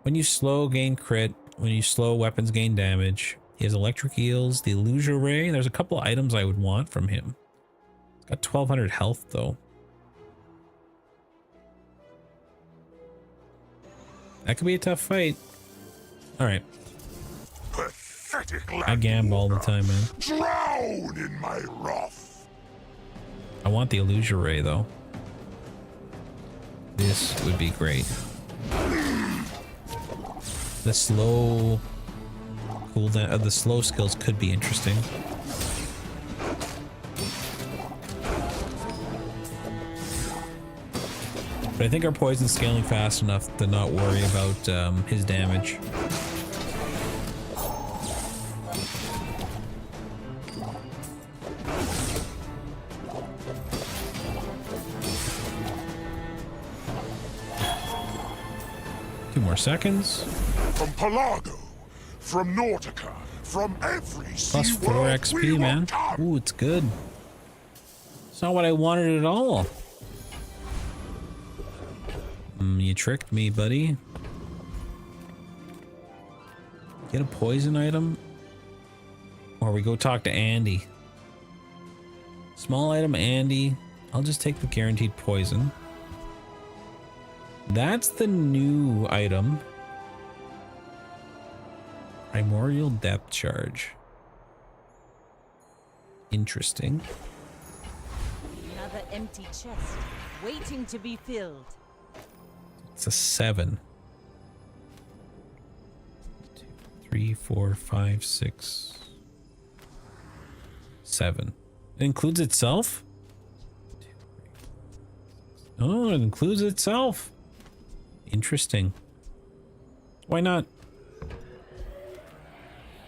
When you slow, gain crit. When you slow, weapons gain damage. He has electric eels, the illusion ray. There's a couple of items I would want from him. He's got 1200 health though. That could be a tough fight. All right. Pathetic I gamble all the time, man. Drown in my wrath. I want the illusion ray though. This would be great. The slow cooldown, the slow skills could be interesting. But I think our poison's scaling fast enough to not worry about his damage. Two more seconds. From Pelago, from Nautica, from every Plus 4 SeaWorld XP, we man. will come. Ooh, it's good. It's not what I wanted at all. You tricked me, buddy. Get a poison item. Or we go talk to Andy. Small item, Andy. I'll just take the guaranteed poison. That's the new item. Primordial depth charge. Interesting. Another empty chest, waiting to be filled. It's a 7. 2, 3, 4, 5, 6, 7. It includes itself? Oh, it includes itself. Interesting. Why not?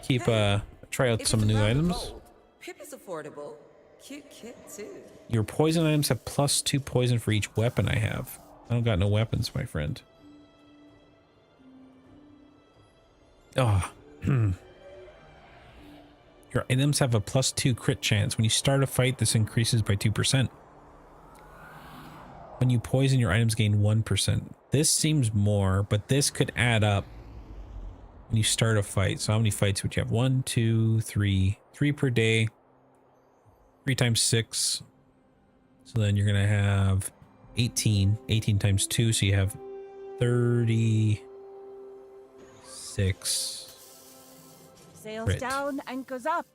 Keep try out some new items. Pip is affordable. Cute kit too. Your poison items have +2 poison for each weapon I have. I don't got no weapons, my friend. Oh. Your items have a +2 crit chance. When you start a fight, this increases by 2%. When you poison, your items gain 1%. This seems more, but this could add up when you start a fight. So how many fights would you have? 1, 2, 3. 3 per day. 3 times 6. So then you're going to have 18. 18 times 2, so you have 36. Sails Crit. down, anchors up.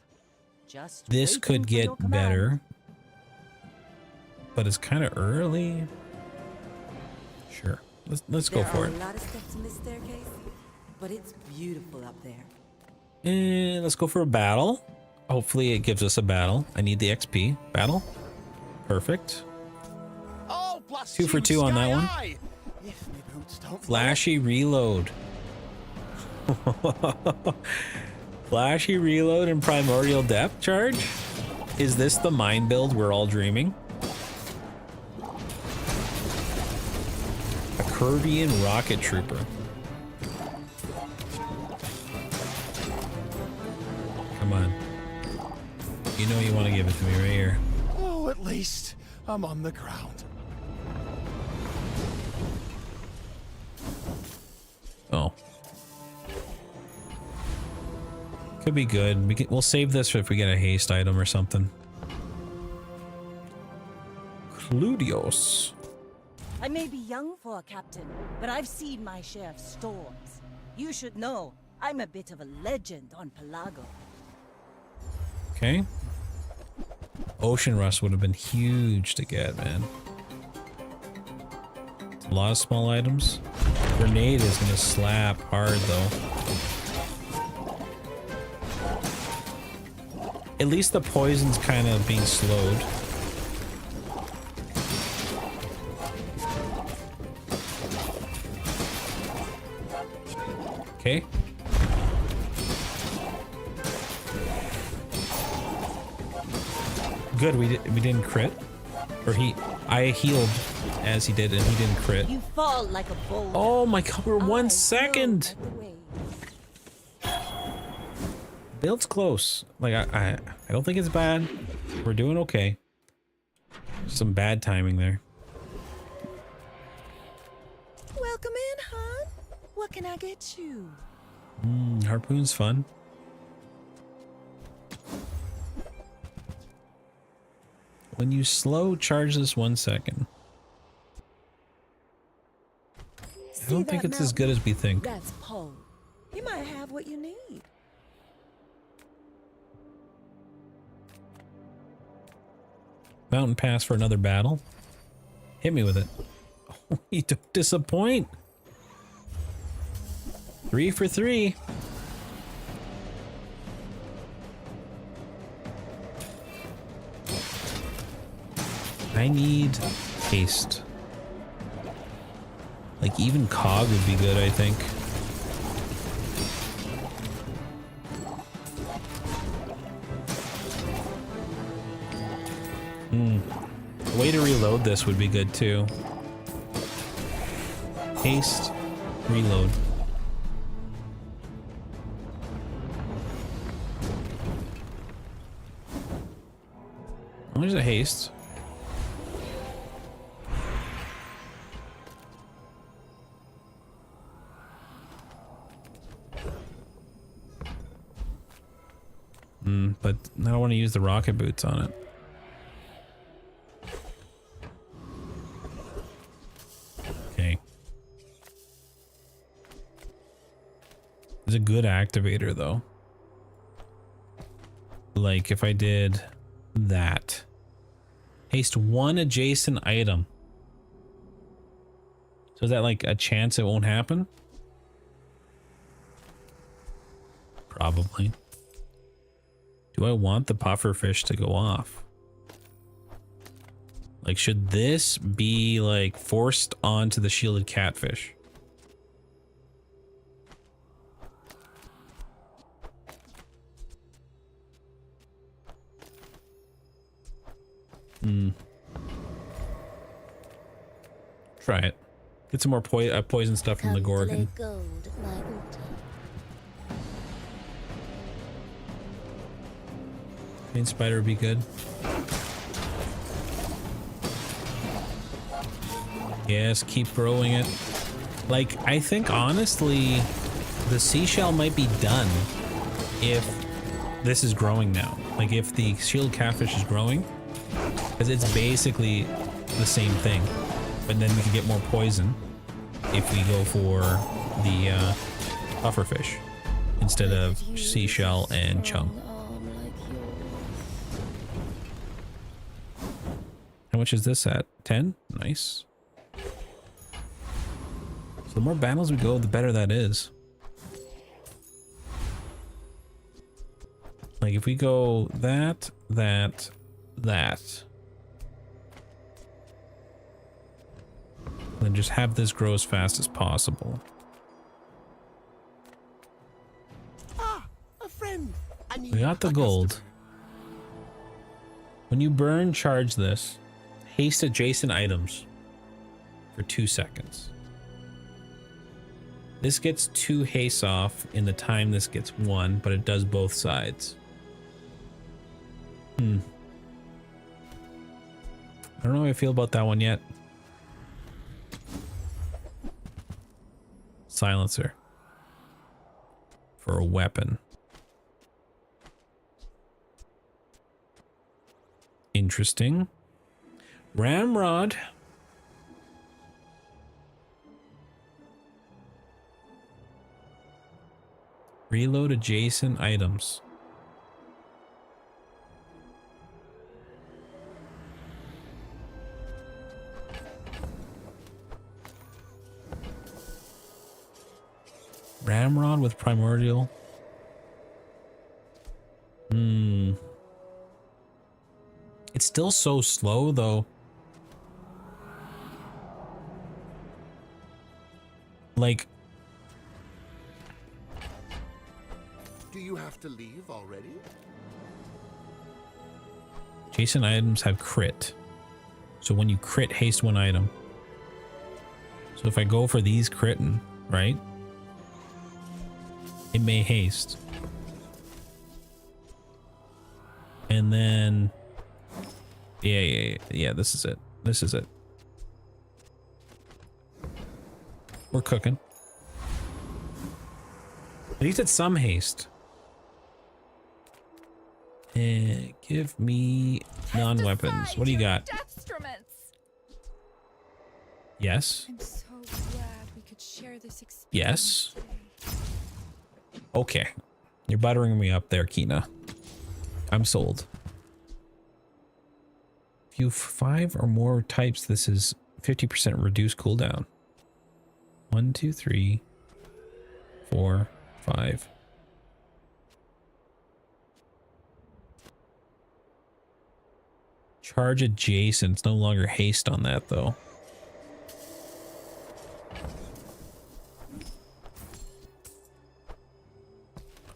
Just This waiting could for get your command. better, but it's kind of early. Sure, let's go for it. There are a lot of steps in this staircase, but it's beautiful up there. And let's go for a battle. Hopefully it gives us a battle. I need the XP. Battle. Perfect. Oh, bless 2 for you, 2 on that one. Sky Eye. If my boots don't Flashy reload. Flashy reload and primordial depth charge? Is this the mine build we're all dreaming? A Kurdian rocket trooper. Come on. You know you want to give it to me right here. Oh, at least I'm on the ground. Oh. Could be good. We'll save this if we get a haste item or something. Cludios. I may be young for a captain, but I've seen my share of storms. You should know, I'm a bit of a legend on Pelago. Okay. Ocean Rust would have been huge to get, man. A lot of small items. Grenade is gonna slap hard though. At least the poison's kind of being slowed. Okay. Good, we didn't crit. Or I healed as he did and he didn't crit. You fall like a boulder. Oh my god, we're 1 second. Build's close. Like I don't think it's bad. We're doing okay. Some bad timing there. Welcome in, hon. What can I get you? Harpoon's fun. When you slow charge this 1 second. I don't think it's as good as we think. That's Poe. He might have what you need. Mountain pass for another battle. Hit me with it. Oh, you don't disappoint. 3 for 3. I need haste. Like even cog would be good, I think. A way to reload this would be good too. Haste, reload. Oh, there's a haste. But I don't want to use the rocket boots on it. Okay. It's a good activator though. Like if I did that. Haste 1 adjacent item. So is that like a chance it won't happen? Probably. Do I want the puffer fish to go off? Like, should this be like forced onto the shielded catfish? Try it. Get some more poison stuff from the Gorgon. Pain spider would be good. Yes, keep growing it. Like, I think honestly, the seashell might be done if this is growing now. Like if the shield catfish is growing, because it's basically the same thing. But then we can get more poison if we go for the pufferfish instead of seashell and chum. How much is this at? 10? Nice. So the more battles we go, the better that is. Like if we go that, that, that. Then just have this grow as fast as possible. Ah, a friend. We got the gold. When you burn, charge this. Haste adjacent items for 2 seconds. This gets 2 haste off in the time this gets 1, but it does both sides. I don't know how I feel about that one yet. Silencer for a weapon. Interesting. Ramrod. Reload adjacent items. Ramrod with primordial. It's still so slow though. Like, Do you have to leave already? adjacent items have crit. So when you crit, haste one item. So if I go for these critting, right? It may haste. And then yeah, this is it. This is it. We're cooking. At least it's some haste. And give me non-weapons. What do you got? Yes. I'm so glad we could share this experience. Yes. Okay. You're buttering me up there, Kina. I'm sold. If you have 5 or more types, this is 50% reduced cooldown. 1, 2, 3, 4, 5. Charge adjacent. It's no longer haste on that though.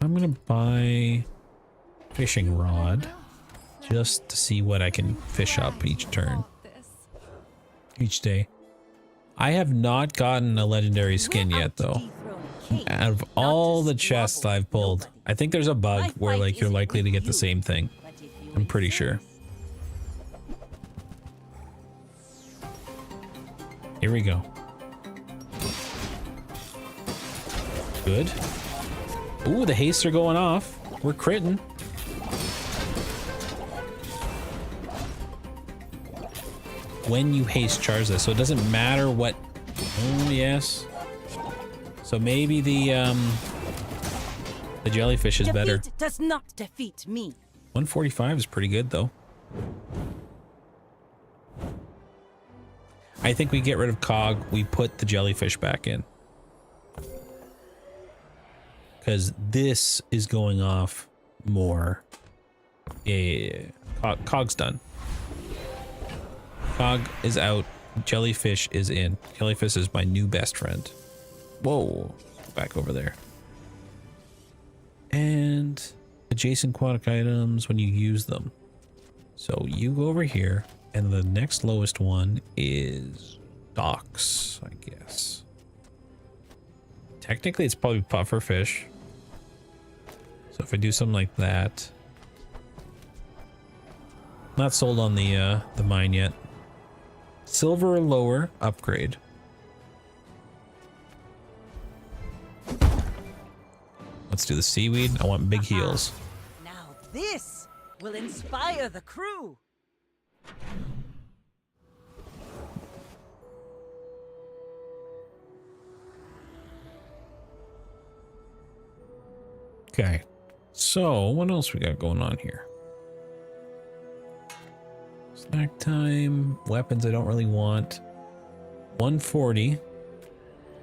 I'm gonna buy fishing rod just to see what I can fish up each turn. Each day. I have not gotten a legendary skin yet though. Out of all the chests I've pulled, I think there's a bug where like you're likely to get the same thing. I'm pretty sure. Here we go. Good. Ooh, the hastes are going off. We're critting. When you haste charge this, so it doesn't matter what. Oh yes. So maybe the jellyfish is better. Defeat does not defeat me. 145 is pretty good though. I think we get rid of Cog, we put the jellyfish back in. Because this is going off more. Yeah. Cog's done. Cog is out. Jellyfish is in. Jellyfish is my new best friend. Whoa. Back over there. And adjacent aquatic items when you use them. So you go over here. And the next lowest one is docks, I guess. Technically, it's probably puffer fish. So if I do something like that, not sold on the mine yet. Silver or lower upgrade. Let's do the seaweed. I want big heels. Now this will inspire the crew. Okay, so what else we got going on here? Snack time, weapons I don't really want. 140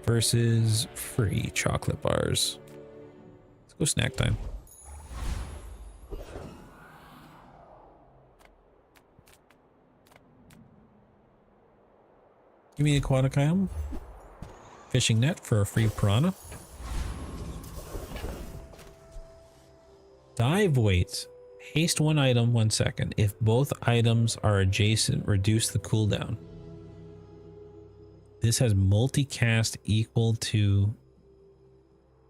versus free chocolate bars. Let's go snack time. Give me the aquatic item. Fishing net for a free piranha. Dive weights. Haste one item 1 second. If both items are adjacent, reduce the cooldown. This has multicast equal to...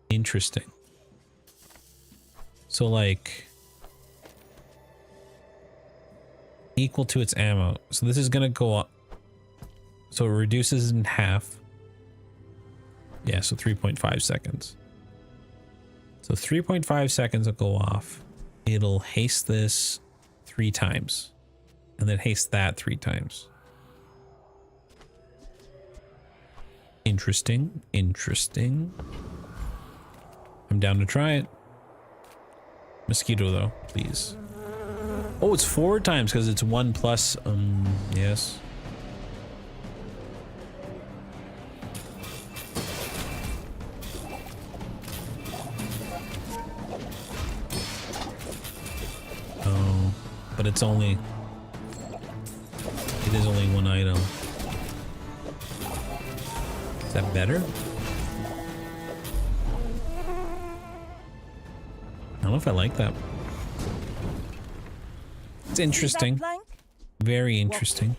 Interesting. So like... equal to its ammo. So this is gonna go up. So it reduces in half. Yeah, so 3.5 seconds. So 3.5 seconds will go off. It'll haste this 3 times. And then haste that 3 times. Interesting. Interesting. I'm down to try it. Mosquito though, please. Oh, it's 4 times because it's 1 plus. Yes. Oh, but it's only. It is only 1 item. Is that better? I don't know if I like that. It's interesting. Very interesting.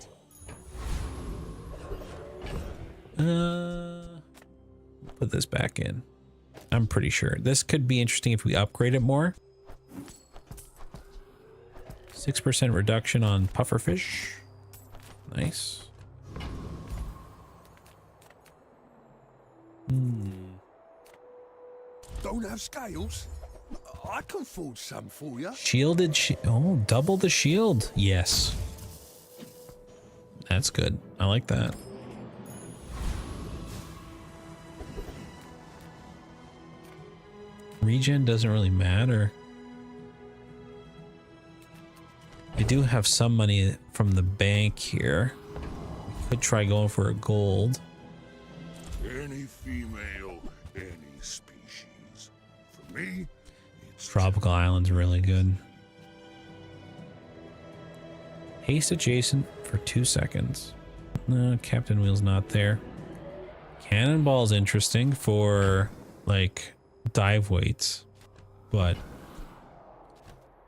Put this back in. I'm pretty sure. This could be interesting if we upgrade it more. 6% reduction on pufferfish. Nice. Don't have scales? I can forge some for you. Shielded oh, double the shield. Yes. That's good. I like that. Regen doesn't really matter. I do have some money from the bank here. Could try going for a gold. Any female, any species. For me, Tropical Island's really good. Haste adjacent for 2 seconds. No, Captain Wheel's not there. Cannonball's interesting for like dive weights, but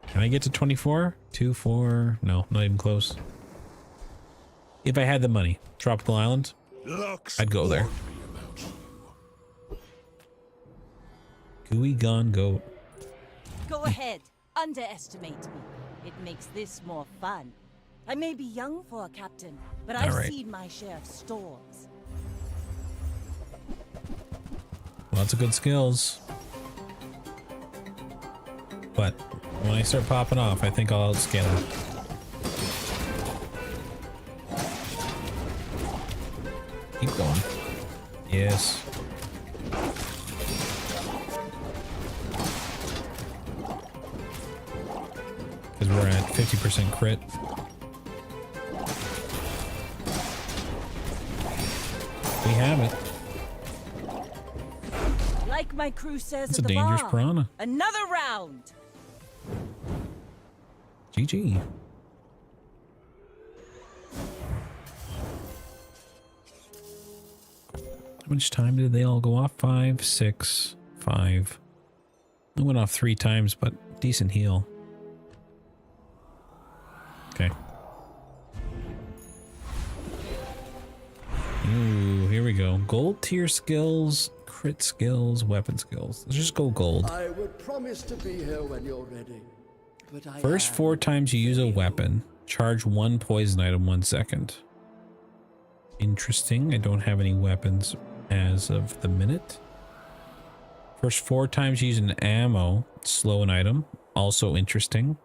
can I get to 24? 2, 4? No, not even close. If I had the money, Tropical Island, I'd go there. Gooey Gone Goat. Go ahead, underestimate me. It makes this more fun. I may be young for a captain, but I've seen my share of storms. Lots of good skills. But when I start popping off, I think I'll outscale them. Keep going. Yes. Because we're at 50% crit. We have it. Like my crew says It's a at the dangerous bar, piranha. another round. GG. How much time did they all go off? 5, 6, 5. They went off 3 times, but decent heal. Okay. Ooh, here we go. Gold tier skills, crit skills, weapon skills. Let's just go gold. I would promise to be here when you're ready. But I First 4 times you use a weapon, charge 1 poison item 1 second. Interesting. I don't have any weapons as of the minute. First 4 times you use an ammo, slow an item. Also interesting.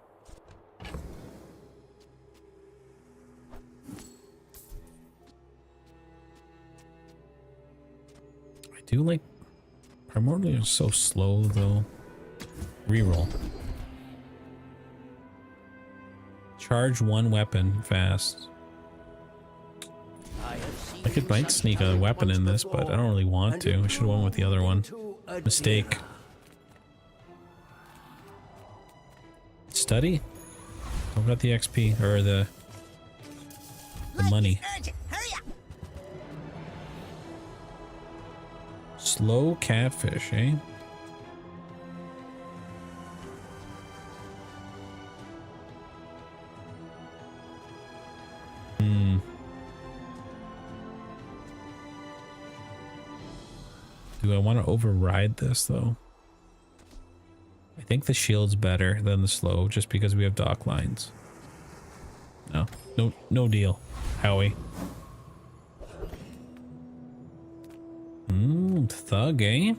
I do like Primordial is so slow though. Reroll. Charge 1 weapon fast. I might sneak a weapon in this, but I don't really want to. I should have went with the other one. Mistake. Study? I've got the XP or the money. Slow catfish, eh? Do I want to override this though? I think the shield's better than the slow just because we have dock lines. No deal, Howie. Thug, eh?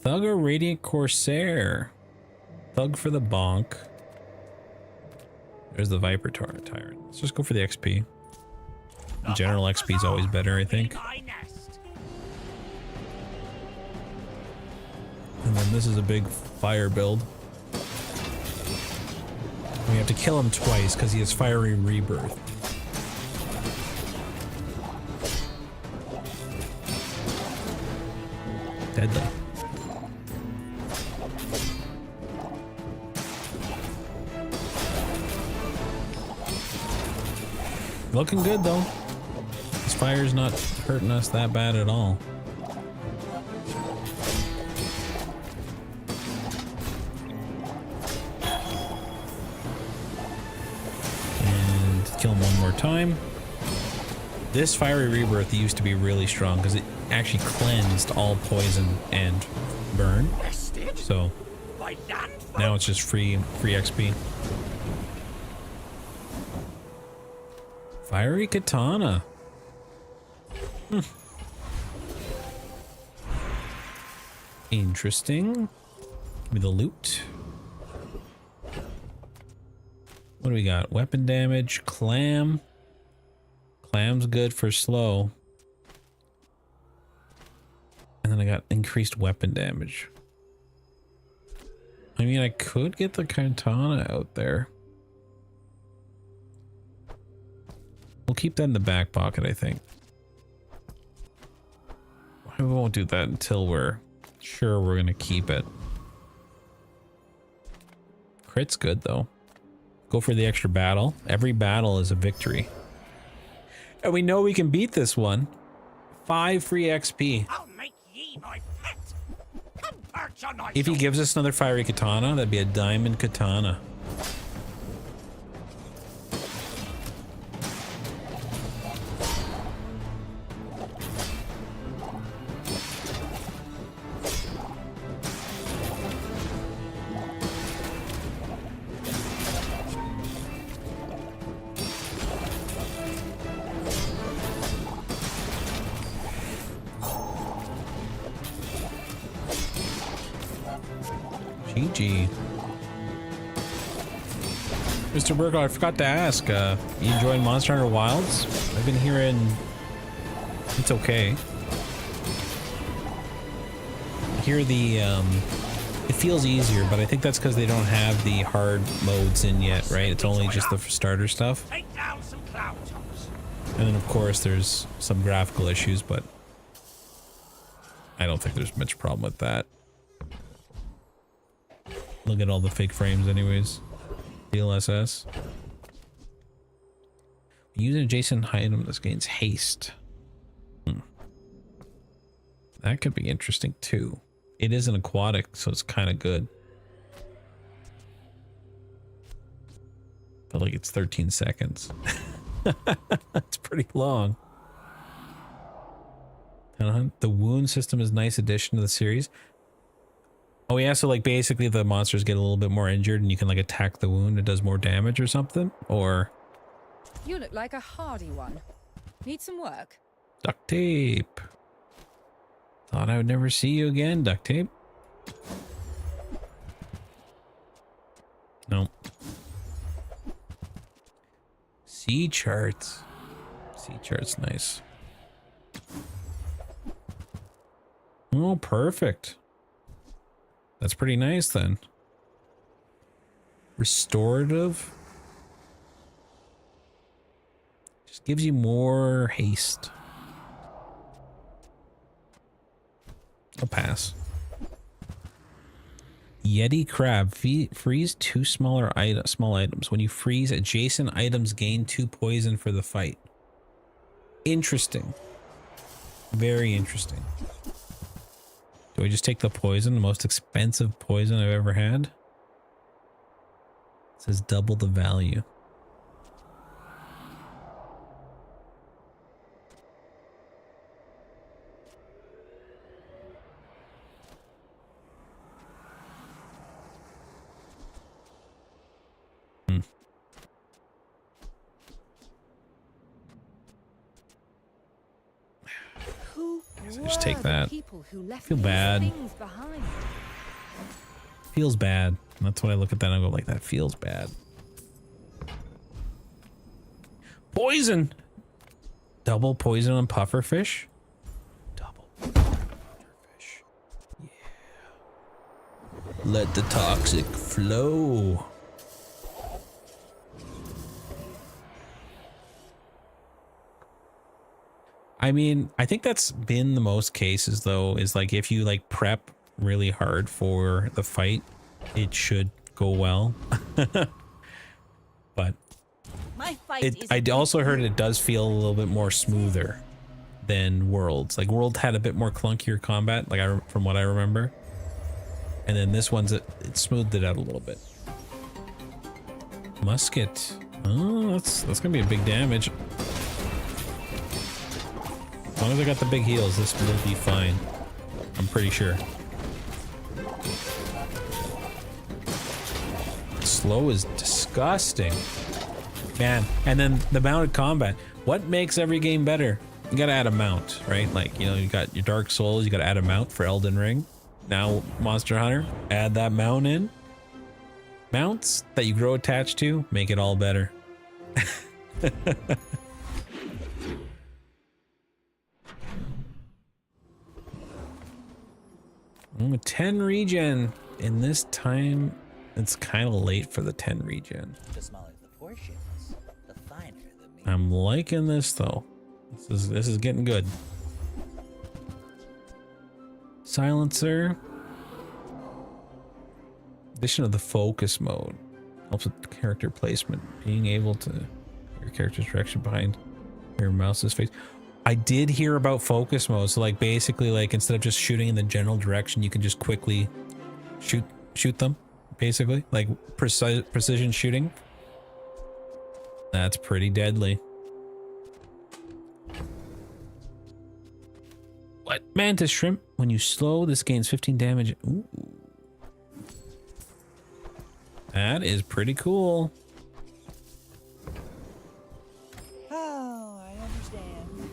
Thug or Radiant Corsair? Thug for the bonk. There's the Viper Tyrant. Let's just go for the XP. General XP is always better, I think. then this is a big fire build. We have to kill him twice because he has fiery rebirth. Deadly. Looking good though. This fire's not hurting us that bad at all. And kill him one more time. This fiery rebirth used to be really strong because it actually cleansed all poison and burn. So now it's just free XP. Fiery katana. Interesting. Give me the loot. What do we got? Weapon damage, clam. Clam's good for slow. And then I got increased weapon damage. I mean, I could get the katana out there. We'll keep that in the back pocket, I think. We won't do that until we're sure we're gonna keep it. Crit's good though. Go for the extra battle. Every battle is a victory. And we know we can beat this one. 5 free XP. I'll make ye my pet. Come perch on my If he gives us another fiery katana, that'd be a diamond katana. GG. Mr. Burko, I forgot to ask, you enjoying Monster Hunter Wilds? I've been hearing it's okay. I hear the, it feels easier, but I think that's because they don't have the hard modes in yet, right? It's only just the starter stuff. Take down some cloud tops. And then of course there's some graphical issues, but I don't think there's much problem with that. Look at all the fake frames anyways. DLSS. Use an adjacent item that gains haste. That could be interesting too. It is an aquatic, so it's kind of good. But like it's 13 seconds. That's pretty long. The wound system is a nice addition to the series. Oh yeah, so like basically the monsters get a little bit more injured and you can like attack the wound, it does more damage or something? Or... You look like a hardy one. Need some work? Duct tape. Thought I would never see you again, duct tape. Nope. Sea charts. Sea charts, nice. Oh, perfect. That's pretty nice then. Restorative. Just gives you more haste. I'll pass. Yeti crab. Freeze 2 small items. When you freeze, adjacent items gain 2 poison for the fight. Interesting. Very interesting. Do I just take the poison? The most expensive poison I've ever had? It says double the value. Just take that. Feel bad. Feels bad. That's what I look at that and I go like, that feels bad. Poison! Double poison on puffer fish? Double puffer fish. Yeah. Let the toxic flow. I mean, I think that's been the most cases though, is like if you like prep really hard for the fight, it should go well. But I also heard it does feel a little bit more smoother than Worlds. Like World had a bit more clunkier combat, like from what I remember. And then this one's it smoothed it out a little bit. Musket. Oh, that's gonna be a big damage. As long as I got the big heals, this will be fine. I'm pretty sure. Slow is disgusting. Man, and then the mounted combat. What makes every game better? You gotta add a mount, right? Like, you know, you got your Dark Souls, you gotta add a mount for Elden Ring. Now, Monster Hunter, add that mount in. Mounts that you grow attached to make it all better. Ooh, 10 regen. In this time, it's kind of late for the 10 regen. The smaller the portions, the finer the meat. I'm liking this though. This is getting good. Silencer. Addition of the focus mode helps with character placement. Being able to your character's direction behind your mouse's face. I did hear about focus mode. So like basically like instead of just shooting in the general direction, you can just quickly shoot them. Basically like precision shooting. That's pretty deadly. What? Mantis shrimp. When you slow, this gains 15 damage. Ooh. That is pretty cool. Oh, I understand.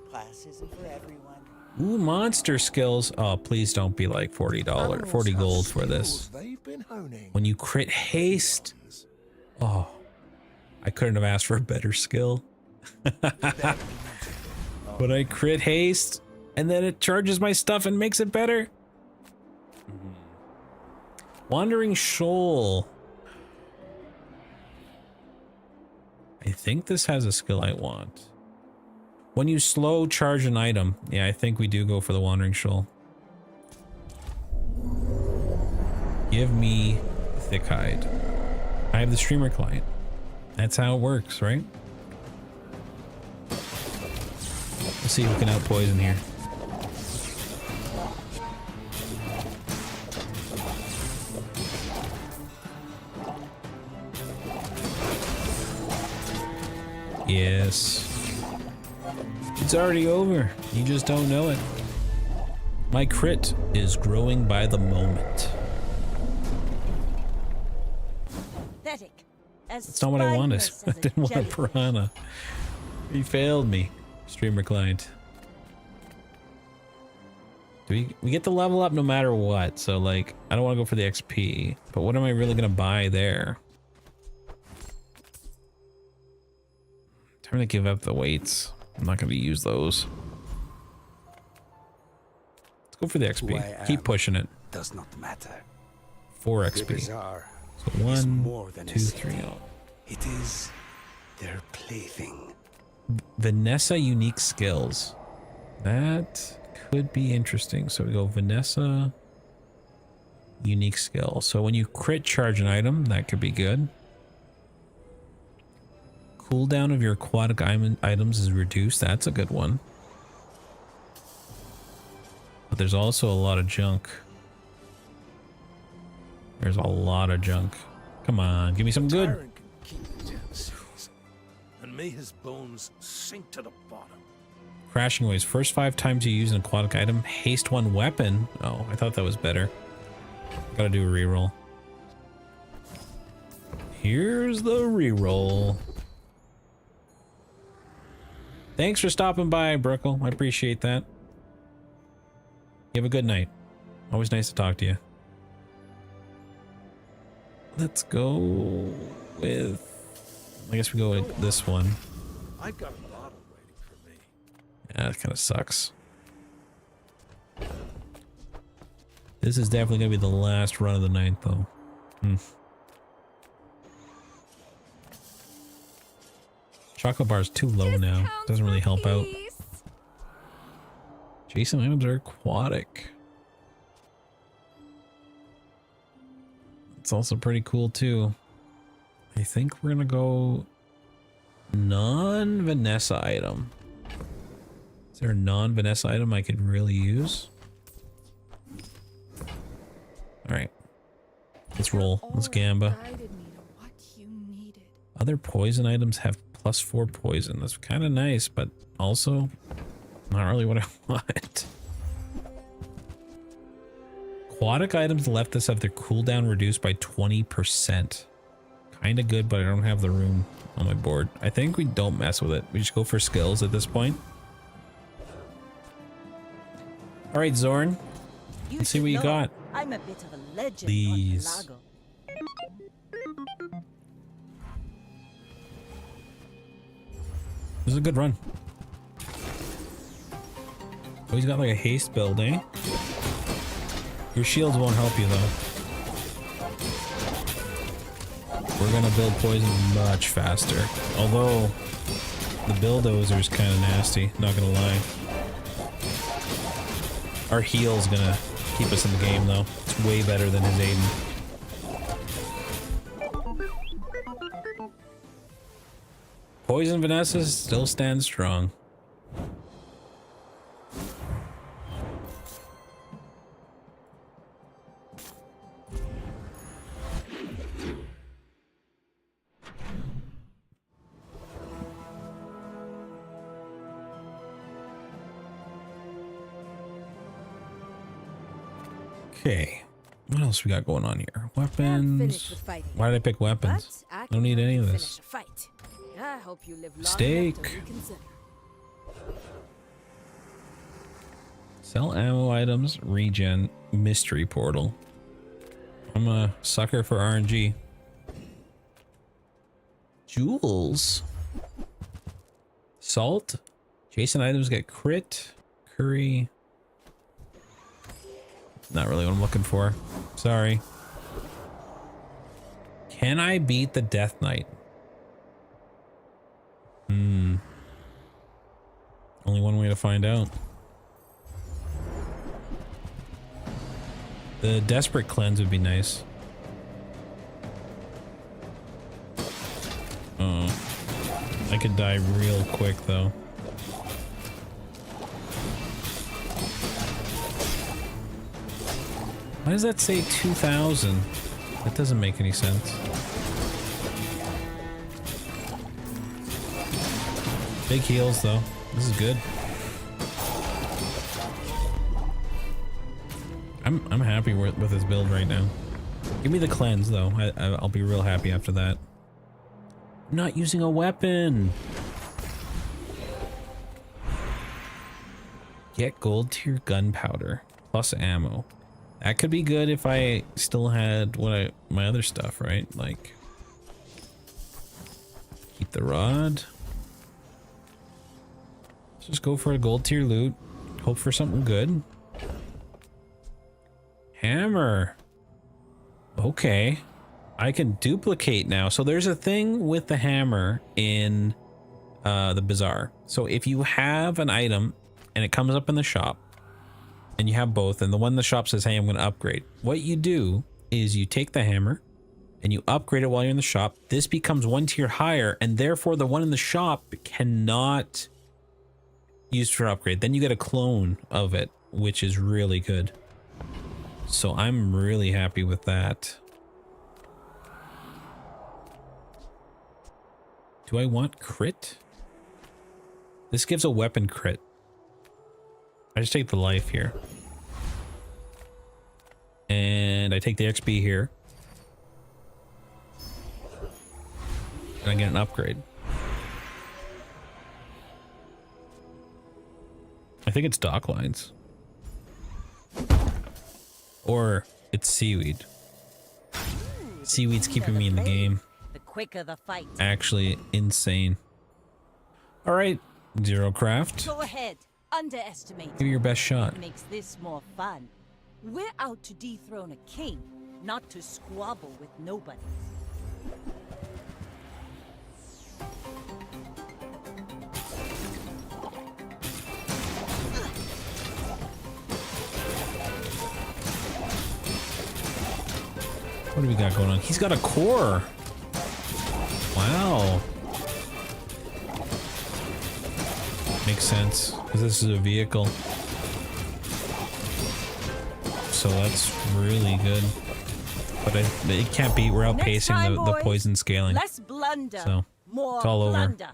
Class isn't for everyone. Ooh, monster skills. Oh, please don't be like $40, 40 gold for this. When you crit haste. Oh, I couldn't have asked for a better skill. But I crit haste and then it charges my stuff and makes it better. Wandering Shoal. I think this has a skill I want. When you slow charge an item. Yeah, I think we do go for the Wandering Shoal. Give me Thick Hide. I have the streamer client. That's how it works, right? Let's see who can out poison here. Yes. It's already over. You just don't know it. My crit is growing by the moment. That's not what I wanted. I didn't want a piranha. He failed me. Streamer client. We get the level up no matter what, so like I don't want to go for the XP, but what am I really gonna buy there? Time to give up the weights. I'm not gonna use those. Let's go for the XP. Keep pushing it. Does not matter. 4 XP. So 1, 2, 3. It is their plaything. Vanessa unique skills. That could be interesting. So we go Vanessa unique skill. So when you crit charge an item, that could be good. Cooldown of your aquatic items is reduced. That's a good one. But there's also a lot of junk. There's a lot of junk. Come on, give me some good. And may his bones sink to the bottom. Crashing waves. First 5 times you use an aquatic item, haste 1 weapon. Oh, I thought that was better. Gotta do a reroll. Here's the reroll. Thanks for stopping by, Brickle. I appreciate that. You have a good night. Always nice to talk to you. Let's go with... I guess we go with this one. I've got a bottle waiting for me. Yeah, that kind of sucks. This is definitely gonna be the last run of the night, though. Chocolate bar's too low now. Doesn't really help out. Jason items are aquatic. It's also pretty cool too. I think we're gonna go non-Vanessa item. Is there a non-Vanessa item I could really use? Alright. Let's roll. Let's gamba. Other poison items have +4 poison. That's kind of nice, but also not really what I want. Aquatic items left us have their cooldown reduced by 20%. Kind of good, but I don't have the room on my board. I think we don't mess with it. We just go for skills at this point. All right, Zorn. Let's see what you got. I'm a bit of a legend. Please. This is a good run. Oh, he's got like a haste build, eh? Your shields won't help you though. We're gonna build poison much faster. Although the bulldozer is kind of nasty, not gonna lie. Our heal's gonna keep us in the game though. It's way better than his Aiden. Poison Vanessa still stands strong. Okay, what else we got going on here? Weapons. Why did I pick weapons? I don't need any of this. I hope you live long Steak. enough to reconsider. Sell ammo items, regen, mystery portal. I'm a sucker for RNG. Jewels. Salt. Jason items get crit. Curry. Not really what I'm looking for. Sorry. Can I beat the Death Knight? Only one way to find out. The Desperate Cleanse would be nice. Oh. I could die real quick though. Why does that say 2,000? That doesn't make any sense. Big heals though. This is good. I'm happy with this build right now. Give me the cleanse though. I'll be real happy after that. I'm not using a weapon. Get gold tier gunpowder plus ammo. That could be good if I still had my other stuff, right? Like keep the rod. Let's just go for a gold tier loot. Hope for something good. Hammer. Okay. I can duplicate now. So there's a thing with the hammer in the Bazaar. So if you have an item and it comes up in the shop and you have both and the one in the shop says, hey, I'm going to upgrade. What you do is you take the hammer and you upgrade it while you're in the shop. This becomes one tier higher and therefore the one in the shop cannot use for upgrade. Then you get a clone of it, which is really good. So I'm really happy with that. Do I want crit? This gives a weapon crit. I just take the life here. And I take the XP here. And I get an upgrade. I think it's dock lines. Or it's seaweed. Seaweed's keeping me in the game. The quicker the fight. Actually insane. All right, Zero Craft. Go ahead. Underestimate. Give it your best shot. It makes this more fun. We're out to dethrone a king, not to squabble with nobody. What do we got going on? He's got a core. Wow. Makes sense, because this is a vehicle. So that's really good. But it can't be, we're outpacing the poison scaling. Less blunder, so more it's all over. plunder.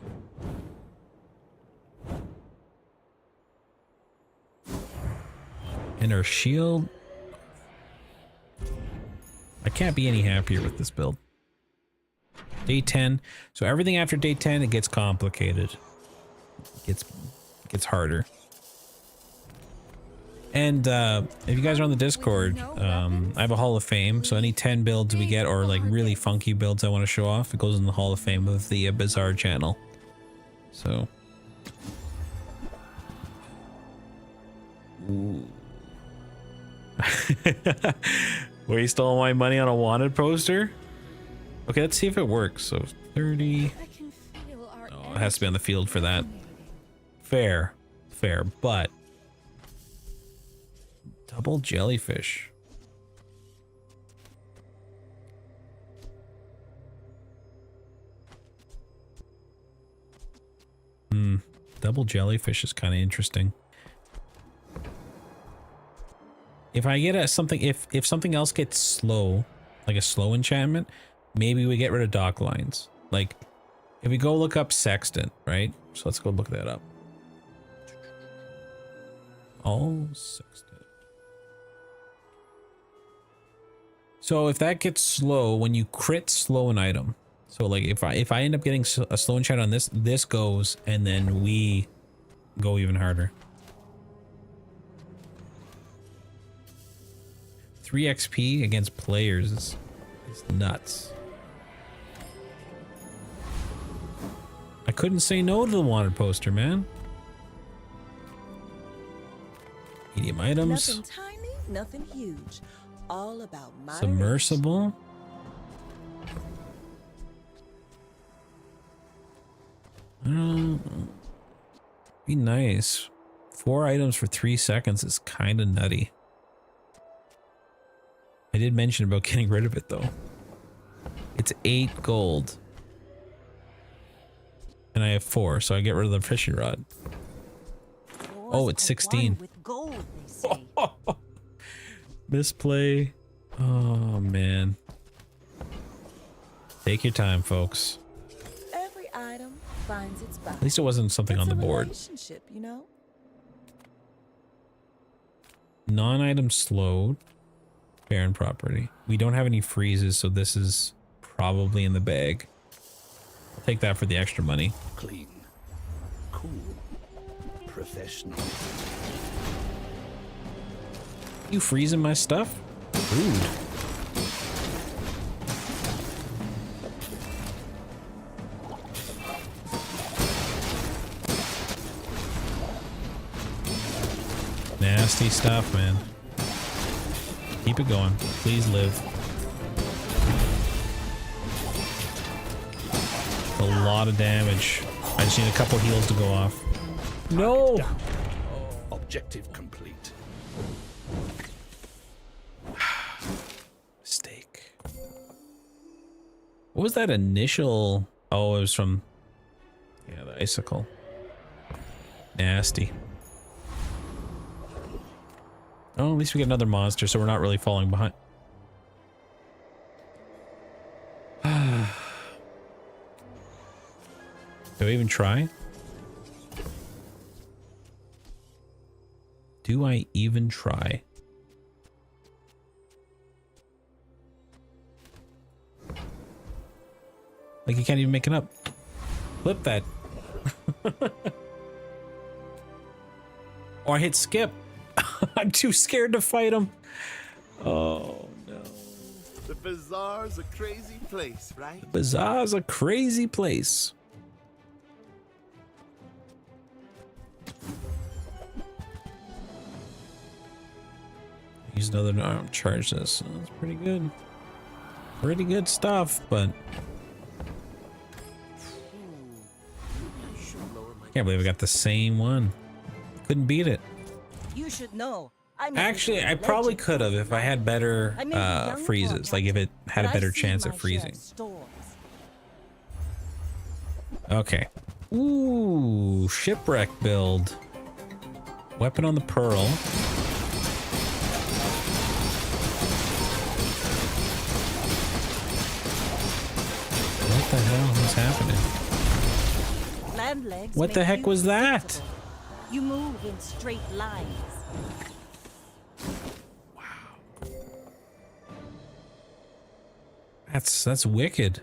And our shield. I can't be any happier with this build. Day 10. So everything after day 10, it gets complicated. It gets harder. And if you guys are on the Discord, I have a Hall of Fame. So any 10 builds we get, or like really funky builds I want to show off, it goes in the Hall of Fame of the Bazaar channel. So. Ooh. Waste all my money on a wanted poster? Okay, let's see if it works. So 30. Oh, it has to be on the field for that. Fair, but double jellyfish. Double jellyfish is kind of interesting. If I get something, if something else gets slow, like a slow enchantment, maybe we get rid of dock lines. Like, if we go look up sextant, right? So let's go look that up. All sextant. So if that gets slow, when you crit slow an item, so like if I end up getting a slow enchant on this goes, and then we go even harder. 3 XP against players is nuts. I couldn't say no to the wanted poster, man. Medium items. Nothing tiny, nothing huge. All about my Submersible. Be nice. 4 items for 3 seconds is kind of nutty. I did mention about getting rid of it though. It's 8 gold. And I have 4, so I get rid of the fishing rod. Oh, it's 16. With gold, they say. Misplay. Oh man. Take your time, folks. Every item finds its buyer. At least it wasn't something on the board. Relationship, you know? Non-item slowed. Barren property. We don't have any freezes, so this is probably in the bag. I'll take that for the extra money. Clean, cool, professional. You freezing my stuff? Rude. Nasty stuff, man. Keep it going. Please live. A lot of damage. I just need a couple heals to go off. No! Objective complete. Mistake. What was that initial? Oh, it was from... yeah, the icicle. Nasty. Oh, at least we get another monster, so we're not really falling behind. Do I even try? Do I even try? Like you can't even make it up. Flip that. Or I hit skip. I'm too scared to fight him. Oh no. The Bazaar's a crazy place, right? The Bazaar's a crazy place. Use another arm. Charge this. That's pretty good. Pretty good stuff, but can't believe I got the same one. Couldn't beat it. You should know. Actually, I probably could have if I had better freezes. Like if it had a better chance of freezing. Okay. Ooh, shipwreck build. Weapon on the Pearl. What the hell is happening? Land legs What the heck was that? You move in straight lines. Wow. That's wicked.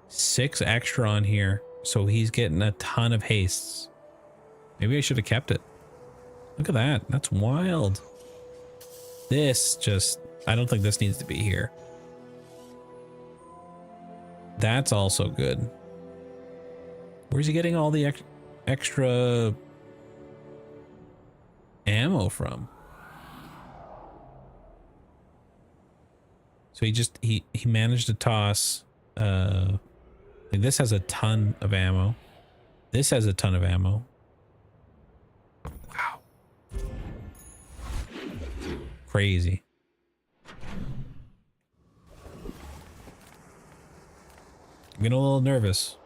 Six extra on here, so he's getting a ton of hastes. Maybe I should have kept it. Look at that. That's wild. This just, I don't think this needs to be here. That's also good. Where's he getting all the extra ammo from? So he managed to toss like this has a ton of ammo. This has a ton of ammo. Wow. Crazy. I'm getting a little nervous.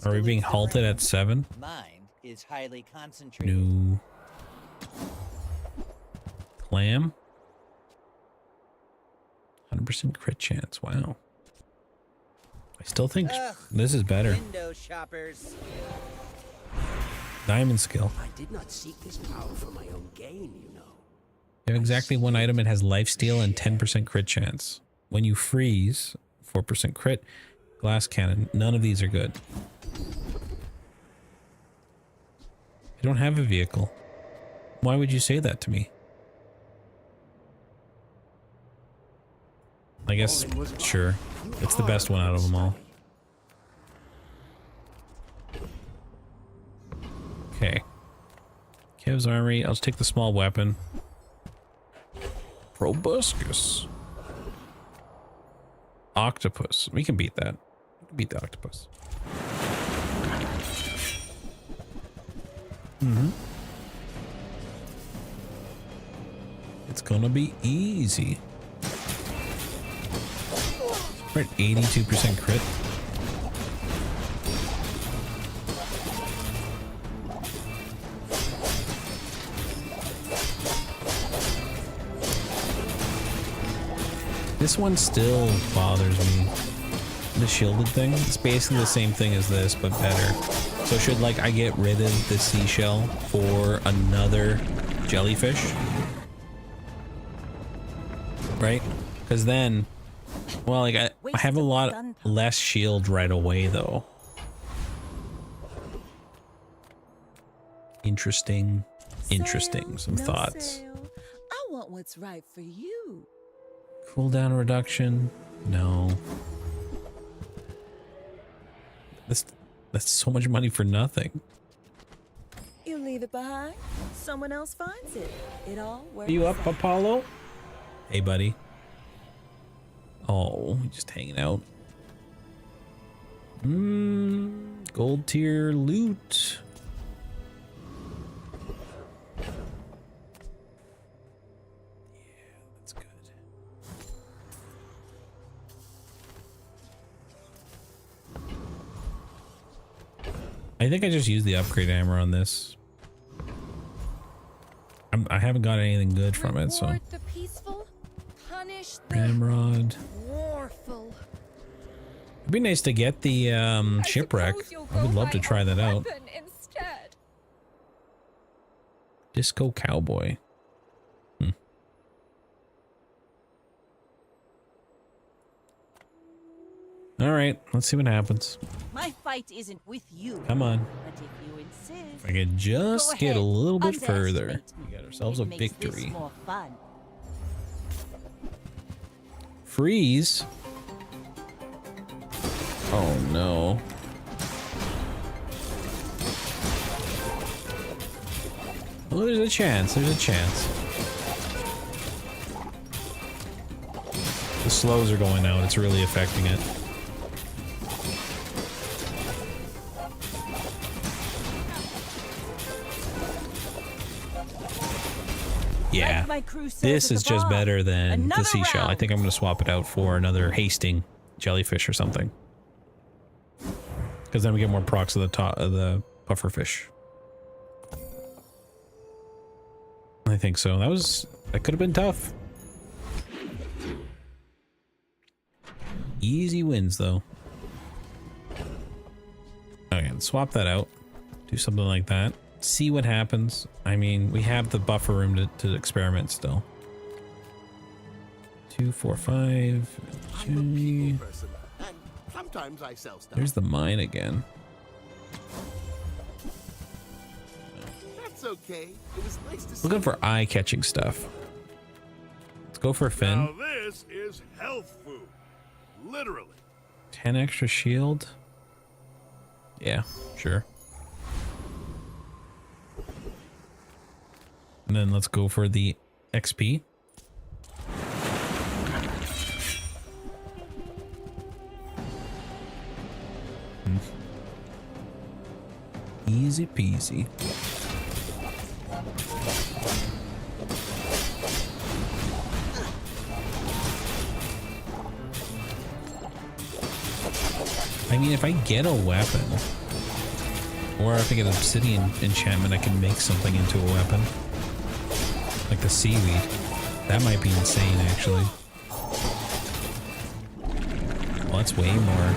Are we being halted at 7? Mind is highly concentrated. No. Clam. 100% crit chance. Wow. I still think this is better. Window shoppers. Diamond skill. I did not seek this power for my own gain, you know. You have exactly one item. It has lifesteal and 10% crit chance. When you freeze, 4% crit. Glass cannon. None of these are good. I don't have a vehicle. Why would you say that to me? I guess, sure. It's the best one out of them all. Okay. Kev's armory. I'll just take the small weapon. Proboscis. Octopus. We can beat that. We can beat the octopus. It's gonna be easy. We're at 82% crit. This one still bothers me. The shielded thing. It's basically the same thing as this, but better. So should like I get rid of the seashell for another jellyfish? Right? Because then, well, like I have a lot less shield right away though. Interesting. Some thoughts. I want what's right for you. Cooldown reduction. No. That's so much money for nothing. You leave it behind, someone else finds it. It all works. Are you up, Apollo? Hey, buddy. Oh, just hanging out. Gold tier loot. Yeah, that's good. I think I just used the upgrade hammer on this. I haven't got anything good from it, so. The peaceful, punish the Ramrod. warful. It'd be nice to get the shipwreck. I would love to try that out. Instead. Disco Cowboy. All right, let's see what happens. My fight isn't with you. Come on. But if you insist, If I could just get a little bit further. We got ourselves a victory. More fun. Freeze. Oh no. Well, there's a chance. There's a chance. The slows are going out. It's really affecting it. Yeah, this is just better than the seashell. I think I'm going to swap it out for another hasting jellyfish or something. Because then we get more procs of the top of the pufferfish. I think so. That could have been tough. Easy wins though. Okay, swap that out. Do something like that. See what happens. I mean, we have the buffer room to experiment still. 2, 4, 5. Sometimes I sell stuff. There's the mine again. That's okay. It was nice to see. Looking for eye-catching stuff. Let's go for a fin. Now this is health food. Literally. 10 extra shield. Yeah, sure. And then let's go for the XP. Easy peasy. I mean, if I get a weapon, or if I get an obsidian enchantment, I can make something into a weapon. Like the seaweed. That might be insane, actually. Well, that's way more.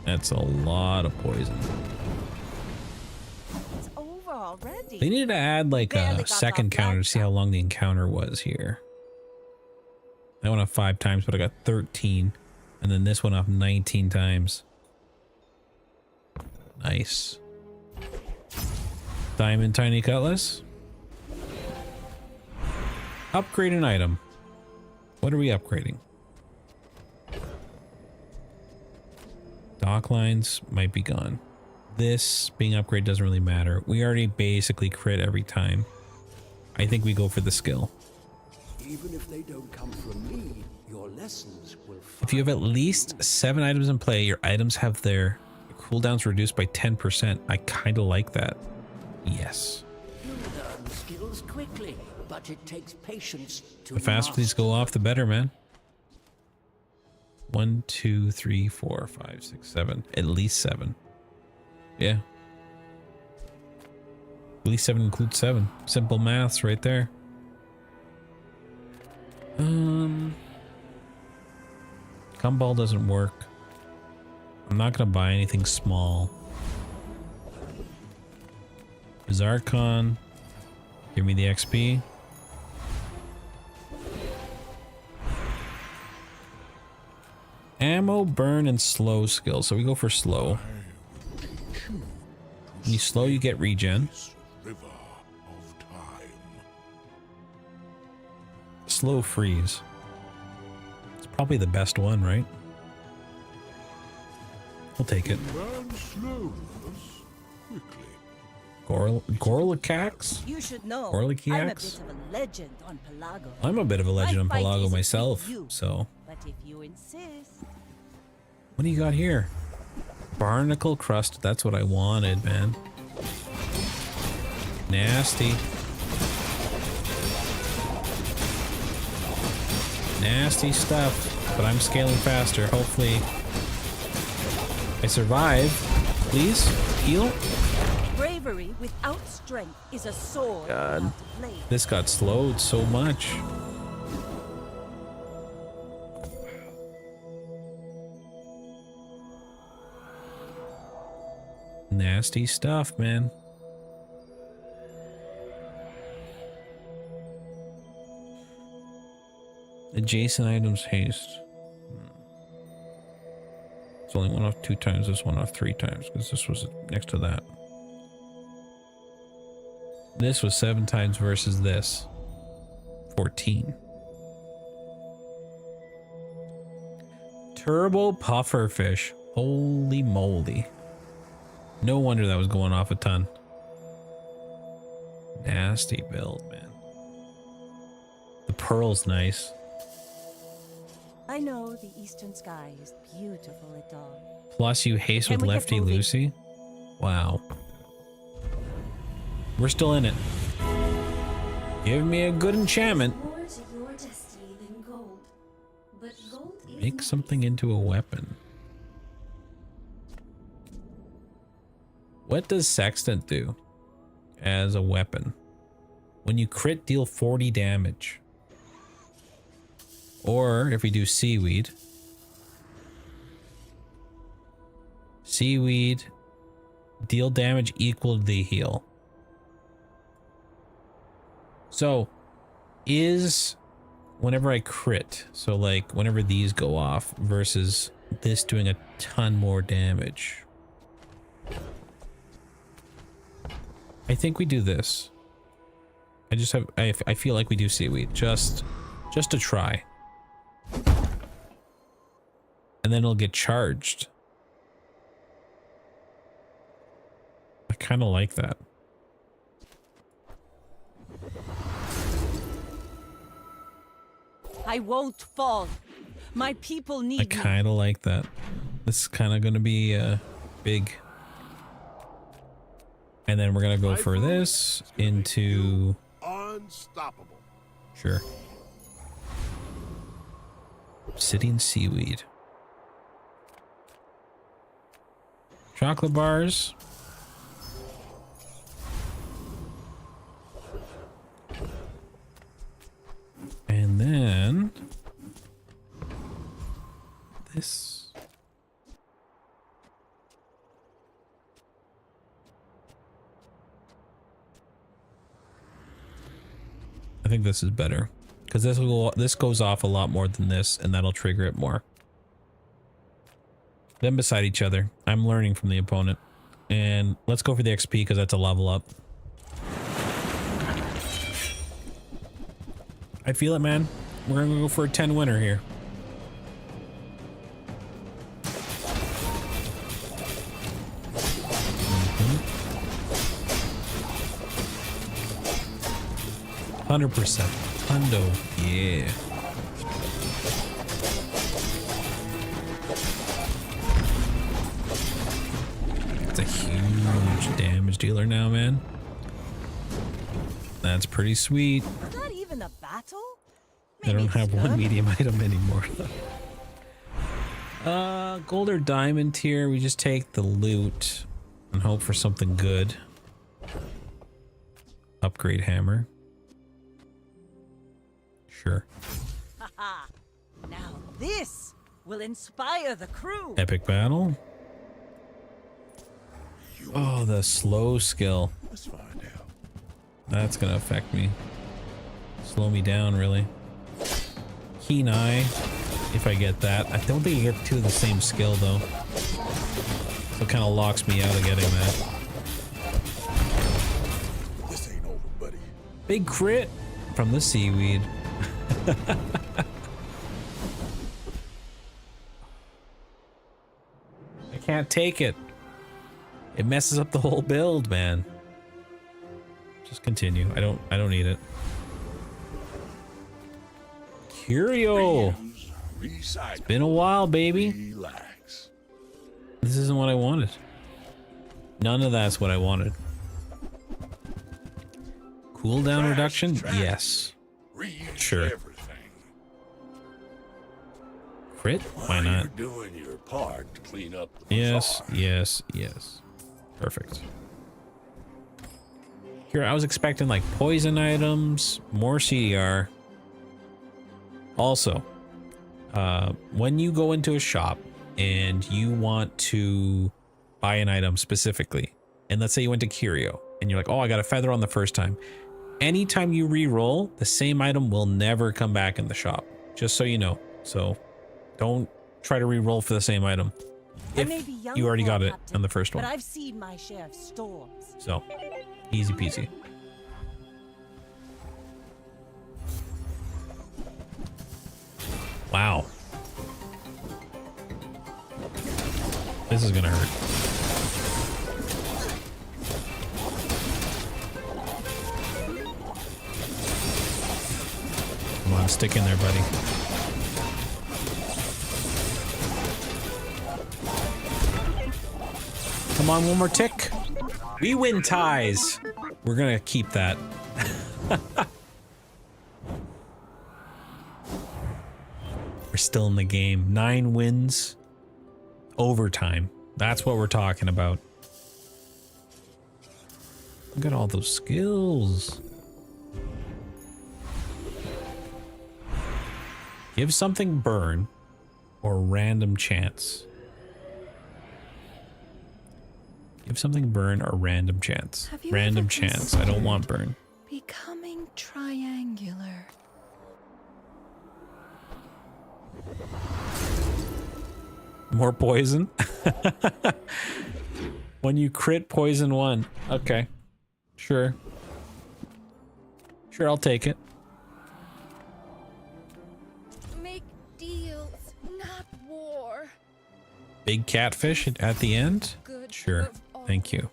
That's a lot of poison. It's over already. They needed to add like a second counter to see how long the encounter was here. That went off 5 times, but I got 13. And then this went off 19 times. Nice. Diamond tiny cutlass. Upgrade an item. What are we upgrading? Dock lines might be gone. This being upgraded doesn't really matter. We already basically crit every time. I think we go for the skill. Even if they don't come from me, your lessons will find. If you have at least 7 items in play, your items have their cooldowns reduced by 10%. I kind of like that. Yes. You learn skills quickly, but it takes patience to The faster these go off, the better, man. 1, 2, 3, 4, 5, 6, 7. At least 7. Yeah. At least 7 includes 7. Simple maths right there. Gumball doesn't work. I'm not gonna buy anything small. Bazaar Con. Give me the XP. Ammo, burn, and slow skill. So we go for slow. When you slow, you get regen. Slow freeze. It's probably the best one, right? I'll take it. Gorlicax? You should know. Gorlicax? I'm a bit of a legend on Pelago. I'm a bit of a legend on My fight Pelago isn't myself, with you, so. But if you insist. What do you got here? Barnacle crust. That's what I wanted, man. Nasty. Nasty stuff. But I'm scaling faster. Hopefully I survive. Please heal. Bravery without strength is a sword. God. This got slowed so much. Nasty stuff, man. Adjacent items haste. It's only one off 2 times, this one off 3 times, because this was next to that. This was 7 times versus this. 14. Turbo pufferfish. Holy moly. No wonder that was going off a ton. Nasty build, man. The pearl's nice. I know the eastern sky is beautiful at dawn. Plus you haste with Lefty Lucy. Wow. We're still in it. Give me a good enchantment. More to your destiny than gold. But gold is Make something into a weapon. What does Sextant do as a weapon? When you crit, deal 40 damage. Or if we do seaweed. Seaweed, deal damage equal to the heal. So, is whenever I crit, so like whenever these go off versus this doing a ton more damage. I think we do this. I feel like we do seaweed just to try. And then it'll get charged. I kind of like that. I won't fall. My people need I kind of like that. This is kind of going to be big. And then we're going to go for this into... Unstoppable. Sure. Obsidian seaweed. Chocolate bars. And then this. I think this is better because this goes off a lot more than this, and that'll trigger it more. Them beside each other. I'm learning from the opponent, and let's go for the XP because that's a level up. I feel it, man. We're gonna go for a 10 winner here. Mm-hmm. 100%. Hundo. Yeah. It's a huge damage dealer now, man. That's pretty sweet. Not even a battle? I don't have one medium item anymore. Gold or diamond tier, we just take the loot and hope for something good. Upgrade hammer. Sure. Haha. Now this will inspire the crew. Epic battle. Oh, the slow skill. Let's find out. That's gonna affect me. Slow me down, really. Keen eye, if I get that. I don't think you get two of the same skill, though. So it kind of locks me out of getting that. This ain't over, buddy. Big crit from the seaweed. I can't take it. It messes up the whole build, man. Just continue. I don't need it. Curio. It's been a while, baby. Relax. This isn't what I wanted. None of that's what I wanted. Cooldown reduction? Yes. Sure. Everything. Crit? Why not? You're doing your part to clean up the Yes, bazaar. yes, yes. Perfect. Here, I was expecting like poison items, more CDR. Also, when you go into a shop and you want to buy an item specifically, and let's say you went to Curio and you're like, oh, I got a feather on the first time. Anytime you re-roll, the same item will never come back in the shop. Just so you know. So don't try to re-roll for the same item. If you already got it on the first one. But I've seen my share of storms. So, easy peasy. Wow. This is gonna hurt. Come on, stick in there, buddy. Come on, one more tick. We win ties. We're gonna keep that. We're still in the game. 9 wins. Overtime. That's what we're talking about. Look at all those skills. Give something burn or random chance. Give something burn or random chance. Random chance. I don't want burn. Becoming triangular. More poison? When you crit poison 1. Okay. Sure. Sure, I'll take it. Make deals, not war. Big catfish at the end? Sure. Thank you.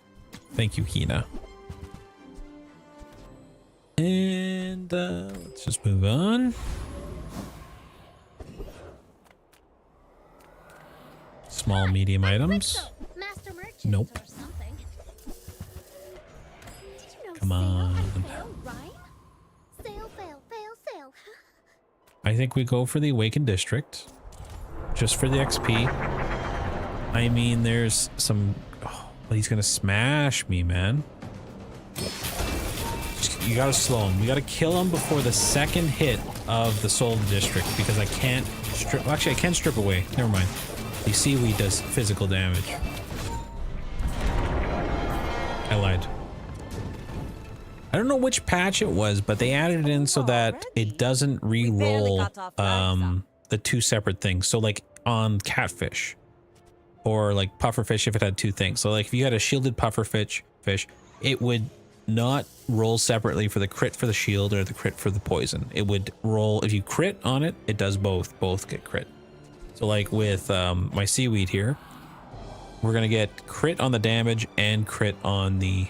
Thank you, Hina. And let's just move on. Small, medium items. Nope. Come on. I think we go for the Awakened District. Just for the XP. I mean, there's some... Oh, he's gonna smash me, man. You gotta slow him. We gotta kill him before the second hit of the Soul District, because I can't strip... Well, actually, I can strip away. Never mind. The seaweed does physical damage. I lied. I don't know which patch it was, but they added it in so that it doesn't re-roll the 2 separate things. So like on catfish or like pufferfish if it had 2 things. So like if you had a shielded pufferfish, it would not roll separately for the crit for the shield or the crit for the poison. It would roll, if you crit on it, it does both. Both get crit. So like with my seaweed here, we're gonna get crit on the damage and crit on the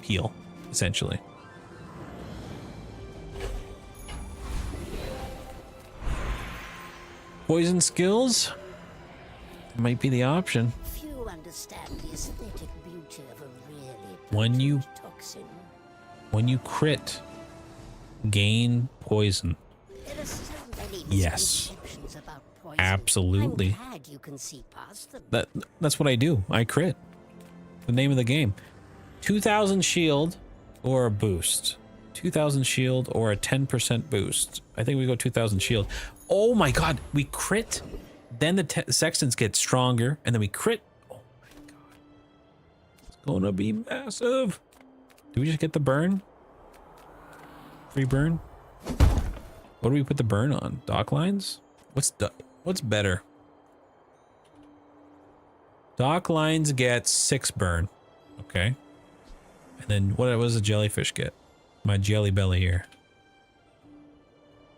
heal, essentially. Poison skills might be the option. Few understand the aesthetic beauty of a really toxin. When you crit, gain poison. There are so many Yes. misconceptions about poison. Absolutely. I'm glad you can see past them. That's what I do. I crit. The name of the game. 2,000 shield or a boost. 2,000 shield or a 10% boost. I think we go 2,000 shield. Oh my god, we crit. Then the sextants get stronger, and then we crit. Oh my god. It's gonna be massive. Do we just get the burn? Free burn? What do we put the burn on? Dock lines? What's better? Dock lines get 6 burn. Okay. And then what does a jellyfish get? My jelly belly here.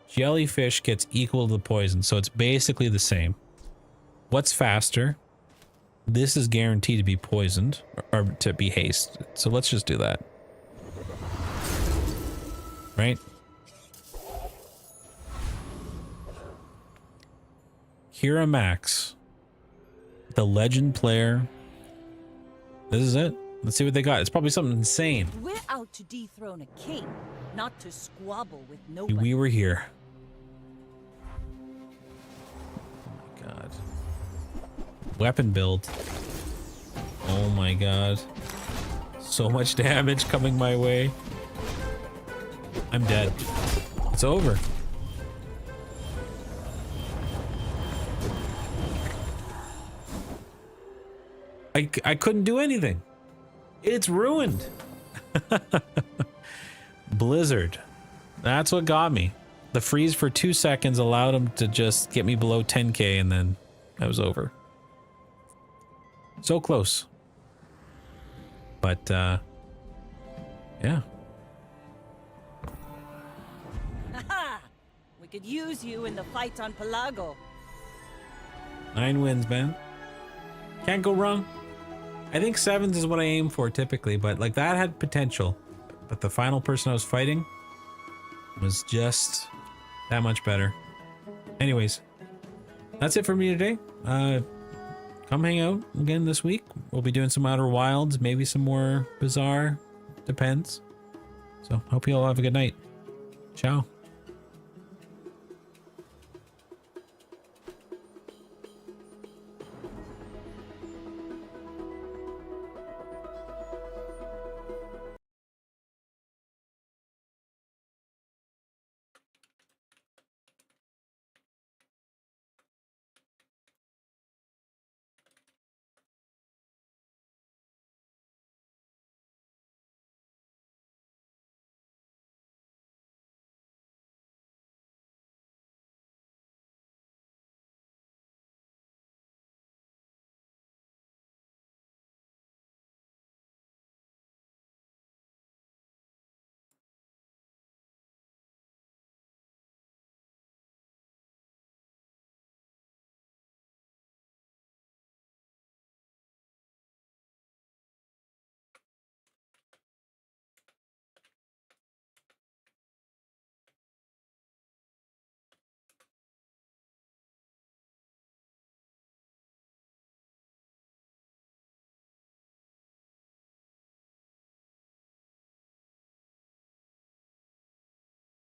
Jellyfish gets equal to the poison, so it's basically the same. What's faster? This is guaranteed to be poisoned or to be hasted. So let's just do that. Right? Kira Max. The legend player. This is it. Let's see what they got. It's probably something insane. We're out to dethrone a king, not to squabble with nobody. We were here. Oh my god. Weapon build. Oh my god. So much damage coming my way. I'm dead. It's over. I couldn't do anything. It's ruined. Blizzard. That's what got me. The freeze for 2 seconds allowed him to just get me below 10k, and then I was over. So close. But, yeah. Haha! We could use you in the fight on Pelago. 9 wins, man. Can't go wrong. I think 7s is what I aim for typically, but like that had potential. But the final person I was fighting was just that much better. Anyways, that's it for me today. Come hang out again this week. We'll be doing some Outer Wilds, maybe some more Bazaar. Depends. So hope you all have a good night. Ciao.